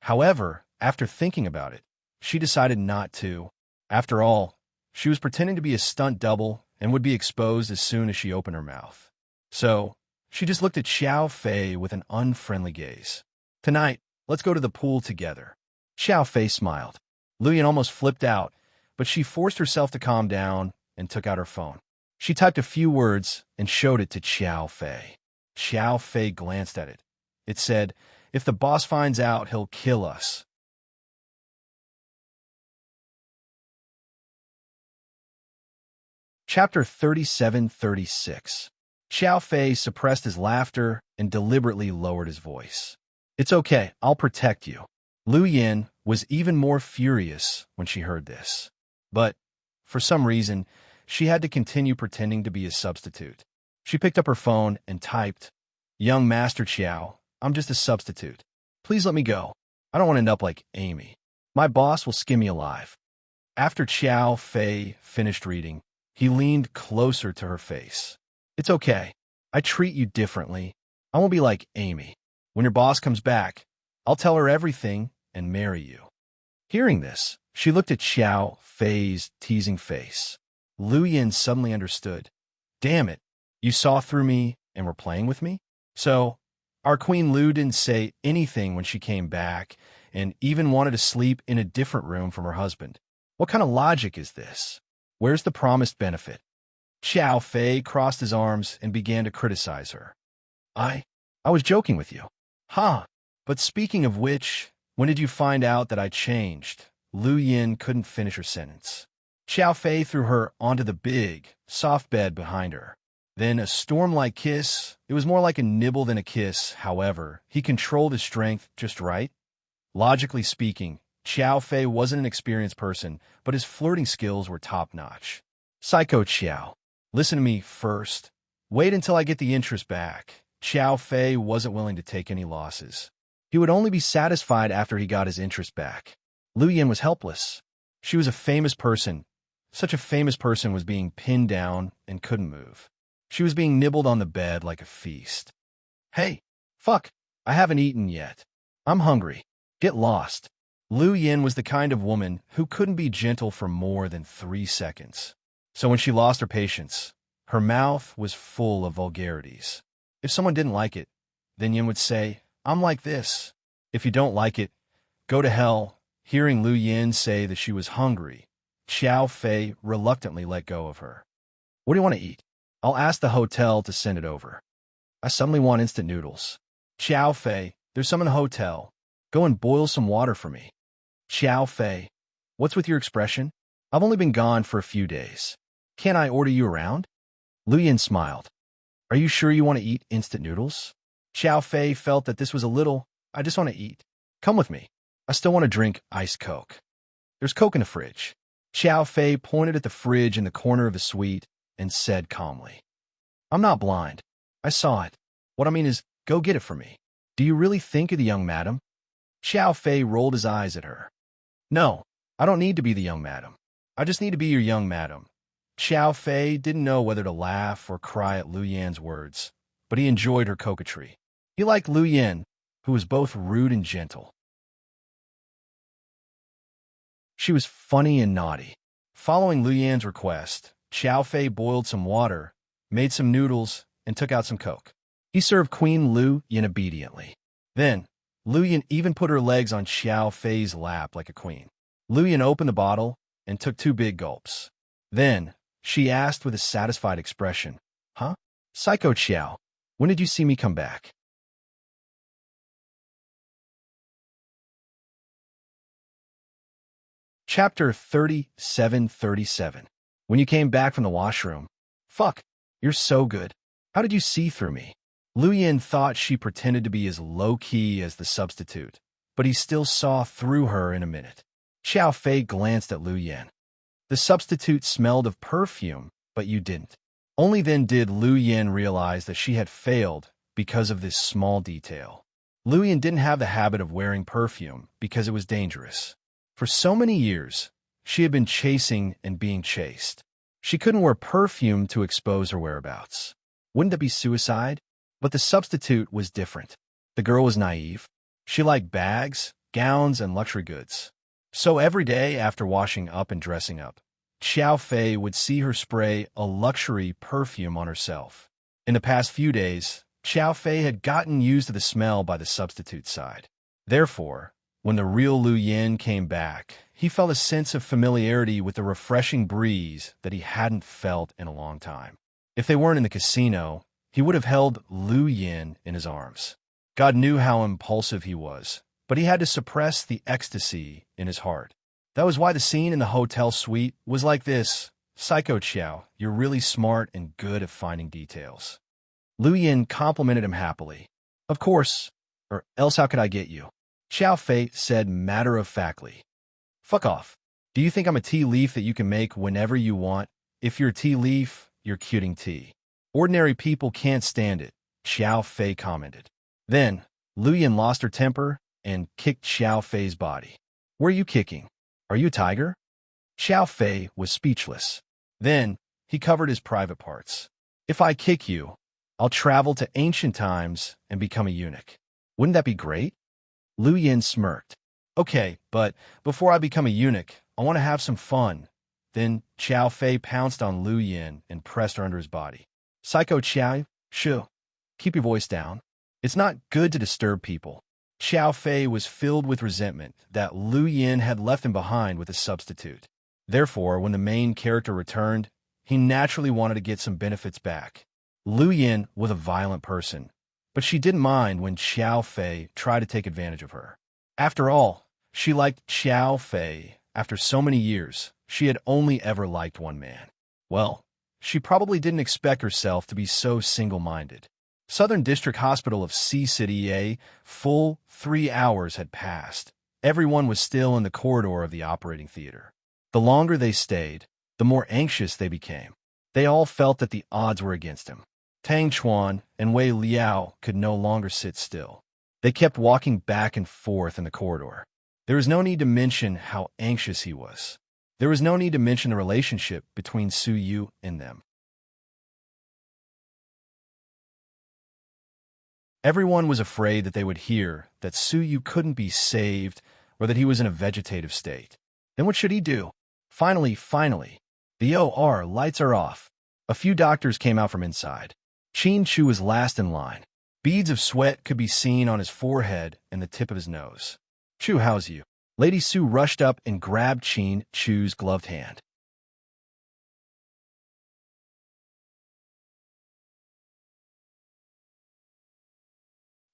However, after thinking about it, she decided not to. After all, she was pretending to be a stunt double and would be exposed as soon as she opened her mouth. So she just looked at Xiao Fei with an unfriendly gaze. Tonight, let's go to the pool together. Xiao Fei smiled. Luyan almost flipped out, but she forced herself to calm down and took out her phone. She typed a few words and showed it to Xiao Fei. Xiao Fei glanced at it. It said, "If the boss finds out, he'll kill us." Chapter 37-36. Xiao Fei suppressed his laughter and deliberately lowered his voice. "It's okay, I'll protect you." Lu Yin was even more furious when she heard this. But, for some reason, she had to continue pretending to be a substitute. She picked up her phone and typed, "Young Master Qiao, I'm just a substitute. Please let me go. I don't want to end up like Amy. My boss will skin me alive." After Xiao Fei finished reading, he leaned closer to her face. "It's okay. I treat you differently. I won't be like Amy. When your boss comes back, I'll tell her everything and marry you." Hearing this, she looked at Xiao Fei's teasing face. Lu Yin suddenly understood. "Damn it, you saw through me and were playing with me? So, our Queen Lu didn't say anything when she came back and even wanted to sleep in a different room from her husband. What kind of logic is this? Where's the promised benefit?" Xiao Fei crossed his arms and began to criticize her. I was joking with you." "Huh. But speaking of which, when did you find out that I changed?" Lu Yin couldn't finish her sentence. Xiao Fei threw her onto the big, soft bed behind her. Then a storm-like kiss. It was more like a nibble than a kiss, however. He controlled his strength just right. Logically speaking, Xiao Fei wasn't an experienced person, but his flirting skills were top-notch. "Psycho Xiao, listen to me first. Wait until I get the interest back." Xiao Fei wasn't willing to take any losses. He would only be satisfied after he got his interest back. Lu Yin was helpless. She was a famous person. Such a famous person was being pinned down and couldn't move. She was being nibbled on the bed like a feast. "Hey, fuck, I haven't eaten yet. I'm hungry. Get lost." Lu Yin was the kind of woman who couldn't be gentle for more than 3 seconds. So when she lost her patience, her mouth was full of vulgarities. If someone didn't like it, then Yin would say, "I'm like this. If you don't like it, go to hell." Hearing Lu Yin say that she was hungry, Xiao Fei reluctantly let go of her. "What do you want to eat? I'll ask the hotel to send it over." "I suddenly want instant noodles." "Xiao Fei, there's some in the hotel. Go and boil some water for me." "Xiao Fei, what's with your expression? I've only been gone for a few days. Can't I order you around?" Lu Yin smiled. "Are you sure you want to eat instant noodles?" Xiao Fei felt that this was a little, "I just want to eat. Come with me. I still want to drink iced Coke. There's Coke in the fridge." Xiao Fei pointed at the fridge in the corner of the suite and said calmly, "I'm not blind. I saw it. What I mean is, go get it for me. Do you really think of the young madam?" Xiao Fei rolled his eyes at her. "No, I don't need to be the young madam. I just need to be your young madam." Xiao Fei didn't know whether to laugh or cry at Lu Yan's words, but he enjoyed her coquetry. He liked Lu Yan, who was both rude and gentle. She was funny and naughty. Following Lu Yan's request, Xiao Fei boiled some water, made some noodles, and took out some Coke. He served Queen Lu Yan obediently. Then, Lu Yan even put her legs on Xiao Fei's lap like a queen. Lu Yan opened the bottle and took 2 big gulps. Then, she asked with a satisfied expression, "Huh? Psycho Qiao, when did you see me come back?" Chapter 37-37. When you came back from the washroom. "Fuck, you're so good. How did you see through me?" Lu Yin thought she pretended to be as low-key as the substitute, but he still saw through her in a minute. Xiao Fei glanced at Lu Yin. The substitute smelled of perfume, but you didn't. Only then did Lu Yin realize that she had failed because of this small detail. Lu Yin didn't have the habit of wearing perfume because it was dangerous. For so many years, she had been chasing and being chased. She couldn't wear perfume to expose her whereabouts. Wouldn't that be suicide? But the substitute was different. The girl was naive. She liked bags, gowns, and luxury goods. So every day after washing up and dressing up, Xiao Fei would see her spray a luxury perfume on herself. In the past few days, Xiao Fei had gotten used to the smell by the substitute side. Therefore, when the real Lu Yin came back, he felt a sense of familiarity with the refreshing breeze that he hadn't felt in a long time. If they weren't in the casino, he would have held Lu Yin in his arms. God knew how impulsive he was, but he had to suppress the ecstasy in his heart. That was why the scene in the hotel suite was like this. Psycho Xiao, you're really smart and good at finding details. Lu Yin complimented him happily. Of course, or else how could I get you? Xiao Fei said matter-of-factly. Fuck off. Do you think I'm a tea leaf that you can make whenever you want? If you're a tea leaf, you're cuting tea. Ordinary people can't stand it, Xiao Fei commented. Then, Lu Yin lost her temper and kicked Xiao Fei's body. Where are you kicking? Are you a tiger? Xiao Fei was speechless. Then, he covered his private parts. If I kick you, I'll travel to ancient times and become a eunuch. Wouldn't that be great? Lu Yin smirked. Okay, but before I become a eunuch, I want to have some fun. Then Xiao Fei pounced on Lu Yin and pressed her under his body. Psycho Xiao, shoo, keep your voice down. It's not good to disturb people. Xiao Fei was filled with resentment that Lu Yin had left him behind with a substitute. Therefore, when the main character returned, he naturally wanted to get some benefits back. Lu Yin was a violent person, but she didn't mind when Xiao Fei tried to take advantage of her. After all, she liked Xiao Fei. After so many years, she had only ever liked one man. Well, she probably didn't expect herself to be so single-minded. Southern District Hospital of Sea City, a full 3 hours had passed. Everyone was still in the corridor of the operating theater. The longer they stayed, the more anxious they became. They all felt that the odds were against him. Tang Chuan and Wei Liao could no longer sit still. They kept walking back and forth in the corridor. There was no need to mention how anxious he was. There was no need to mention the relationship between Su Yu and them. Everyone was afraid that they would hear that Su Yu couldn't be saved or that he was in a vegetative state. Then what should he do? Finally, the OR lights are off. A few doctors came out from inside. Qin Chu was last in line. Beads of sweat could be seen on his forehead and the tip of his nose. Chu, how's you? Lady Su rushed up and grabbed Qin Chu's gloved hand.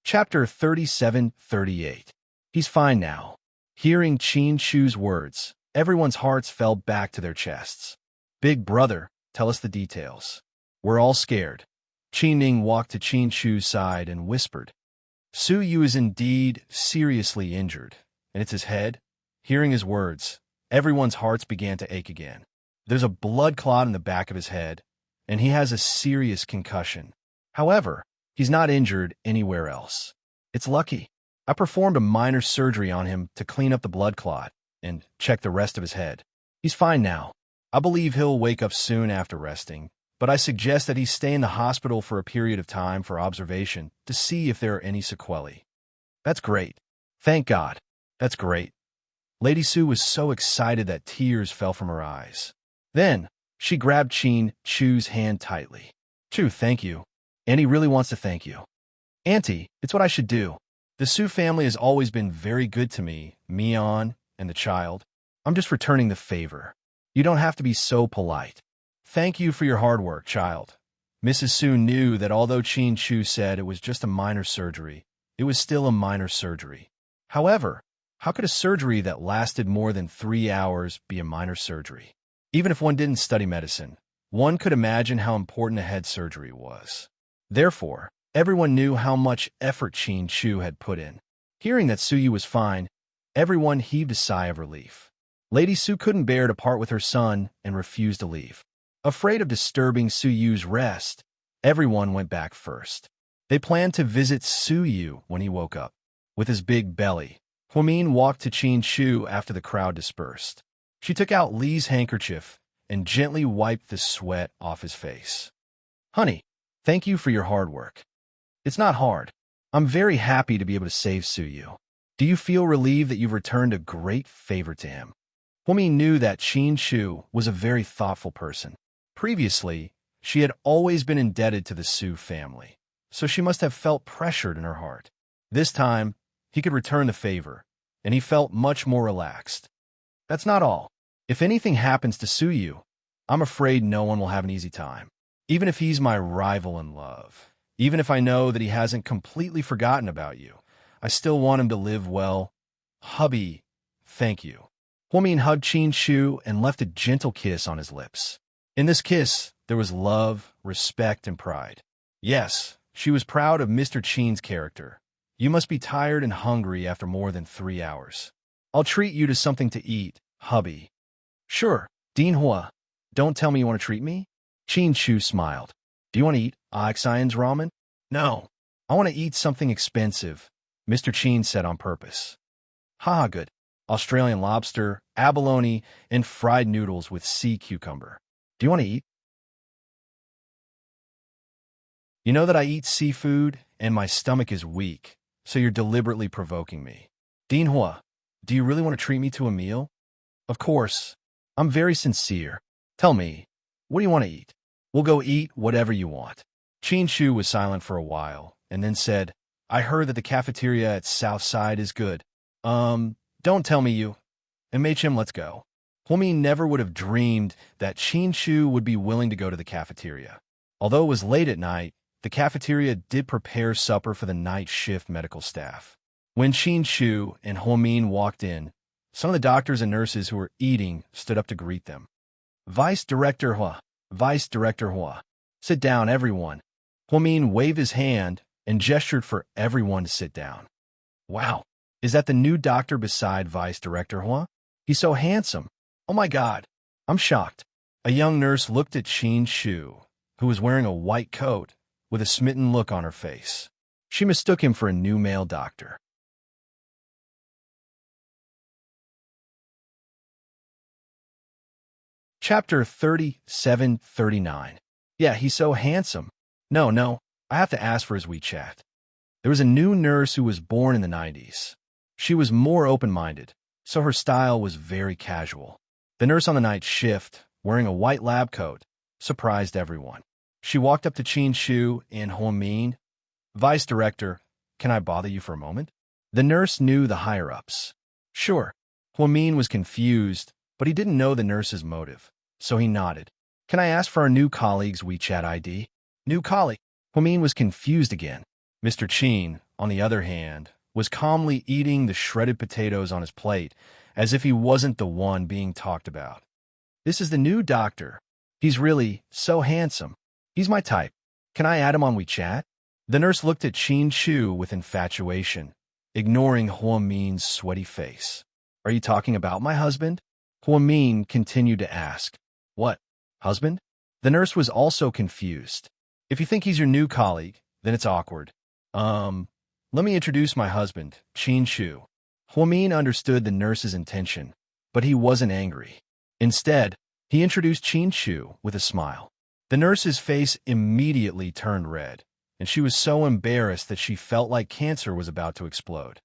Chapter 37-38. He's fine now. Hearing Qin Chu's words, everyone's hearts fell back to their chests. Big brother, tell us the details. We're all scared. Qin Ning walked to Qin Chu's side and whispered. Su Yu is indeed seriously injured, and it's his head. Hearing his words, everyone's hearts began to ache again. There's a blood clot in the back of his head, and he has a serious concussion. However, he's not injured anywhere else. It's lucky. I performed a minor surgery on him to clean up the blood clot and check the rest of his head. He's fine now. I believe he'll wake up soon after resting, but I suggest that he stay in the hospital for a period of time for observation to see if there are any sequelae. That's great. Thank God. That's great. Lady Su was so excited that tears fell from her eyes. Then, she grabbed Qin Chu's hand tightly. Chu, thank you. Auntie really wants to thank you. Auntie, it's what I should do. The Su family has always been very good to me, Mian, and the child. I'm just returning the favor. You don't have to be so polite. Thank you for your hard work, child. Mrs. Su knew that although Qin Chu said it was just a minor surgery, it was still a minor surgery. However, how could a surgery that lasted more than 3 hours be a minor surgery? Even if one didn't study medicine, one could imagine how important a head surgery was. Therefore, everyone knew how much effort Qin Chu had put in. Hearing that Su Yu was fine, everyone heaved a sigh of relief. Lady Su couldn't bear to part with her son and refused to leave. Afraid of disturbing Su Yu's rest, everyone went back first. They planned to visit Su Yu when he woke up. With his big belly, Huamin walked to Qin Chu after the crowd dispersed. She took out Li's handkerchief and gently wiped the sweat off his face. Honey, thank you for your hard work. It's not hard. I'm very happy to be able to save Su Yu. Do you feel relieved that you've returned a great favor to him? Huamin knew that Qin Chu was a very thoughtful person. Previously, She had always been indebted to the Su family, so she must have felt pressured in her heart. This time, he could return the favor, and he felt much more relaxed. That's not all. If anything happens to Suyu, I'm afraid no one will have an easy time. Even if he's my rival in love, even if I know that he hasn't completely forgotten about you, I still want him to live well. Hubby, thank you. Huomin hugged Qin Shu and left a gentle kiss on his lips. In this kiss, there was love, respect, and pride. Yes, she was proud of Mr. Qin's character. You must be tired and hungry after more than 3 hours. I'll treat you to something to eat, hubby. Sure, Dean Hua. Don't tell me you want to treat me? Qin Shu smiled. Do you want to eat Xian's ramen? No, I want to eat something expensive, Mr. Qin said on purpose. Haha, good. Australian lobster, abalone, and fried noodles with sea cucumber. Do you want to eat? You know that I eat seafood, and my stomach is weak, so you're deliberately provoking me. Dean Hua, do you really want to treat me to a meal? Of course. I'm very sincere. Tell me, what do you want to eat? We'll go eat whatever you want. Qin Shu was silent for a while, and then said, I heard that the cafeteria at Southside is good. Don't tell me you. MHM, let's go. Huomin never would have dreamed that Qin Shu would be willing to go to the cafeteria. Although it was late at night, the cafeteria did prepare supper for the night shift medical staff. When Qin Shu and Huomin walked in, some of the doctors and nurses who were eating stood up to greet them. Vice Director Hua, Vice Director Hua. Sit down, everyone. Huomin waved his hand and gestured for everyone to sit down. Wow, is that the new doctor beside Vice Director Hua? He's so handsome. Oh my God, I'm shocked. A young nurse looked at Qin Shu, who was wearing a white coat, with a smitten look on her face. She mistook him for a new male doctor. Chapter 37-39. Yeah, he's so handsome. No, I have to ask for his WeChat. There was a new nurse who was born in the 90s. She was more open-minded, so her style was very casual. The nurse on the night shift, wearing a white lab coat, surprised everyone. She walked up to Qin Shu and Huomin. Vice Director, can I bother you for a moment? The nurse knew the higher-ups. Sure. Huomin was confused, but he didn't know the nurse's motive, so he nodded. Can I ask for our new colleague's WeChat ID? New colleague? Huomin was confused again. Mr. Qin, on the other hand, was calmly eating the shredded potatoes on his plate, as if he wasn't the one being talked about. This is the new doctor. He's really so handsome. He's my type. Can I add him on WeChat? The nurse looked at Qin Shu with infatuation, ignoring Huomin's sweaty face. Are you talking about my husband? Huomin continued to ask. What? Husband? The nurse was also confused. If you think he's your new colleague, then it's awkward. Let me introduce my husband, Qin Shu. Huomin understood the nurse's intention, but he wasn't angry. Instead, he introduced Qin Shu with a smile. The nurse's face immediately turned red, and she was so embarrassed that she felt like cancer was about to explode.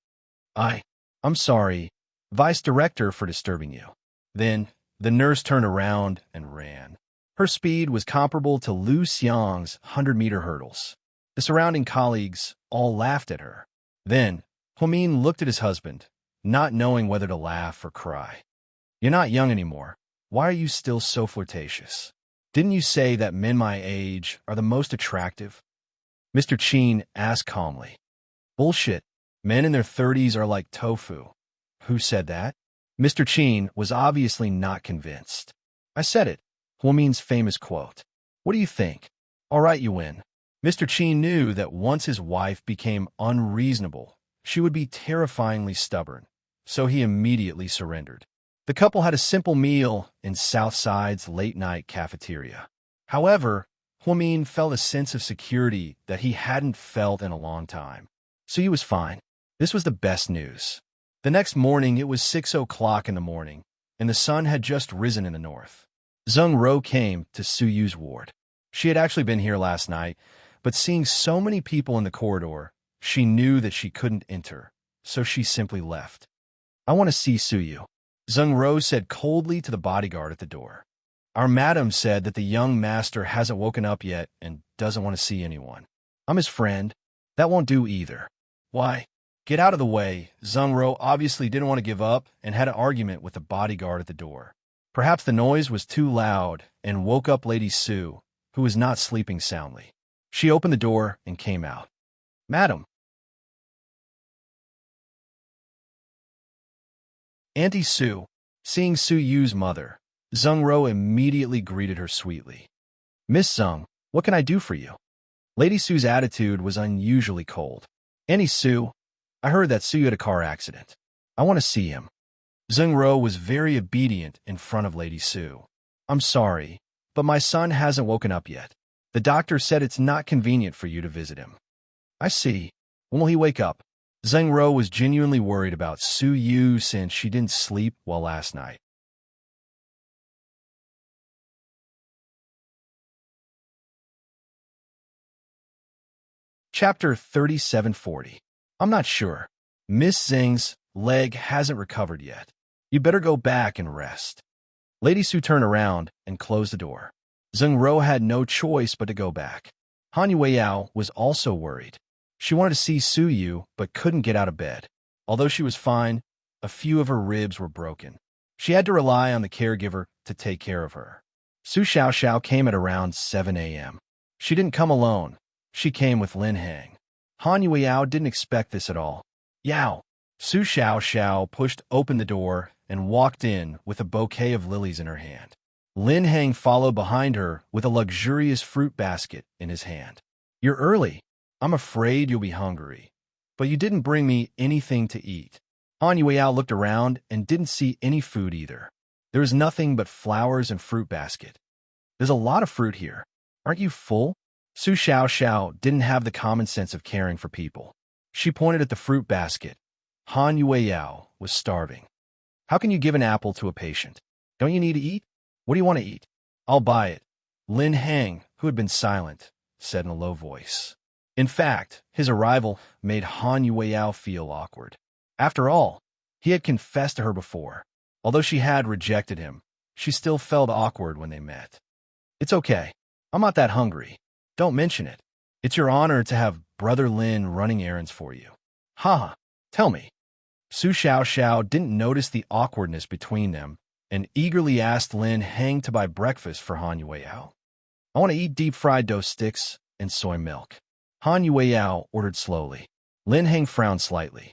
I'm sorry, Vice Director, for disturbing you. Then, the nurse turned around and ran. Her speed was comparable to Lu Xiang's 100-meter hurdles. The surrounding colleagues all laughed at her. Then, Huomin looked at his husband, not knowing whether to laugh or cry. You're not young anymore. Why are you still so flirtatious? Didn't you say that men my age are the most attractive? Mr. Qin asked calmly. Bullshit. Men in their 30s are like tofu. Who said that? Mr. Qin was obviously not convinced. I said it. Huomin's famous quote. What do you think? All right, you win. Mr. Qin knew that once his wife became unreasonable, she would be terrifyingly stubborn, so he immediately surrendered. The couple had a simple meal in Southside's late-night cafeteria. However, Huomin felt a sense of security that he hadn't felt in a long time. So he was fine. This was the best news. The next morning, it was 6 o'clock in the morning, and the sun had just risen in the north. Zheng Ro came to Suyu's ward. She had actually been here last night, but seeing so many people in the corridor, she knew that she couldn't enter, so she simply left. I want to see Suyu, Zheng Ro said coldly to the bodyguard at the door. Our madam said that the young master hasn't woken up yet and doesn't want to see anyone. I'm his friend. That won't do either. Why? Get out of the way. Zheng Ro obviously didn't want to give up and had an argument with the bodyguard at the door. Perhaps the noise was too loud and woke up Lady Sue, who was not sleeping soundly. She opened the door and came out. Madam. Auntie Sue. Seeing Su Yu's mother, Zheng Ro immediately greeted her sweetly. Miss Zheng, what can I do for you? Lady Sue's attitude was unusually cold. Auntie Sue, I heard that Su had a car accident. I want to see him. Zheng Ro was very obedient in front of Lady Sue. I'm sorry, but my son hasn't woken up yet. The doctor said it's not convenient for you to visit him. I see. When will he wake up? Zheng Ro was genuinely worried about Su Yu since she didn't sleep well last night. Chapter 3740. I'm not sure. Miss Zheng's leg hasn't recovered yet. You better go back and rest. Lady Su turned around and closed the door. Zheng Ro had no choice but to go back. Han Yueyao was also worried. She wanted to see Su Yu but couldn't get out of bed. Although she was fine, a few of her ribs were broken. She had to rely on the caregiver to take care of her. Su Xiaoxiao came at around 7 a.m. She didn't come alone. She came with Lin Hang. Han Yueyao didn't expect this at all. Yao! Su Xiaoxiao pushed open the door and walked in with a bouquet of lilies in her hand. Lin Hang followed behind her with a luxurious fruit basket in his hand. You're early. I'm afraid you'll be hungry. But you didn't bring me anything to eat. Han Yueyao looked around and didn't see any food either. There was nothing but flowers and fruit basket. There's a lot of fruit here. Aren't you full? Su Xiaoxiao didn't have the common sense of caring for people. She pointed at the fruit basket. Han Yueyao was starving. How can you give an apple to a patient? Don't you need to eat? What do you want to eat? I'll buy it. Lin Hang, who had been silent, said in a low voice. In fact, his arrival made Han Yueyao feel awkward. After all, he had confessed to her before. Although she had rejected him, she still felt awkward when they met. It's okay. I'm not that hungry. Don't mention it. It's your honor to have Brother Lin running errands for you. Ha! Tell me. Su Xiaoxiao didn't notice the awkwardness between them and eagerly asked Lin Hang to buy breakfast for Han Yueyao. I want to eat deep-fried dough sticks and soy milk. Han Yueyao ordered slowly. Lin Hang frowned slightly.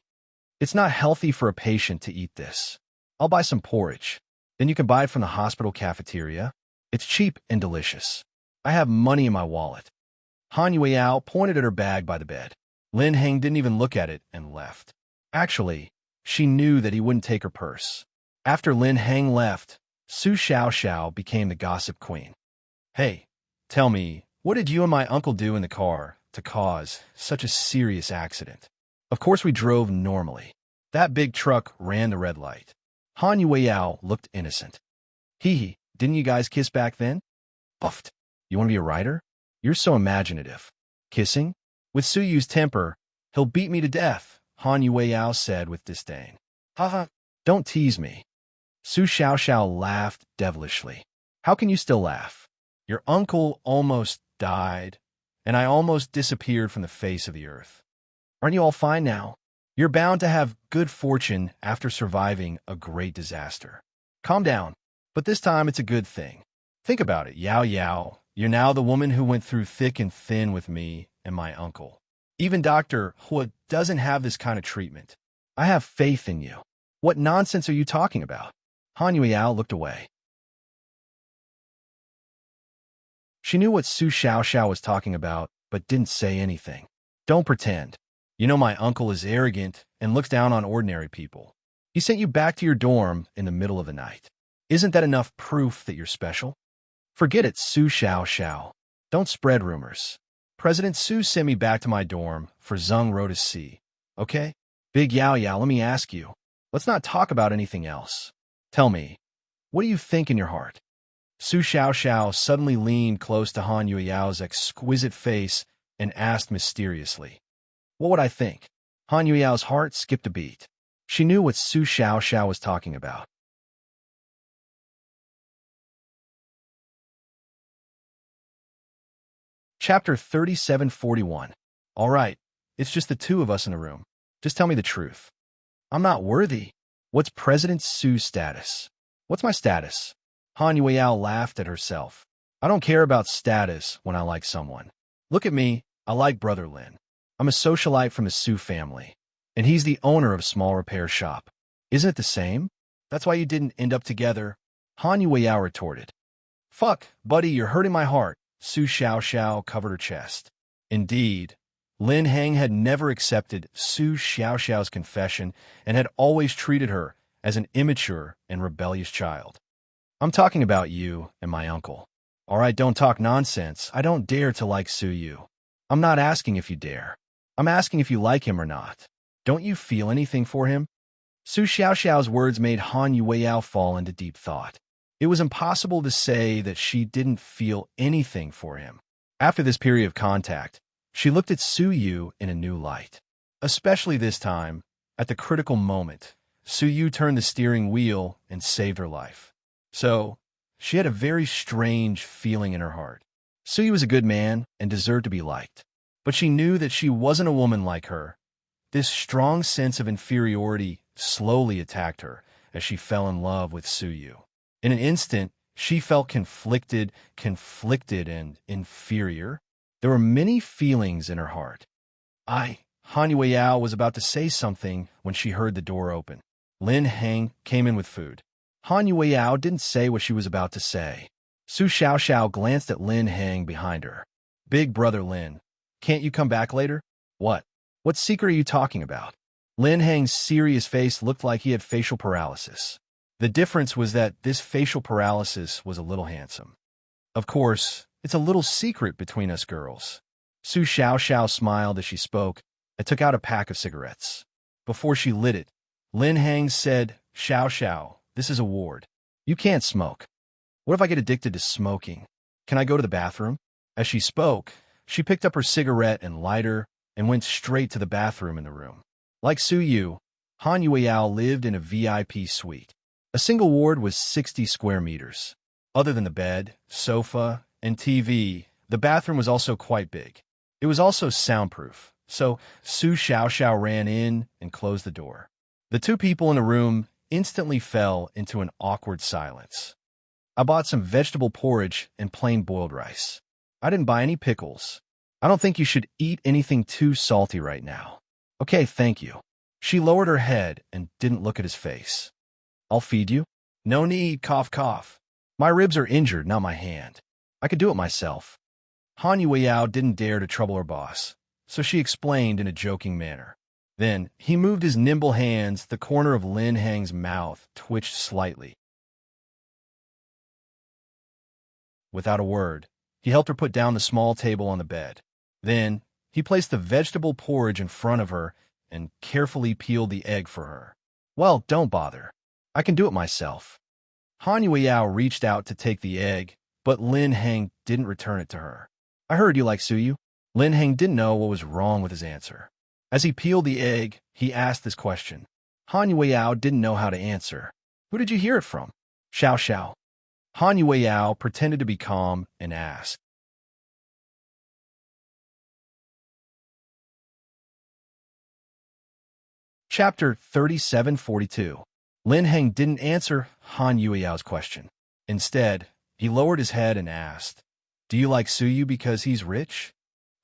It's not healthy for a patient to eat this. I'll buy some porridge. Then you can buy it from the hospital cafeteria. It's cheap and delicious. I have money in my wallet. Han Yueyao pointed at her bag by the bed. Lin Hang didn't even look at it and left. Actually, she knew that he wouldn't take her purse. After Lin Hang left, Su Xiaoxiao became the gossip queen. Hey, tell me, what did you and my uncle do in the car to cause such a serious accident? Of course we drove normally. That big truck ran the red light. Han Yueyao looked innocent. Hee, didn't you guys kiss back then? Buffed. You want to be a writer? You're so imaginative. Kissing? With Su Yu's temper, he'll beat me to death, Han Yueyao said with disdain. Haha, don't tease me. Su Xiaoxiao laughed devilishly. How can you still laugh? Your uncle almost died, and I almost disappeared from the face of the earth. Aren't you all fine now? You're bound to have good fortune after surviving a great disaster. Calm down, but this time it's a good thing. Think about it, Yao Yao. You're now the woman who went through thick and thin with me and my uncle. Even Dr. Hua doesn't have this kind of treatment. I have faith in you. What nonsense are you talking about? Han Yueyao looked away. She knew what Su Xiaoxiao was talking about, but didn't say anything. Don't pretend. You know my uncle is arrogant and looks down on ordinary people. He sent you back to your dorm in the middle of the night. Isn't that enough proof that you're special? Forget it, Su Xiaoxiao. Don't spread rumors. President Su sent me back to my dorm for Zheng Ro to see. Okay? Big Yao Yao, let me ask you. Let's not talk about anything else. Tell me, what do you think in your heart? Su Xiaoxiao suddenly leaned close to Han Yueyao's exquisite face and asked mysteriously. What would I think? Han Yueyao's heart skipped a beat. She knew what Su Xiaoxiao was talking about. Chapter 3741. All right, it's just the two of us in a room. Just tell me the truth. I'm not worthy. What's President Sue's status? What's my status? Han Yueyao laughed at herself. I don't care about status when I like someone. Look at me, I like Brother Lin. I'm a socialite from the Su family, and he's the owner of a small repair shop. Isn't it the same? That's why you didn't end up together, Han Yueyao retorted. Fuck, buddy, you're hurting my heart. Su Xiaoxiao covered her chest. Indeed, Lin Heng had never accepted Su Xiaoxiao's confession and had always treated her as an immature and rebellious child. I'm talking about you and my uncle. All right, don't talk nonsense. I don't dare to like Su Yu. I'm not asking if you dare. I'm asking if you like him or not. Don't you feel anything for him? Su Xiaoxiao's words made Han Yueyao fall into deep thought. It was impossible to say that she didn't feel anything for him. After this period of contact, she looked at Su Yu in a new light. Especially this time, at the critical moment, Su Yu turned the steering wheel and saved her life. So, she had a very strange feeling in her heart. Su Yu was a good man and deserved to be liked. But she knew that she wasn't a woman like her. This strong sense of inferiority slowly attacked her as she fell in love with Su Yu. In an instant, she felt conflicted, and inferior. There were many feelings in her heart. Han Yueyao was about to say something when she heard the door open. Lin Heng came in with food. Han Yueyao didn't say what she was about to say. Su Xiaoxiao glanced at Lin Heng behind her. Big brother Lin, can't you come back later? What? What secret are you talking about? Lin Heng's serious face looked like he had facial paralysis. The difference was that this facial paralysis was a little handsome. Of course, it's a little secret between us girls. Su Xiaoxiao smiled as she spoke and took out a pack of cigarettes. Before she lit it, Lin Heng said, Xiaoxiao, this is a ward. You can't smoke. What if I get addicted to smoking? Can I go to the bathroom? As she spoke, she picked up her cigarette and lighter and went straight to the bathroom in the room. Like Su Yu, Han Yueyao lived in a VIP suite. A single ward was 60 square meters. Other than the bed, sofa, and TV, the bathroom was also quite big. It was also soundproof, so Su Xiaoxiao ran in and closed the door. The two people in the room instantly fell into an awkward silence. I bought some vegetable porridge and plain boiled rice. I didn't buy any pickles. I don't think you should eat anything too salty right now. Okay, thank you. She lowered her head and didn't look at his face. I'll feed you. No need, cough, cough. My ribs are injured, not my hand. I could do it myself. Han Yueyao didn't dare to trouble her boss, so she explained in a joking manner. Then, he moved his nimble hands. The corner of Lin Heng's mouth twitched slightly. Without a word, he helped her put down the small table on the bed. Then, he placed the vegetable porridge in front of her and carefully peeled the egg for her. Well, don't bother. I can do it myself. Han Yueyao reached out to take the egg, but Lin Heng didn't return it to her. I heard you like Su Yu. Lin Heng didn't know what was wrong with his answer. As he peeled the egg, he asked this question. Han Yueyao didn't know how to answer. Who did you hear it from? Xiao. Han Yueyao pretended to be calm and asked. Chapter 3742. Lin Heng didn't answer Han Yueyao's question. Instead, he lowered his head and asked, Do you like Su Yu because he's rich?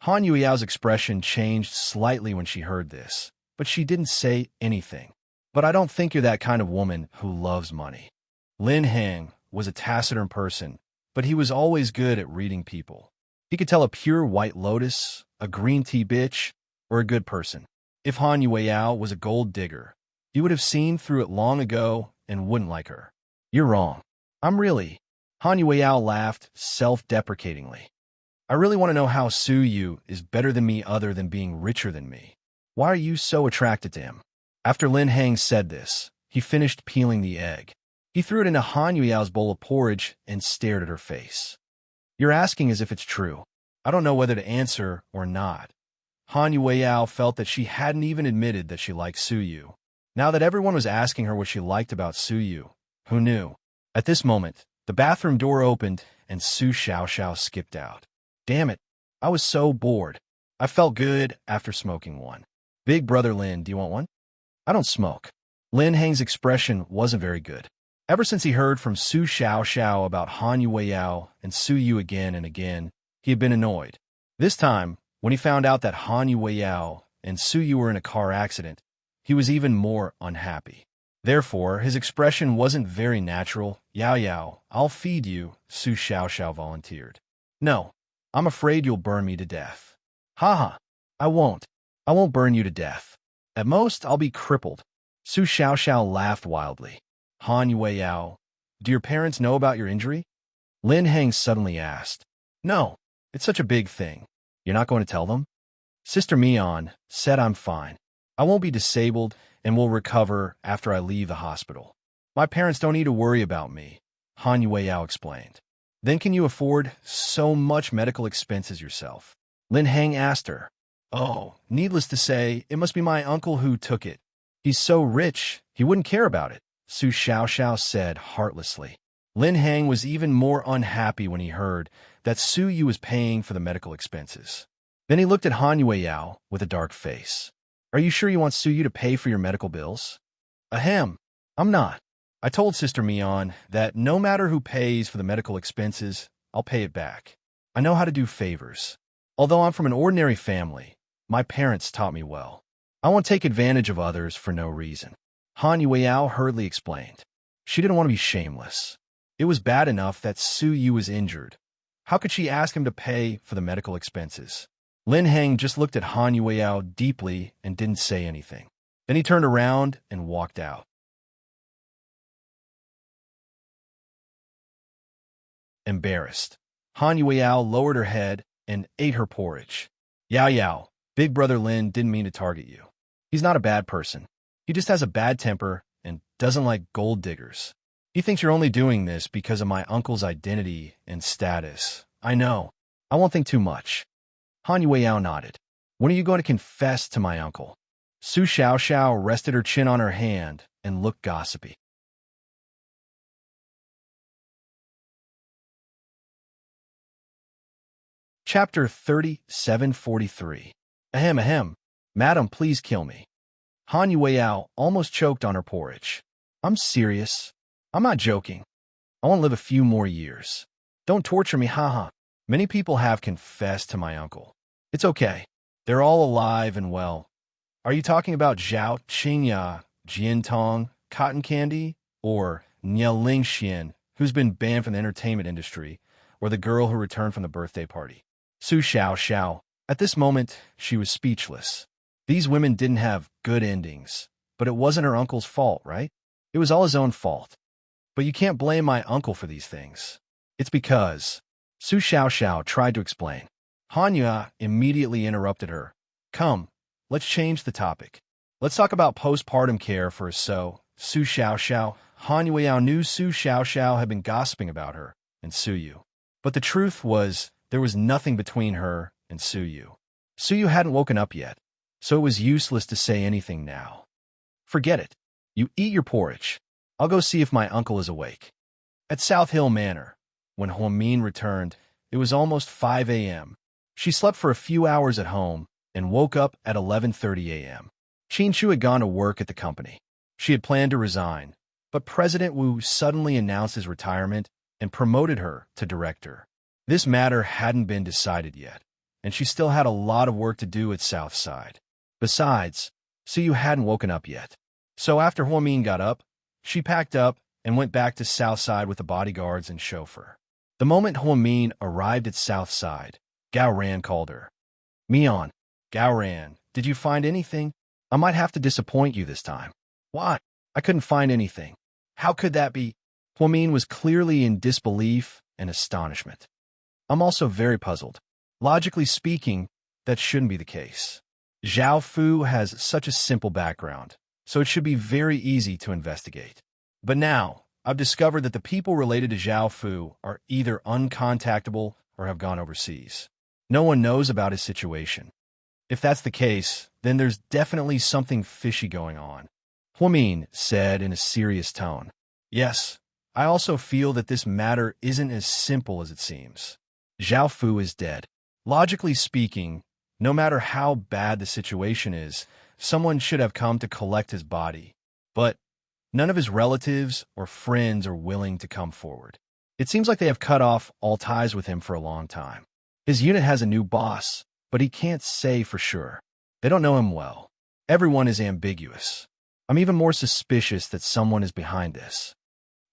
Han Yueyao's expression changed slightly when she heard this, but she didn't say anything. But I don't think you're that kind of woman who loves money. Lin Heng was a taciturn person, but he was always good at reading people. He could tell a pure white lotus, a green tea bitch, or a good person. If Han Yueyao was a gold digger, he would have seen through it long ago and wouldn't like her. You're wrong. I'm really. Han Yueyao laughed self-deprecatingly. I really want to know how Su Yu is better than me other than being richer than me. Why are you so attracted to him? After Lin Heng said this, he finished peeling the egg. He threw it into Han Yueyao's bowl of porridge and stared at her face. You're asking as if it's true. I don't know whether to answer or not. Han Yueyao felt that she hadn't even admitted that she liked Su Yu. Now that everyone was asking her what she liked about Su Yu, who knew? At this moment, the bathroom door opened and Su Xiaoxiao skipped out. Damn it, I was so bored. I felt good after smoking one. Big brother Lin, do you want one? I don't smoke. Lin Hang's expression wasn't very good. Ever since he heard from Su Xiao about Han Yueyao and Su Yu again and again, he had been annoyed. This time, when he found out that Han Yueyao and Su Yu were in a car accident, he was even more unhappy. Therefore, his expression wasn't very natural. Yao Yao, I'll feed you, Su Xiao volunteered. No, I'm afraid you'll burn me to death. Ha, I won't. I won't burn you to death. At most, I'll be crippled. Su Xiao laughed wildly. Han Yueyao, do your parents know about your injury? Lin Hang suddenly asked. No, it's such a big thing. You're not going to tell them? Sister Mian said I'm fine. I won't be disabled and will recover after I leave the hospital. My parents don't need to worry about me, Han Yueyao explained. Then can you afford so much medical expenses yourself? Lin Hang asked her. Oh, needless to say, it must be my uncle who took it. He's so rich, he wouldn't care about it, Su Xiao said heartlessly. Lin Hang was even more unhappy when he heard that Su Yu was paying for the medical expenses. Then he looked at Han Yueyao with a dark face. Are you sure you want Su Yu to pay for your medical bills? Ahem, I'm not. I told Sister Mian that no matter who pays for the medical expenses, I'll pay it back. I know how to do favors. Although I'm from an ordinary family, my parents taught me well. I won't take advantage of others for no reason. Han Yueyao hurriedly explained. She didn't want to be shameless. It was bad enough that Su Yu was injured. How could she ask him to pay for the medical expenses? Lin Hang just looked at Han Yueyao deeply and didn't say anything. Then he turned around and walked out. Embarrassed, Han Yueyao lowered her head and ate her porridge. Yao Yao, Big Brother Lin didn't mean to target you. He's not a bad person. He just has a bad temper and doesn't like gold diggers. He thinks you're only doing this because of my uncle's identity and status. I know. I won't think too much. Han Yueyao nodded. When are you going to confess to my uncle? Su Xiao rested her chin on her hand and looked gossipy. Chapter 3743. Ahem. Madam, please kill me. Han Yueyao almost choked on her porridge. I'm serious. I'm not joking. I want to live a few more years. Don't torture me, haha. Many people have confessed to my uncle. It's okay. They're all alive and well. Are you talking about Zhao Qingya, Jiantong, Cotton Candy, or Niao Lingxian, who's been banned from the entertainment industry, or the girl who returned from the birthday party? Su Xiao. At this moment, she was speechless. These women didn't have good endings, but it wasn't her uncle's fault, right? It was all his own fault. But you can't blame my uncle for these things. It's because... Su Xiao tried to explain. Hanya immediately interrupted her. Come, let's change the topic. Let's talk about postpartum care for Su Xiao. Han Yueyao knew Su Xiao had been gossiping about her and Su Yu. But the truth was, there was nothing between her and Su Yu. Su Yu hadn't woken up yet, so it was useless to say anything now. Forget it. You eat your porridge. I'll go see if my uncle is awake. At South Hill Manor, when Huamin returned, it was almost 5 a.m. She slept for a few hours at home and woke up at 11:30 a.m. Qin Chu had gone to work at the company. She had planned to resign, but President Wu suddenly announced his retirement and promoted her to director. This matter hadn't been decided yet, and she still had a lot of work to do at Southside. Besides, Su Yu hadn't woken up yet. So after Huamin got up, she packed up and went back to Southside with the bodyguards and chauffeur. The moment Huamin arrived at Southside, Gao Ran called her. Mian, Gao Ran, did you find anything? I might have to disappoint you this time. Why? I couldn't find anything. How could that be? Huamin was clearly in disbelief and astonishment. I'm also very puzzled. Logically speaking, that shouldn't be the case. Zhao Fu has such a simple background, so it should be very easy to investigate. But now, I've discovered that the people related to Zhao Fu are either uncontactable or have gone overseas. No one knows about his situation. If that's the case, then there's definitely something fishy going on. Huamin said in a serious tone. Yes, I also feel that this matter isn't as simple as it seems. Zhao Fu is dead. Logically speaking, no matter how bad the situation is, someone should have come to collect his body. But none of his relatives or friends are willing to come forward. It seems like they have cut off all ties with him for a long time. His unit has a new boss, but he can't say for sure. They don't know him well. Everyone is ambiguous. I'm even more suspicious that someone is behind this.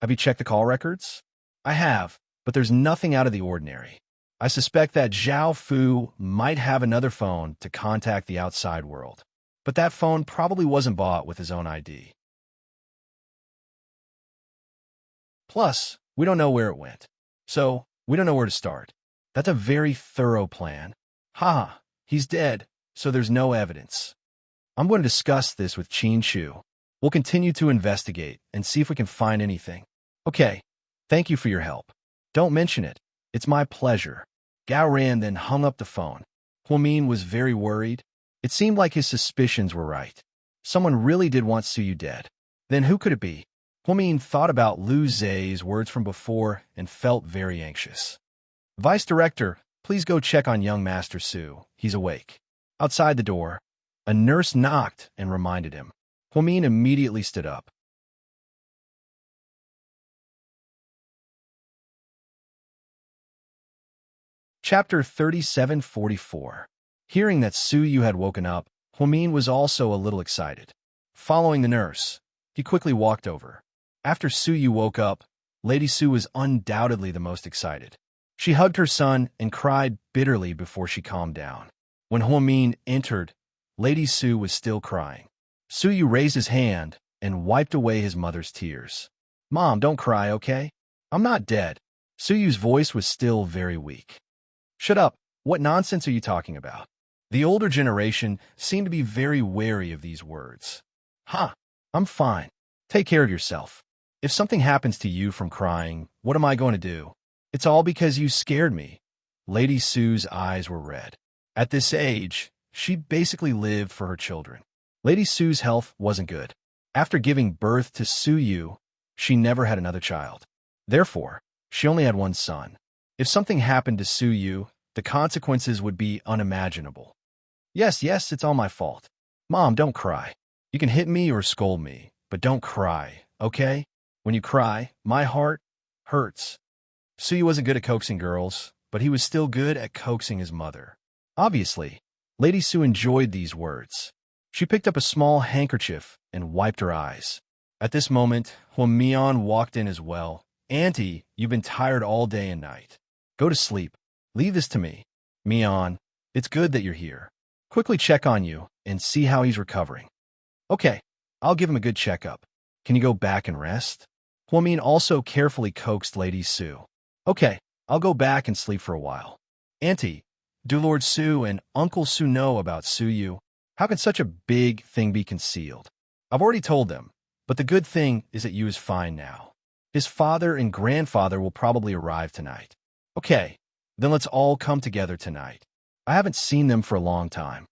Have you checked the call records? I have, but there's nothing out of the ordinary. I suspect that Zhao Fu might have another phone to contact the outside world. But that phone probably wasn't bought with his own ID. Plus, we don't know where it went. So, we don't know where to start. That's a very thorough plan. Haha, he's dead, so there's no evidence. I'm going to discuss this with Qin Shu. We'll continue to investigate and see if we can find anything. Okay, thank you for your help. Don't mention it. It's my pleasure. Gao Ran then hung up the phone. Huamin was very worried. It seemed like his suspicions were right. Someone really did want Suyu dead. Then who could it be? Huamin thought about Lu Zhe's words from before and felt very anxious. Vice Director, please go check on young Master Su. He's awake. Outside the door, a nurse knocked and reminded him. Huamin immediately stood up. Chapter 3744. Hearing that Su Yu had woken up, Huamin was also a little excited. Following the nurse, he quickly walked over. After Su Yu woke up, Lady Su was undoubtedly the most excited. She hugged her son and cried bitterly before she calmed down. When Huamin entered, Lady Su was still crying. Su Yu raised his hand and wiped away his mother's tears. Mom, don't cry, okay? I'm not dead. Su Yu's voice was still very weak. Shut up. What nonsense are you talking about? The older generation seemed to be very wary of these words. Ha! I'm fine. Take care of yourself. If something happens to you from crying, what am I going to do? It's all because you scared me. Lady Su's eyes were red. At this age, she basically lived for her children. Lady Su's health wasn't good. After giving birth to Su Yu, she never had another child. Therefore, she only had one son. If something happened to Su Yu, the consequences would be unimaginable. Yes, it's all my fault. Mom, don't cry. You can hit me or scold me, but don't cry, okay? When you cry, my heart hurts. Su Yu wasn't good at coaxing girls, but he was still good at coaxing his mother. Obviously, Lady Su enjoyed these words. She picked up a small handkerchief and wiped her eyes. At this moment, Huamian walked in as well. Auntie, you've been tired all day and night. Go to sleep. Leave this to me. Mian, it's good that you're here. Quickly check on you and see how he's recovering. Okay, I'll give him a good checkup. Can you go back and rest? Huamin also carefully coaxed Lady Su. Okay, I'll go back and sleep for a while. Auntie, do Lord Su and Uncle Su know about Su Yu? How can such a big thing be concealed? I've already told them, but the good thing is that Yu is fine now. His father and grandfather will probably arrive tonight. Okay, then let's all come together tonight. I haven't seen them for a long time.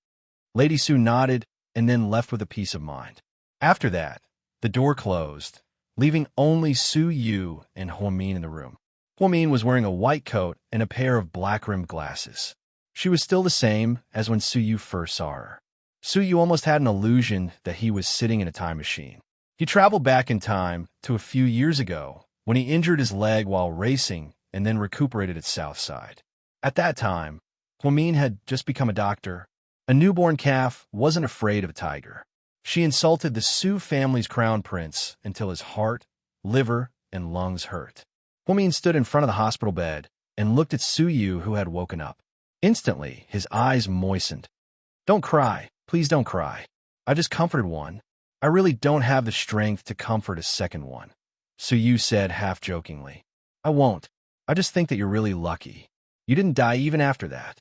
Lady Su nodded and then left with a peace of mind. After that, the door closed, leaving only Su Yu and Huamin in the room. Huamin was wearing a white coat and a pair of black-rimmed glasses. She was still the same as when Su Yu first saw her. Su Yu almost had an illusion that he was sitting in a time machine. He traveled back in time to a few years ago when he injured his leg while racing and then recuperated at Southside. At that time, Huamin had just become a doctor. A newborn calf wasn't afraid of a tiger. She insulted the Su family's crown prince until his heart, liver, and lungs hurt. Huamin stood in front of the hospital bed and looked at Su Yu, who had woken up. Instantly, his eyes moistened. Don't cry. Please don't cry. I just comforted one. I really don't have the strength to comfort a second one. Su Yu said half-jokingly. I won't. I just think that you're really lucky. You didn't die even after that.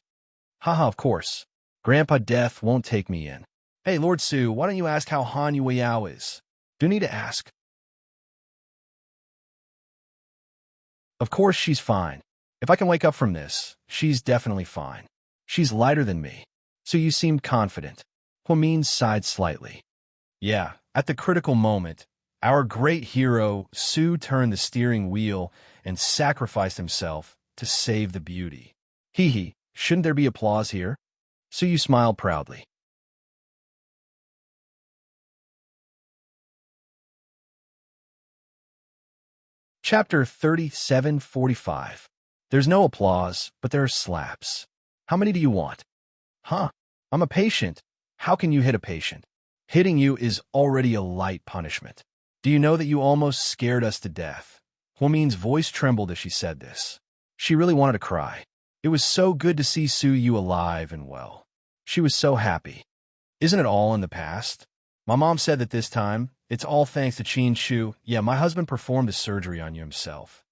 Haha, of course. Grandpa Death won't take me in. Hey, Lord Su, why don't you ask how Han Yueyao is? Do need to ask. Of course she's fine. If I can wake up from this, she's definitely fine. She's lighter than me. So you seemed confident. Huamin sighed slightly. Yeah, at the critical moment, our great hero, Su, turned the steering wheel and sacrificed himself to save the beauty. Hee hee, Shouldn't there be applause here? Suyu smiled proudly. Chapter 37:45. There's no applause, but there are slaps. How many do you want? Huh? I'm a patient. How can you hit a patient? Hitting you is already a light punishment. Do you know that you almost scared us to death? Huomin's voice trembled as she said this. She really wanted to cry. It was so good to see Suyu alive and well. She was so happy. Isn't it all in the past? My mom said that this time, it's all thanks to Qin Shu. Yeah, my husband performed the surgery on you himself.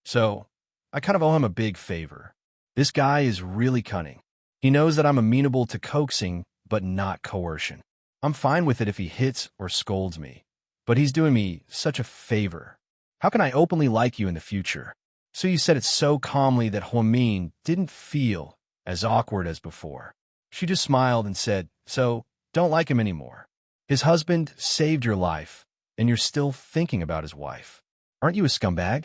So, I kind of owe him a big favor. This guy is really cunning. He knows that I'm amenable to coaxing, but not coercion. I'm fine with it if he hits or scolds me. But he's doing me such a favor. How can I openly like you in the future? So you said it so calmly that Huomin didn't feel as awkward as before. She just smiled and said, so, don't like him anymore. His husband saved your life, and you're still thinking about his wife. Aren't you a scumbag?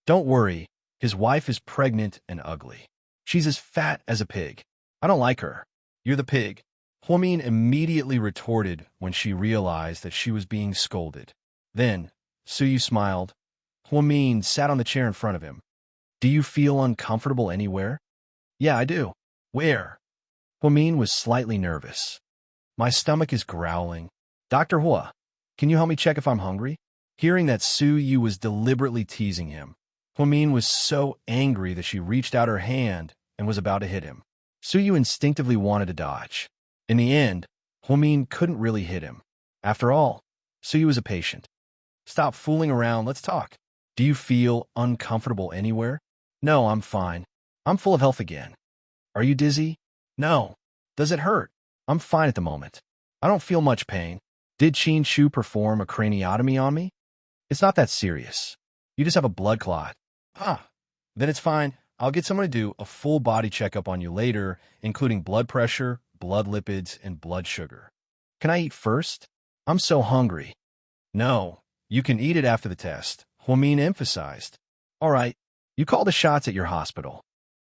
Don't worry, his wife is pregnant and ugly. She's as fat as a pig. I don't like her. You're the pig. Huomin immediately retorted when she realized that she was being scolded. Then, Suyu smiled. Huomin sat on the chair in front of him. Do you feel uncomfortable anywhere? Yeah, I do. Where? Huomin was slightly nervous. My stomach is growling. Dr. Hua, can you help me check if I'm hungry? Hearing that Suyu was deliberately teasing him, Huomin was so angry that she reached out her hand and was about to hit him. Suyu instinctively wanted to dodge. In the end, Huomin couldn't really hit him. After all, Suyu was a patient. Stop fooling around, let's talk. Do you feel uncomfortable anywhere? No, I'm fine. I'm full of health again. Are you dizzy? No. Does it hurt? I'm fine at the moment. I don't feel much pain. Did Qin Shu perform a craniotomy on me? It's not that serious. You just have a blood clot. Ah, then it's fine. I'll get someone to do a full body checkup on you later, including blood pressure, blood lipids, and blood sugar. Can I eat first? I'm so hungry. No, you can eat it after the test, Huomin emphasized. All right, you call the shots at your hospital.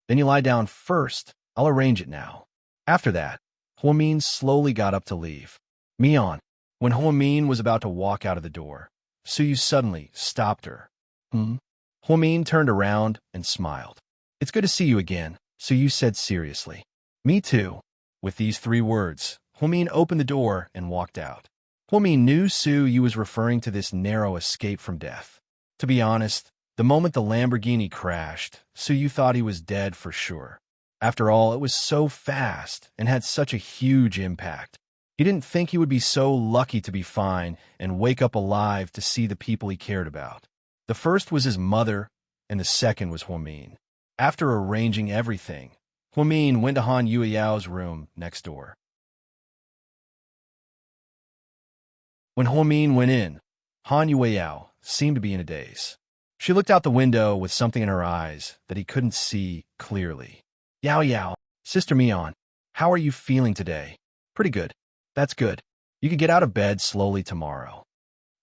Then you lie down first. I'll arrange it now. After that, Huomin slowly got up to leave. Mian. When Huomin was about to walk out of the door, Suyu suddenly stopped her. Huomin turned around and smiled. It's good to see you again, Suyu said seriously. Me too. With these 3 words, Huomin opened the door and walked out. Huomin knew Suyu was referring to this narrow escape from death. To be honest, the moment the Lamborghini crashed, Suyu thought he was dead for sure. After all, it was so fast and had such a huge impact. He didn't think he would be so lucky to be fine and wake up alive to see the people he cared about. The first was his mother, and the second was Huomin. After arranging everything, Huomin went to Han Yueyao's room next door. When Huomin went in, Han Yueyao seemed to be in a daze. She looked out the window with something in her eyes that he couldn't see clearly. Yao Yao, Sister Mian, how are you feeling today? Pretty good. That's good. You can get out of bed slowly tomorrow.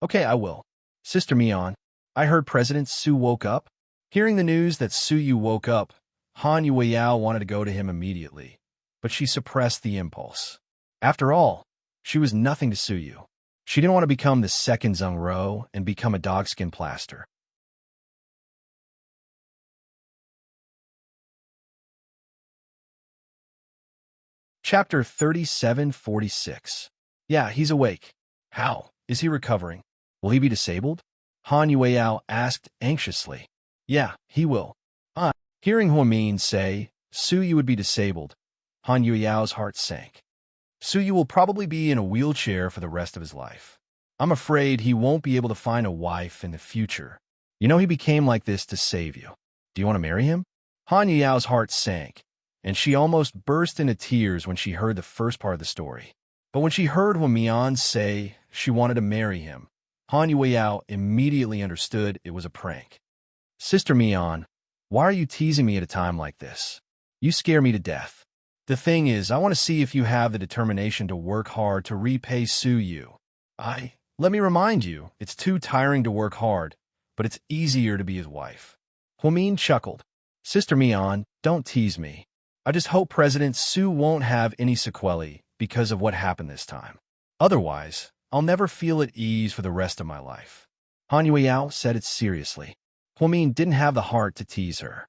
Okay, I will. Sister Mian, I heard President Su woke up. Hearing the news that Suyu woke up, Han Yueyao wanted to go to him immediately, but she suppressed the impulse. After all, she was nothing to Suyu. She didn't want to become the second Zheng Ro and become a dogskin plaster. Chapter 37:46. Yeah, he's awake. How? Is he recovering? Will he be disabled? Han Yueyao asked anxiously. Yeah, he will. Hearing Huomin say Suyu would be disabled, Han Yueyao's heart sank. Suyu will probably be in a wheelchair for the rest of his life. I'm afraid he won't be able to find a wife in the future. You know he became like this to save you. Do you want to marry him? Han Yueyao's heart sank, and she almost burst into tears when she heard the first part of the story. But when she heard Huomian say she wanted to marry him, Han Yueyao immediately understood it was a prank. Sister Mian, why are you teasing me at a time like this? You scare me to death. The thing is, I want to see if you have the determination to work hard to repay Suyu. Let me remind you, it's too tiring to work hard, but it's easier to be his wife. Huomin chuckled. Sister Mian, don't tease me. I just hope President Su won't have any sequelae because of what happened this time. Otherwise, I'll never feel at ease for the rest of my life. Han Yueyao said it seriously. Huamin didn't have the heart to tease her.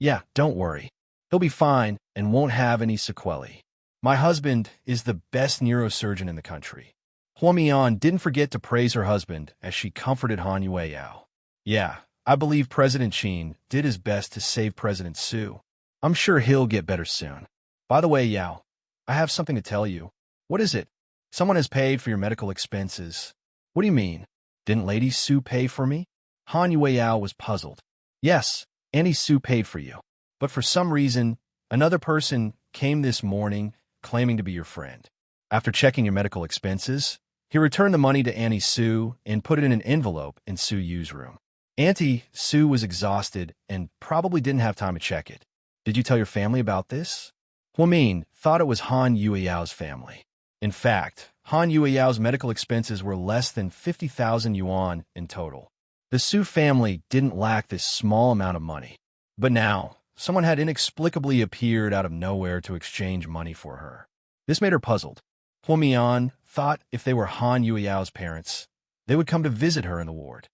Yeah, don't worry. He'll be fine and won't have any sequelae. My husband is the best neurosurgeon in the country. Huamian didn't forget to praise her husband as she comforted Han Yueyao. Yeah, I believe President Qin did his best to save President Su. I'm sure he'll get better soon. By the way, Yao, I have something to tell you. What is it? Someone has paid for your medical expenses. What do you mean? Didn't Lady Su pay for me? Han Yueyao was puzzled. Yes, Auntie Su paid for you. But for some reason, another person came this morning claiming to be your friend. After checking your medical expenses, he returned the money to Auntie Su and put it in an envelope in Su Yu's room. Auntie Su was exhausted and probably didn't have time to check it. Did you tell your family about this? Huamin thought it was Han Yueyao's family. In fact, Han Yueyao's medical expenses were less than 50,000 yuan in total. The Su family didn't lack this small amount of money. But now, someone had inexplicably appeared out of nowhere to exchange money for her. This made her puzzled. Huamian thought if they were Han Yueyao's parents, they would come to visit her in the ward.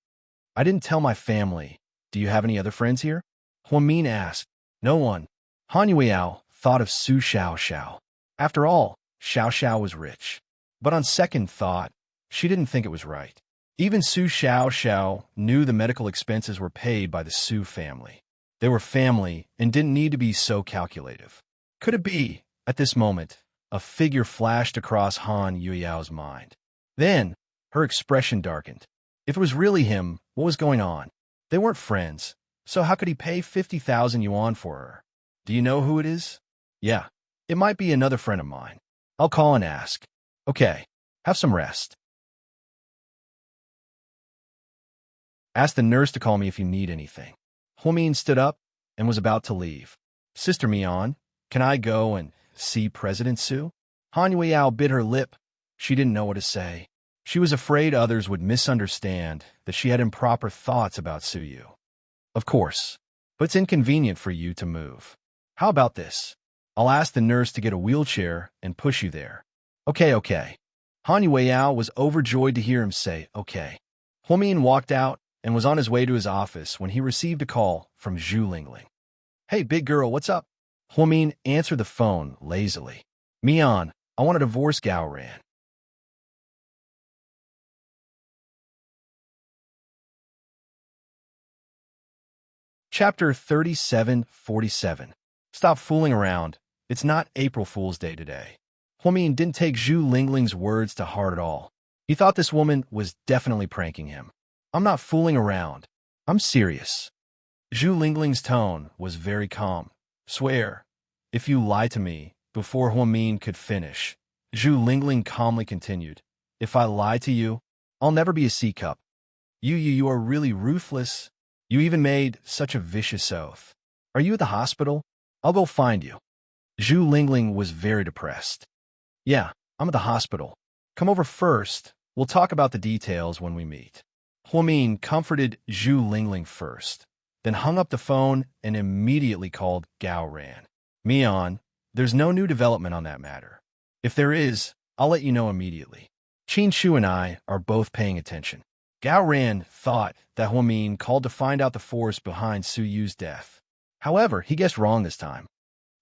I didn't tell my family. Do you have any other friends here? Huamin asked. No one. Han Yueyao thought of Su Xiao. After all, Xiao was rich. But on second thought, she didn't think it was right. Even Su Xiao knew the medical expenses were paid by the Su family. They were family and didn't need to be so calculative. Could it be, at this moment, a figure flashed across Han Yueyao's mind? Then, her expression darkened. If it was really him, what was going on? They weren't friends, so how could he pay 50,000 yuan for her? Do you know who it is? Yeah, it might be another friend of mine. I'll call and ask. Okay, have some rest. Ask the nurse to call me if you need anything. Huamin stood up and was about to leave. Sister Mian, can I go and see President Su? Han Yueyao bit her lip. She didn't know what to say. She was afraid others would misunderstand that she had improper thoughts about Su Yu. Of course, but it's inconvenient for you to move. How about this? I'll ask the nurse to get a wheelchair and push you there. Okay. Han Yueyao was overjoyed to hear him say, okay. Huamin walked out and was on his way to his office when he received a call from Zhu Lingling. Hey, big girl, what's up? Huamin answered the phone lazily. Mian, I want to divorce Gao Ran. Chapter 3747. Stop fooling around. It's not April Fool's Day today. Huamin didn't take Zhu Lingling's words to heart at all. He thought this woman was definitely pranking him. I'm not fooling around. I'm serious. Zhu Lingling's tone was very calm. Swear, if you lie to me, before Huamin could finish, Zhu Lingling calmly continued. If I lie to you, I'll never be a C-cup. You are really ruthless. You even made such a vicious oath. Are you at the hospital? I'll go find you. Zhu Lingling was very depressed. Yeah, I'm at the hospital. Come over first. We'll talk about the details when we meet. Huamin comforted Zhu Lingling first, then hung up the phone and immediately called Gao Ran. Mian, there's no new development on that matter. If there is, I'll let you know immediately. Qin Shu and I are both paying attention. Gao Ran thought that Huamin called to find out the force behind Su Yu's death. However, he guessed wrong this time.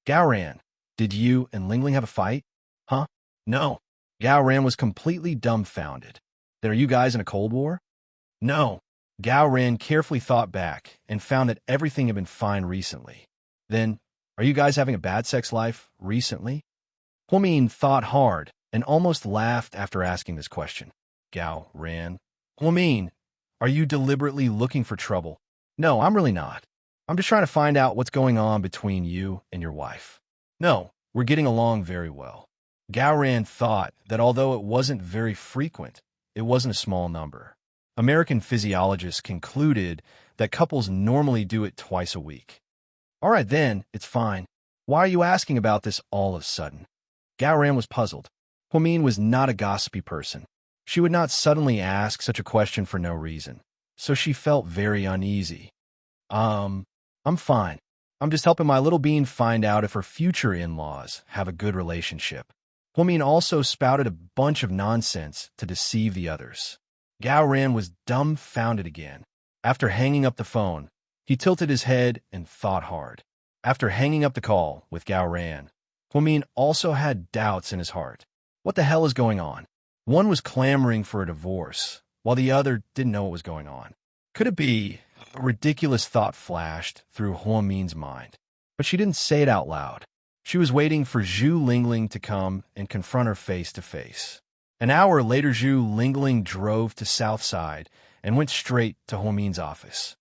Gao Ran, did you and Lingling have a fight? Huh? No. Gao Ran was completely dumbfounded. Then are you guys in a Cold War? No. Gao Ran carefully thought back and found that everything had been fine recently. Then, are you guys having a bad sex life recently? Huamin thought hard and almost laughed after asking this question. Gao Ran. Huamin, are you deliberately looking for trouble? No, I'm really not. I'm just trying to find out what's going on between you and your wife. No, we're getting along very well. Gao Ran thought that although it wasn't very frequent, it wasn't a small number. American physiologists concluded that couples normally do it twice a week. All right then, it's fine. Why are you asking about this all of a sudden? Gao Ran was puzzled. Huamin was not a gossipy person. She would not suddenly ask such a question for no reason, so she felt very uneasy. I'm fine. I'm just helping my little bean find out if her future in-laws have a good relationship. Huamin also spouted a bunch of nonsense to deceive the others. Gao Ran was dumbfounded again. After hanging up the phone, he tilted his head and thought hard. After hanging up the call with Gao Ran, Huamin also had doubts in his heart. What the hell is going on? One was clamoring for a divorce, while the other didn't know what was going on. Could it be? A ridiculous thought flashed through Huamin's mind, but she didn't say it out loud. She was waiting for Zhu Lingling to come and confront her face to face. An hour later, Zhu Lingling drove to Southside and went straight to Huamin's office.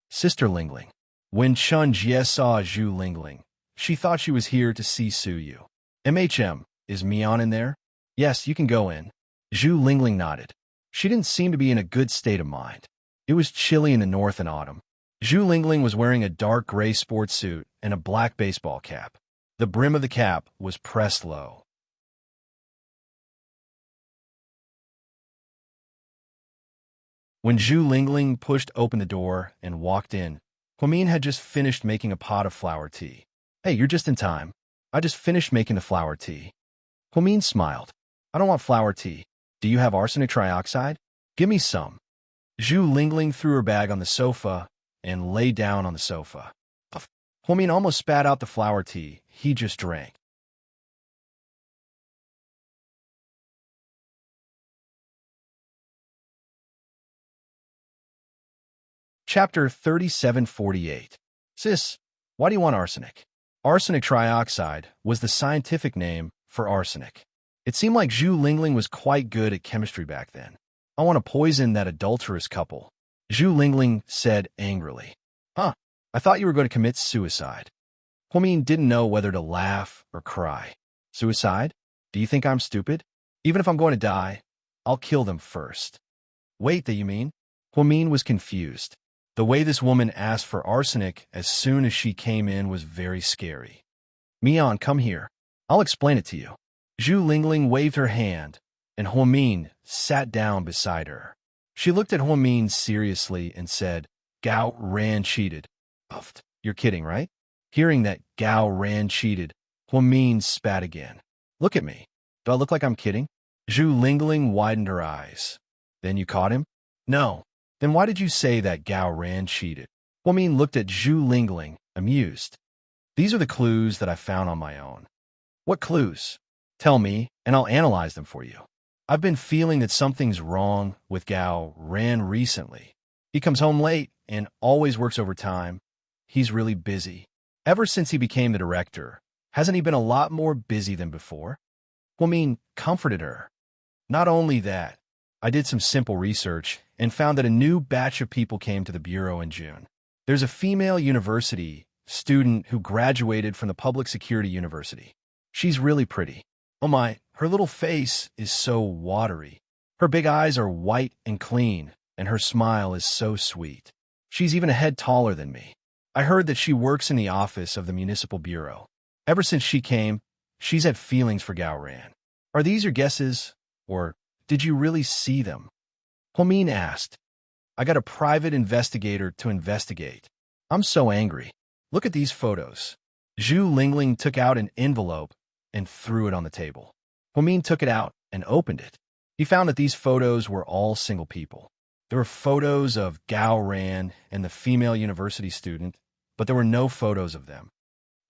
Sister Lingling. When Chun Jie saw Zhu Lingling, she thought she was here to see Su Yu. Is Mian in there? Yes, you can go in. Zhu Lingling nodded. She didn't seem to be in a good state of mind. It was chilly in the north in autumn. Zhu Lingling was wearing a dark gray sports suit and a black baseball cap. The brim of the cap was pressed low. When Zhu Lingling pushed open the door and walked in, Huamin had just finished making a pot of flower tea. Hey, you're just in time. I just finished making the flower tea. Huamin smiled. I don't want flower tea. Do you have arsenic trioxide? Give me some. Zhu Lingling threw her bag on the sofa and lay down on the sofa. Huamin almost spat out the flower tea he just drank. Chapter 3748. Sis, why do you want arsenic? Arsenic trioxide was the scientific name for arsenic. It seemed like Zhu Lingling was quite good at chemistry back then. I want to poison that adulterous couple, Zhu Lingling said angrily. Huh, I thought you were going to commit suicide. Huamin didn't know whether to laugh or cry. Suicide? Do you think I'm stupid? Even if I'm going to die, I'll kill them first. Wait, that you mean? Huamin was confused. The way this woman asked for arsenic as soon as she came in was very scary. Mian, come here. I'll explain it to you. Zhu Lingling waved her hand, and Huamin sat down beside her. She looked at Huamin seriously and said, Gao Ran cheated. Puffed. You're kidding, right? Hearing that Gao Ran cheated, Huamin spat again. Look at me. Do I look like I'm kidding? Zhu Lingling widened her eyes. Then you caught him? No. Then why did you say that Gao Ran cheated? Huamin looked at Zhu Lingling, amused. These are the clues that I found on my own. What clues? Tell me, and I'll analyze them for you. I've been feeling that something's wrong with Gao Ran recently. He comes home late and always works overtime. He's really busy. Ever since he became the director, hasn't he been a lot more busy than before? Huamin comforted her. Not only that, I did some simple research and found that a new batch of people came to the bureau in June. There's a female university student who graduated from the public security university. She's really pretty. Oh my, her little face is so watery. Her big eyes are white and clean, and her smile is so sweet. She's even a head taller than me. I heard that she works in the office of the municipal bureau. Ever since she came, she's had feelings for Gao Ran. Are these your guesses, or did you really see them? Huamin asked. I got a private investigator to investigate. I'm so angry. Look at these photos. Zhu Lingling took out an envelope and threw it on the table. Huamin took it out and opened it. He found that these photos were all single people. There were photos of Gao Ran and the female university student, but there were no photos of them.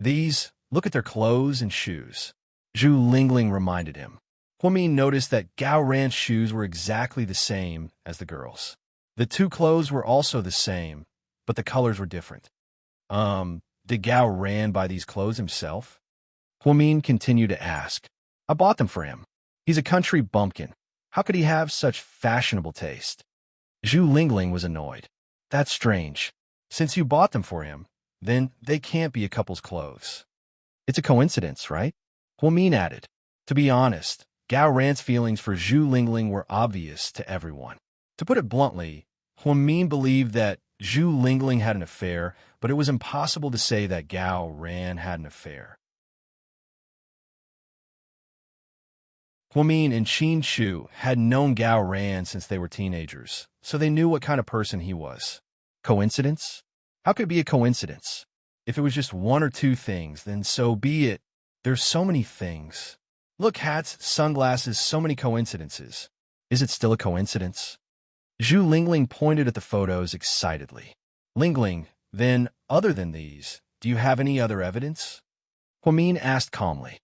Look at their clothes and shoes. Zhu Lingling reminded him. Huamin noticed that Gao Ran's shoes were exactly the same as the girls. The two clothes were also the same, but the colors were different. Did Gao Ran buy these clothes himself? Huamin continued to ask. I bought them for him. He's a country bumpkin. How could he have such fashionable taste? Zhu Lingling was annoyed. That's strange. Since you bought them for him, then they can't be a couple's clothes. It's a coincidence, right? Huamin added. To be honest, Gao Ran's feelings for Zhu Lingling were obvious to everyone. To put it bluntly, Huamin believed that Zhu Lingling had an affair, but it was impossible to say that Gao Ran had an affair. Huamin and Qin Shu had known Gao Ran since they were teenagers, so they knew what kind of person he was. Coincidence? How could it be a coincidence? If it was just one or two things, then so be it. There's so many things. Look, hats, sunglasses, so many coincidences. Is it still a coincidence? Zhu Lingling pointed at the photos excitedly. Lingling, then, other than these, do you have any other evidence? Huamin asked calmly.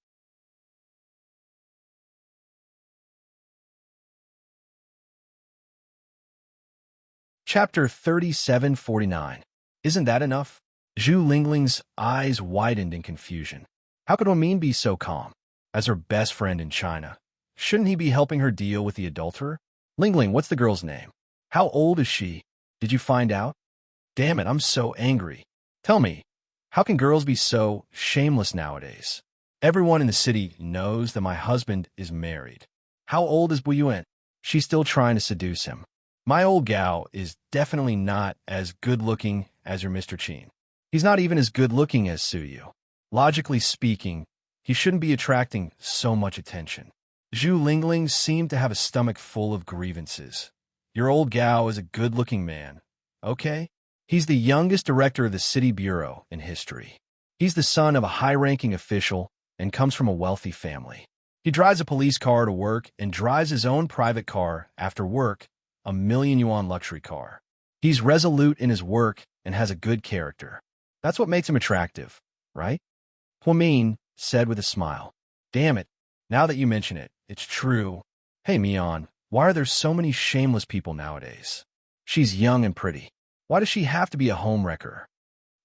Chapter 3749. Isn't that enough? Zhu Lingling's eyes widened in confusion. How could Huamin be so calm? As her best friend in China, shouldn't he be helping her deal with the adulterer? Lingling, what's the girl's name? How old is she? Did you find out? Damn it, I'm so angry. Tell me, how can girls be so shameless nowadays? Everyone in the city knows that my husband is married. How old is Buyuan? She's still trying to seduce him. My old Gao is definitely not as good-looking as your Mr. Qin. He's not even as good-looking as Suyu. Logically speaking, he shouldn't be attracting so much attention. Zhu Lingling seemed to have a stomach full of grievances. Your old Gao is a good-looking man. Okay? He's the youngest director of the city bureau in history. He's the son of a high-ranking official and comes from a wealthy family. He drives a police car to work and drives his own private car after work, a million-yuan luxury car. He's resolute in his work and has a good character. That's what makes him attractive, right? Huamin said with a smile. Damn it, now that you mention it, it's true. Hey, Mian, why are there so many shameless people nowadays? She's young and pretty. Why does she have to be a homewrecker?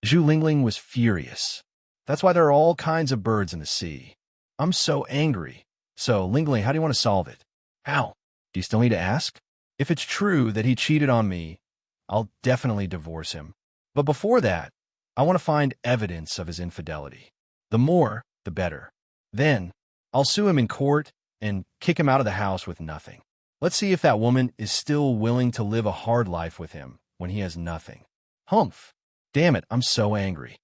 Zhu Lingling was furious. That's why there are all kinds of birds in the sea. I'm so angry. So, Lingling, how do you want to solve it? How? Do you still need to ask? If it's true that he cheated on me, I'll definitely divorce him. But before that, I want to find evidence of his infidelity. The more, the better. Then, I'll sue him in court and kick him out of the house with nothing. Let's see if that woman is still willing to live a hard life with him when he has nothing. Humph. Damn it, I'm so angry.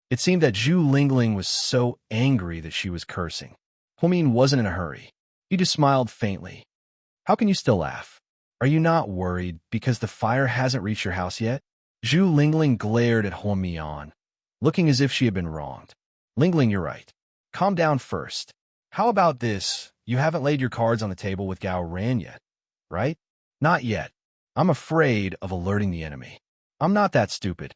It seemed that Zhu Lingling was so angry that she was cursing. Huamin wasn't in a hurry. He just smiled faintly. How can you still laugh? Are you not worried because the fire hasn't reached your house yet? Zhu Lingling glared at Huamian, looking as if she had been wronged. Lingling, you're right. Calm down first. How about this? You haven't laid your cards on the table with Gao Ran yet, right? Not yet. I'm afraid of alerting the enemy. I'm not that stupid.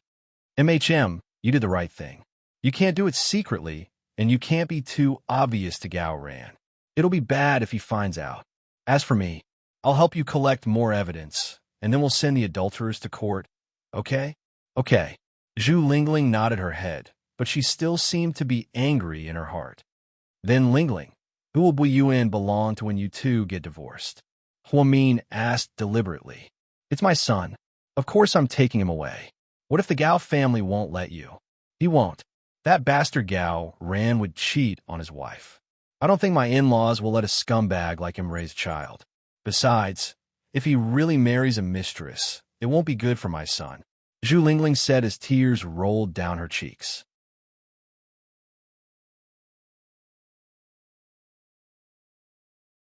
MHM, you did the right thing. You can't do it secretly, and you can't be too obvious to Gao Ran. It'll be bad if he finds out. As for me, I'll help you collect more evidence, and then we'll send the adulterers to court. Okay? Okay. Zhu Lingling nodded her head, but she still seemed to be angry in her heart. Then Lingling, who will Buyuan belong to when you two get divorced? Huamin asked deliberately. It's my son. Of course I'm taking him away. What if the Gao family won't let you? He won't. That bastard Gao Ran would cheat on his wife. I don't think my in-laws will let a scumbag like him raise a child. Besides, if he really marries a mistress, it won't be good for my son, Zhu Lingling said as tears rolled down her cheeks.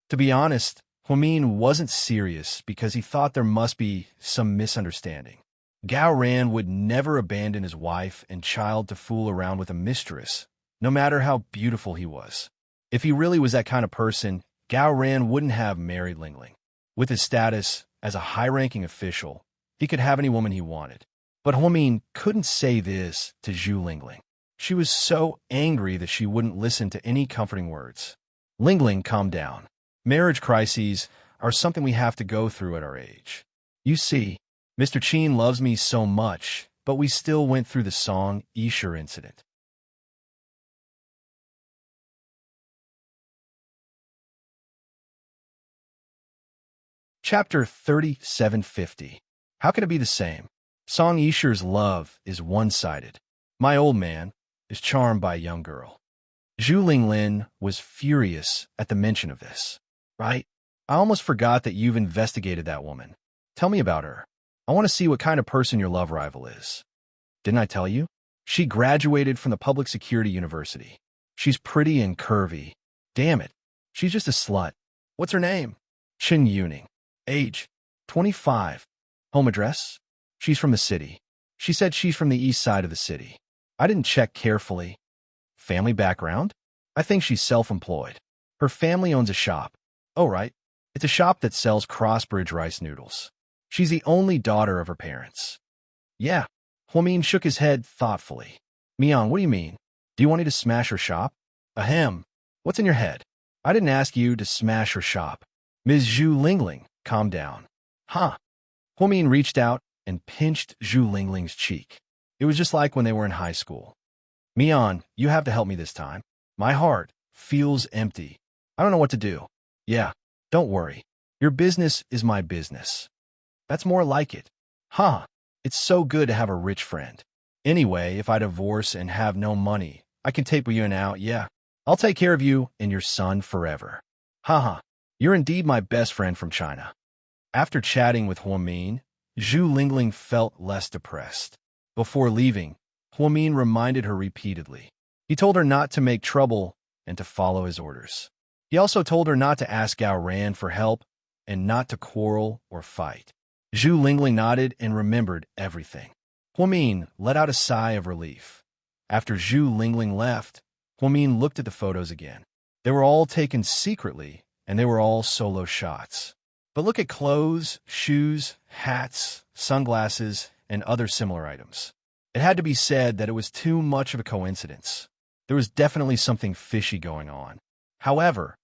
To be honest, Huamin wasn't serious because he thought there must be some misunderstanding. Gao Ran would never abandon his wife and child to fool around with a mistress, no matter how beautiful he was. If he really was that kind of person, Gao Ran wouldn't have married Lingling. With his status as a high-ranking official, he could have any woman he wanted. But Huamin couldn't say this to Zhu Lingling. She was so angry that she wouldn't listen to any comforting words. Lingling, calm down. Marriage crises are something we have to go through at our age. You see, Mr. Qin loves me so much, but we still went through the Song Yisher incident. Chapter 3750. How can it be the same? Song Yisher's love is one-sided. My old man is charmed by a young girl. Zhu Linglin was furious at the mention of this. Right? I almost forgot that you've investigated that woman. Tell me about her. I want to see what kind of person your love rival is. Didn't I tell you? She graduated from the public security university. She's pretty and curvy. Damn it. She's just a slut. What's her name? Chen Yuning. Age? 25. Home address? She's from the city. She said she's from the east side of the city. I didn't check carefully. Family background? I think she's self-employed. Her family owns a shop. Oh, right. It's a shop that sells cross-bridge rice noodles. She's the only daughter of her parents. Yeah. Huamin shook his head thoughtfully. Mian, what do you mean? Do you want me to smash her shop? Ahem. What's in your head? I didn't ask you to smash her shop. Ms. Zhu Lingling, calm down. Huh. Huamin reached out and pinched Zhu Lingling's cheek. It was just like when they were in high school. Mian, you have to help me this time. My heart feels empty. I don't know what to do. Yeah, don't worry. Your business is my business. That's more like it. Huh. It's so good to have a rich friend. Anyway, if I divorce and have no money, I can take you in out, yeah. I'll take care of you and your son forever. Haha. You're indeed my best friend from China. After chatting with Huamin, Zhu Lingling felt less depressed. Before leaving, Huamin reminded her repeatedly. He told her not to make trouble and to follow his orders. He also told her not to ask Gao Ran for help and not to quarrel or fight. Zhu Lingling nodded and remembered everything. Huamin let out a sigh of relief. After Zhu Lingling left, Huamin looked at the photos again. They were all taken secretly, and they were all solo shots. But look at clothes, shoes, hats, sunglasses, and other similar items. It had to be said that it was too much of a coincidence. There was definitely something fishy going on. However,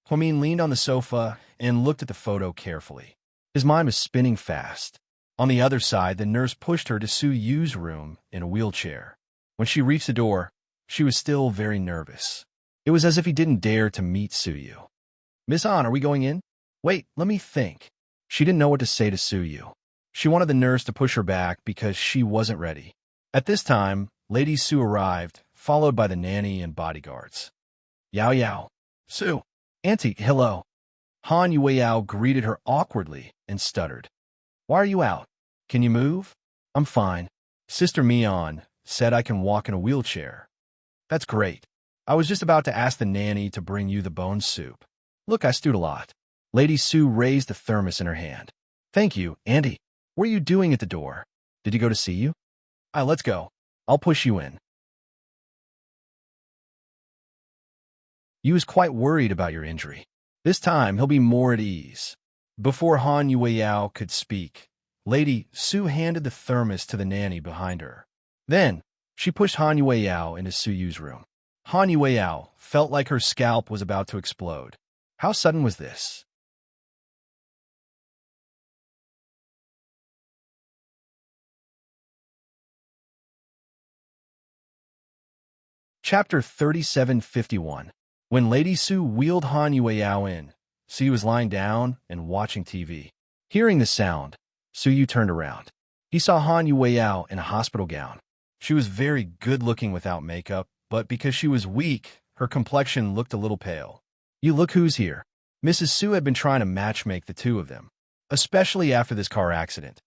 Huamin leaned on the sofa and looked at the photo carefully. His mind was spinning fast. On the other side, the nurse pushed her to Su Yu's room in a wheelchair. When she reached the door, she was still very nervous. It was as if he didn't dare to meet Su Yu. Miss An, are we going in? Wait, let me think. She didn't know what to say to Su Yu. She wanted the nurse to push her back because she wasn't ready. At this time, Lady Su arrived, followed by the nanny and bodyguards. Yao Yao. Su. Auntie, hello. Han Yueyao greeted her awkwardly and stuttered. Why are you out? Can you move? I'm fine. Sister Mian said I can walk in a wheelchair. That's great. I was just about to ask the nanny to bring you the bone soup. Look, I stewed a lot. Lady Su raised the thermos in her hand. Thank you, Auntie. What are you doing at the door? Did he go to see you? Let's go. I'll push you in. Yu is quite worried about your injury. This time, he'll be more at ease. Before Han Yueyao could speak, Lady Su handed the thermos to the nanny behind her. Then, she pushed Han Yueyao into Su Yu's room. Han Yueyao felt like her scalp was about to explode. How sudden was this? Chapter 3751. When Lady Su wheeled Han Yueyao in, Su Yu was lying down and watching TV. Hearing the sound, Su Yu turned around. He saw Han Yueyao in a hospital gown. She was very good-looking without makeup, but because she was weak, her complexion looked a little pale. You look who's here. Mrs. Su had been trying to matchmake the two of them, especially after this car accident,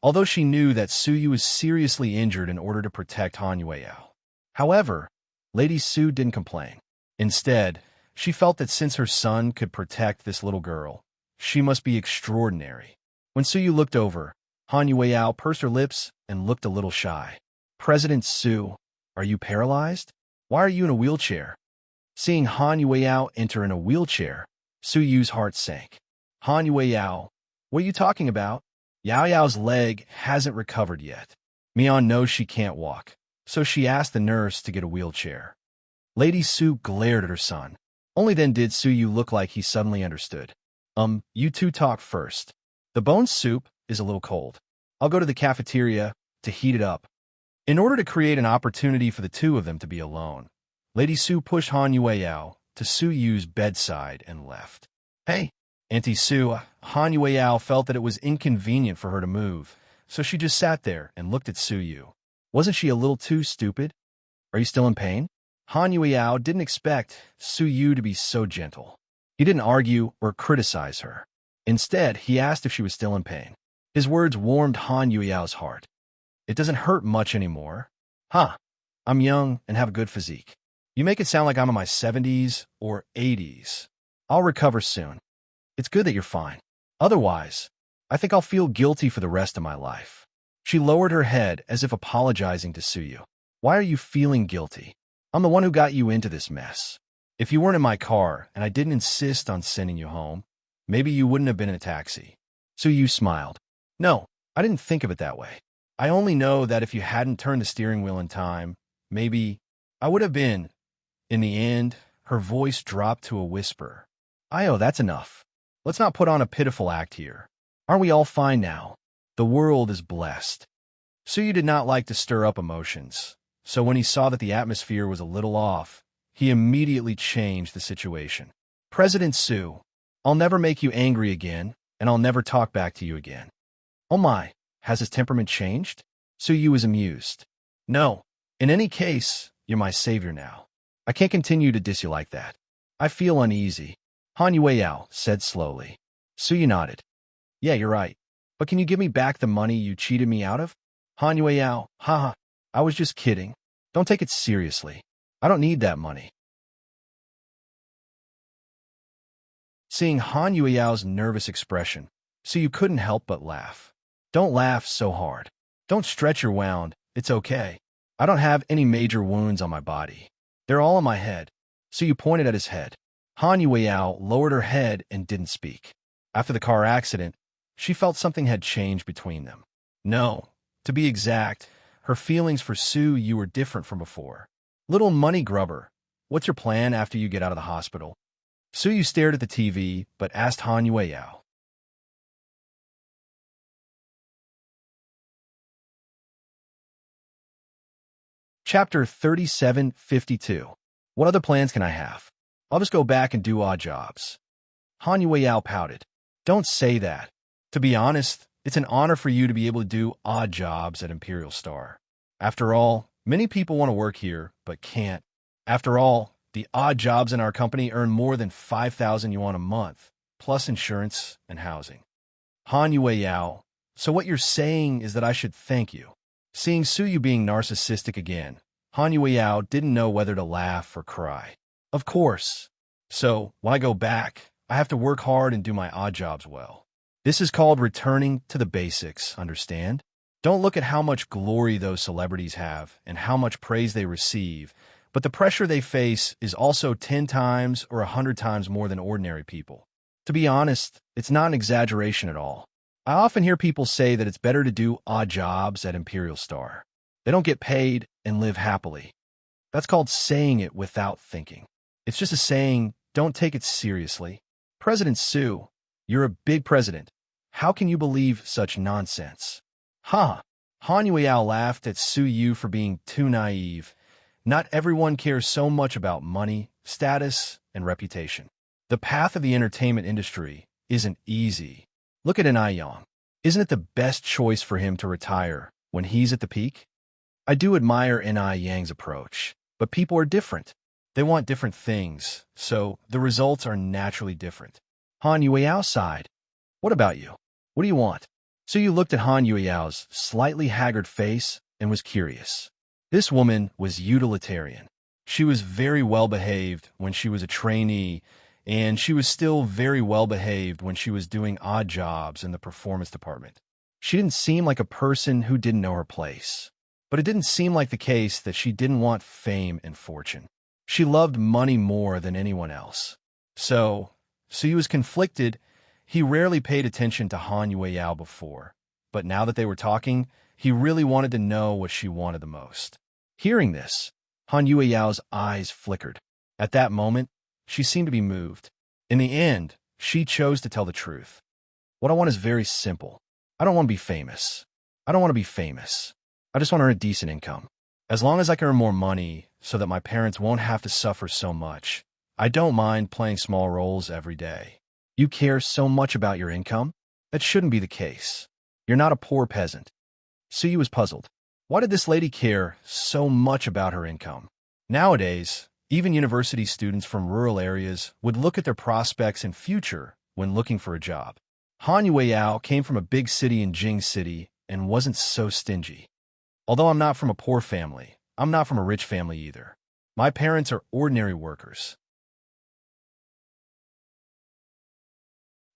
although she knew that Su Yu was seriously injured in order to protect Han Yueyao. However, Lady Su didn't complain. Instead, she felt that since her son could protect this little girl, she must be extraordinary. When Su Yu looked over, Han Yueyao pursed her lips and looked a little shy. President Su, are you paralyzed? Why are you in a wheelchair? Seeing Han Yueyao enter in a wheelchair, Su Yu's heart sank. Han Yueyao, what are you talking about? Yao Yao's leg hasn't recovered yet. Mian knows she can't walk, so she asked the nurse to get a wheelchair. Lady Su glared at her son. Only then did Su Yu look like he suddenly understood. You two talk first. The bone soup is a little cold. I'll go to the cafeteria to heat it up. In order to create an opportunity for the two of them to be alone, Lady Su pushed Han Yueyao to Su Yu's bedside and left. Hey, Auntie Su, Han Yueyao felt that it was inconvenient for her to move, so she just sat there and looked at Su Yu. Wasn't she a little too stupid? Are you still in pain? Han Yueyao didn't expect Su Yu to be so gentle. He didn't argue or criticize her. Instead, he asked if she was still in pain. His words warmed Han Yueyao's heart. It doesn't hurt much anymore. Huh, I'm young and have a good physique. You make it sound like I'm in my 70s or 80s. I'll recover soon. It's good that you're fine. Otherwise, I think I'll feel guilty for the rest of my life. She lowered her head as if apologizing to Su Yu. Why are you feeling guilty? I'm the one who got you into this mess. If you weren't in my car and I didn't insist on sending you home, maybe you wouldn't have been in a taxi. Su smiled. No, I didn't think of it that way. I only know that if you hadn't turned the steering wheel in time, maybe I would have been. In the end, her voice dropped to a whisper. Io, that's enough. Let's not put on a pitiful act here. Aren't we all fine now? The world is blessed. Su did not like to stir up emotions, so when he saw that the atmosphere was a little off, he immediately changed the situation. President Su, I'll never make you angry again, and I'll never talk back to you again. Oh my, has his temperament changed? Su was amused. No, in any case, you're my savior now. I can't continue to diss you like that. I feel uneasy. Han Yueyao said slowly. Su nodded. Yeah, you're right. But can you give me back the money you cheated me out of? Han Yueyao, haha, I was just kidding. Don't take it seriously. I don't need that money. Seeing Han Yueyao's nervous expression, Su couldn't help but laugh. Don't laugh so hard. Don't stretch your wound. It's okay. I don't have any major wounds on my body. They're all in my head. Su pointed at his head. Han Yueyao lowered her head and didn't speak. After the car accident, she felt something had changed between them. No, to be exact, her feelings for Su were different from before. Little money grubber, what's your plan after you get out of the hospital? Su stared at the TV, but asked Han Yueyao. Chapter 3752. What other plans can I have? I'll just go back and do odd jobs. Han Yueyao pouted. Don't say that. To be honest, it's an honor for you to be able to do odd jobs at Imperial Star. After all, many people want to work here, but can't. After all, the odd jobs in our company earn more than 5,000 yuan a month, plus insurance and housing. Han Yueyao, so what you're saying is that I should thank you. Seeing Su being narcissistic again, Han Yueyao didn't know whether to laugh or cry. Of course. So, when I go back, I have to work hard and do my odd jobs well. This is called returning to the basics, understand? Don't look at how much glory those celebrities have and how much praise they receive, but the pressure they face is also 10 times or 100 times more than ordinary people. To be honest, it's not an exaggeration at all. I often hear people say that it's better to do odd jobs at Imperial Star. They don't get paid and live happily. That's called saying it without thinking. It's just a saying, don't take it seriously. President Su, you're a big president. How can you believe such nonsense? Ha! Han Yueyao laughed at Su for being too naive. Not everyone cares so much about money, status, and reputation. The path of the entertainment industry isn't easy. Look at Yang. Isn't it the best choice for him to retire when he's at the peak? I do admire Yang's approach, but people are different. They want different things, so the results are naturally different. Han Yueyao sighed. What about you? What do you want? Su looked at Han Yueyao's slightly haggard face and was curious. This woman was utilitarian. She was very well-behaved when she was a trainee, and she was still very well-behaved when she was doing odd jobs in the performance department. She didn't seem like a person who didn't know her place. But it didn't seem like the case that she didn't want fame and fortune. She loved money more than anyone else. So Su was conflicted. He rarely paid attention to Han Yueyao before, but now that they were talking, he really wanted to know what she wanted the most. Hearing this, Han Yueyao's eyes flickered. At that moment, she seemed to be moved. In the end, she chose to tell the truth. What I want is very simple. I don't want to be famous. I don't want to be famous. I just want to earn a decent income. As long as I can earn more money so that my parents won't have to suffer so much, I don't mind playing small roles every day. You care so much about your income? That shouldn't be the case. You're not a poor peasant. Su was puzzled. Why did this lady care so much about her income? Nowadays, even university students from rural areas would look at their prospects and future when looking for a job. Han Yueyao came from a big city in Jing City and wasn't so stingy. Although I'm not from a poor family, I'm not from a rich family either. My parents are ordinary workers.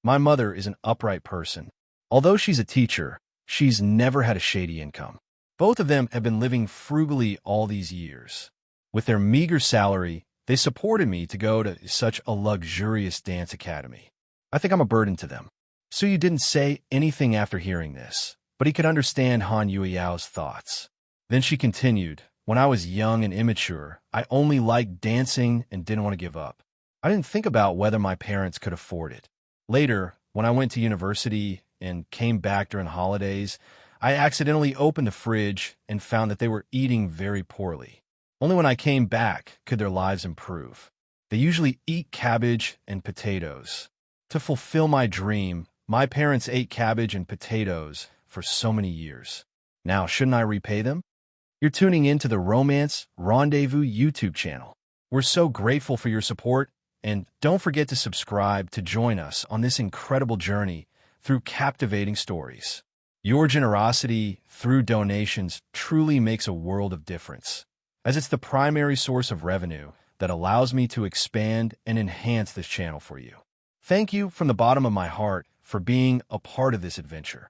My mother is an upright person. Although she's a teacher, she's never had a shady income. Both of them have been living frugally all these years. With their meager salary, they supported me to go to such a luxurious dance academy. I think I'm a burden to them. Suyu didn't say anything after hearing this, but he could understand Han Yuiao's thoughts. Then she continued, when I was young and immature, I only liked dancing and didn't want to give up. I didn't think about whether my parents could afford it. Later, when I went to university and came back during holidays, I accidentally opened the fridge and found that they were eating very poorly. Only when I came back could their lives improve. They usually eat cabbage and potatoes. To fulfill my dream, my parents ate cabbage and potatoes for so many years. Now, shouldn't I repay them? You're tuning in to the Romance Rendezvous YouTube channel. We're so grateful for your support, and don't forget to subscribe to join us on this incredible journey through captivating stories. Your generosity through donations truly makes a world of difference, as it's the primary source of revenue that allows me to expand and enhance this channel for you. Thank you from the bottom of my heart for being a part of this adventure.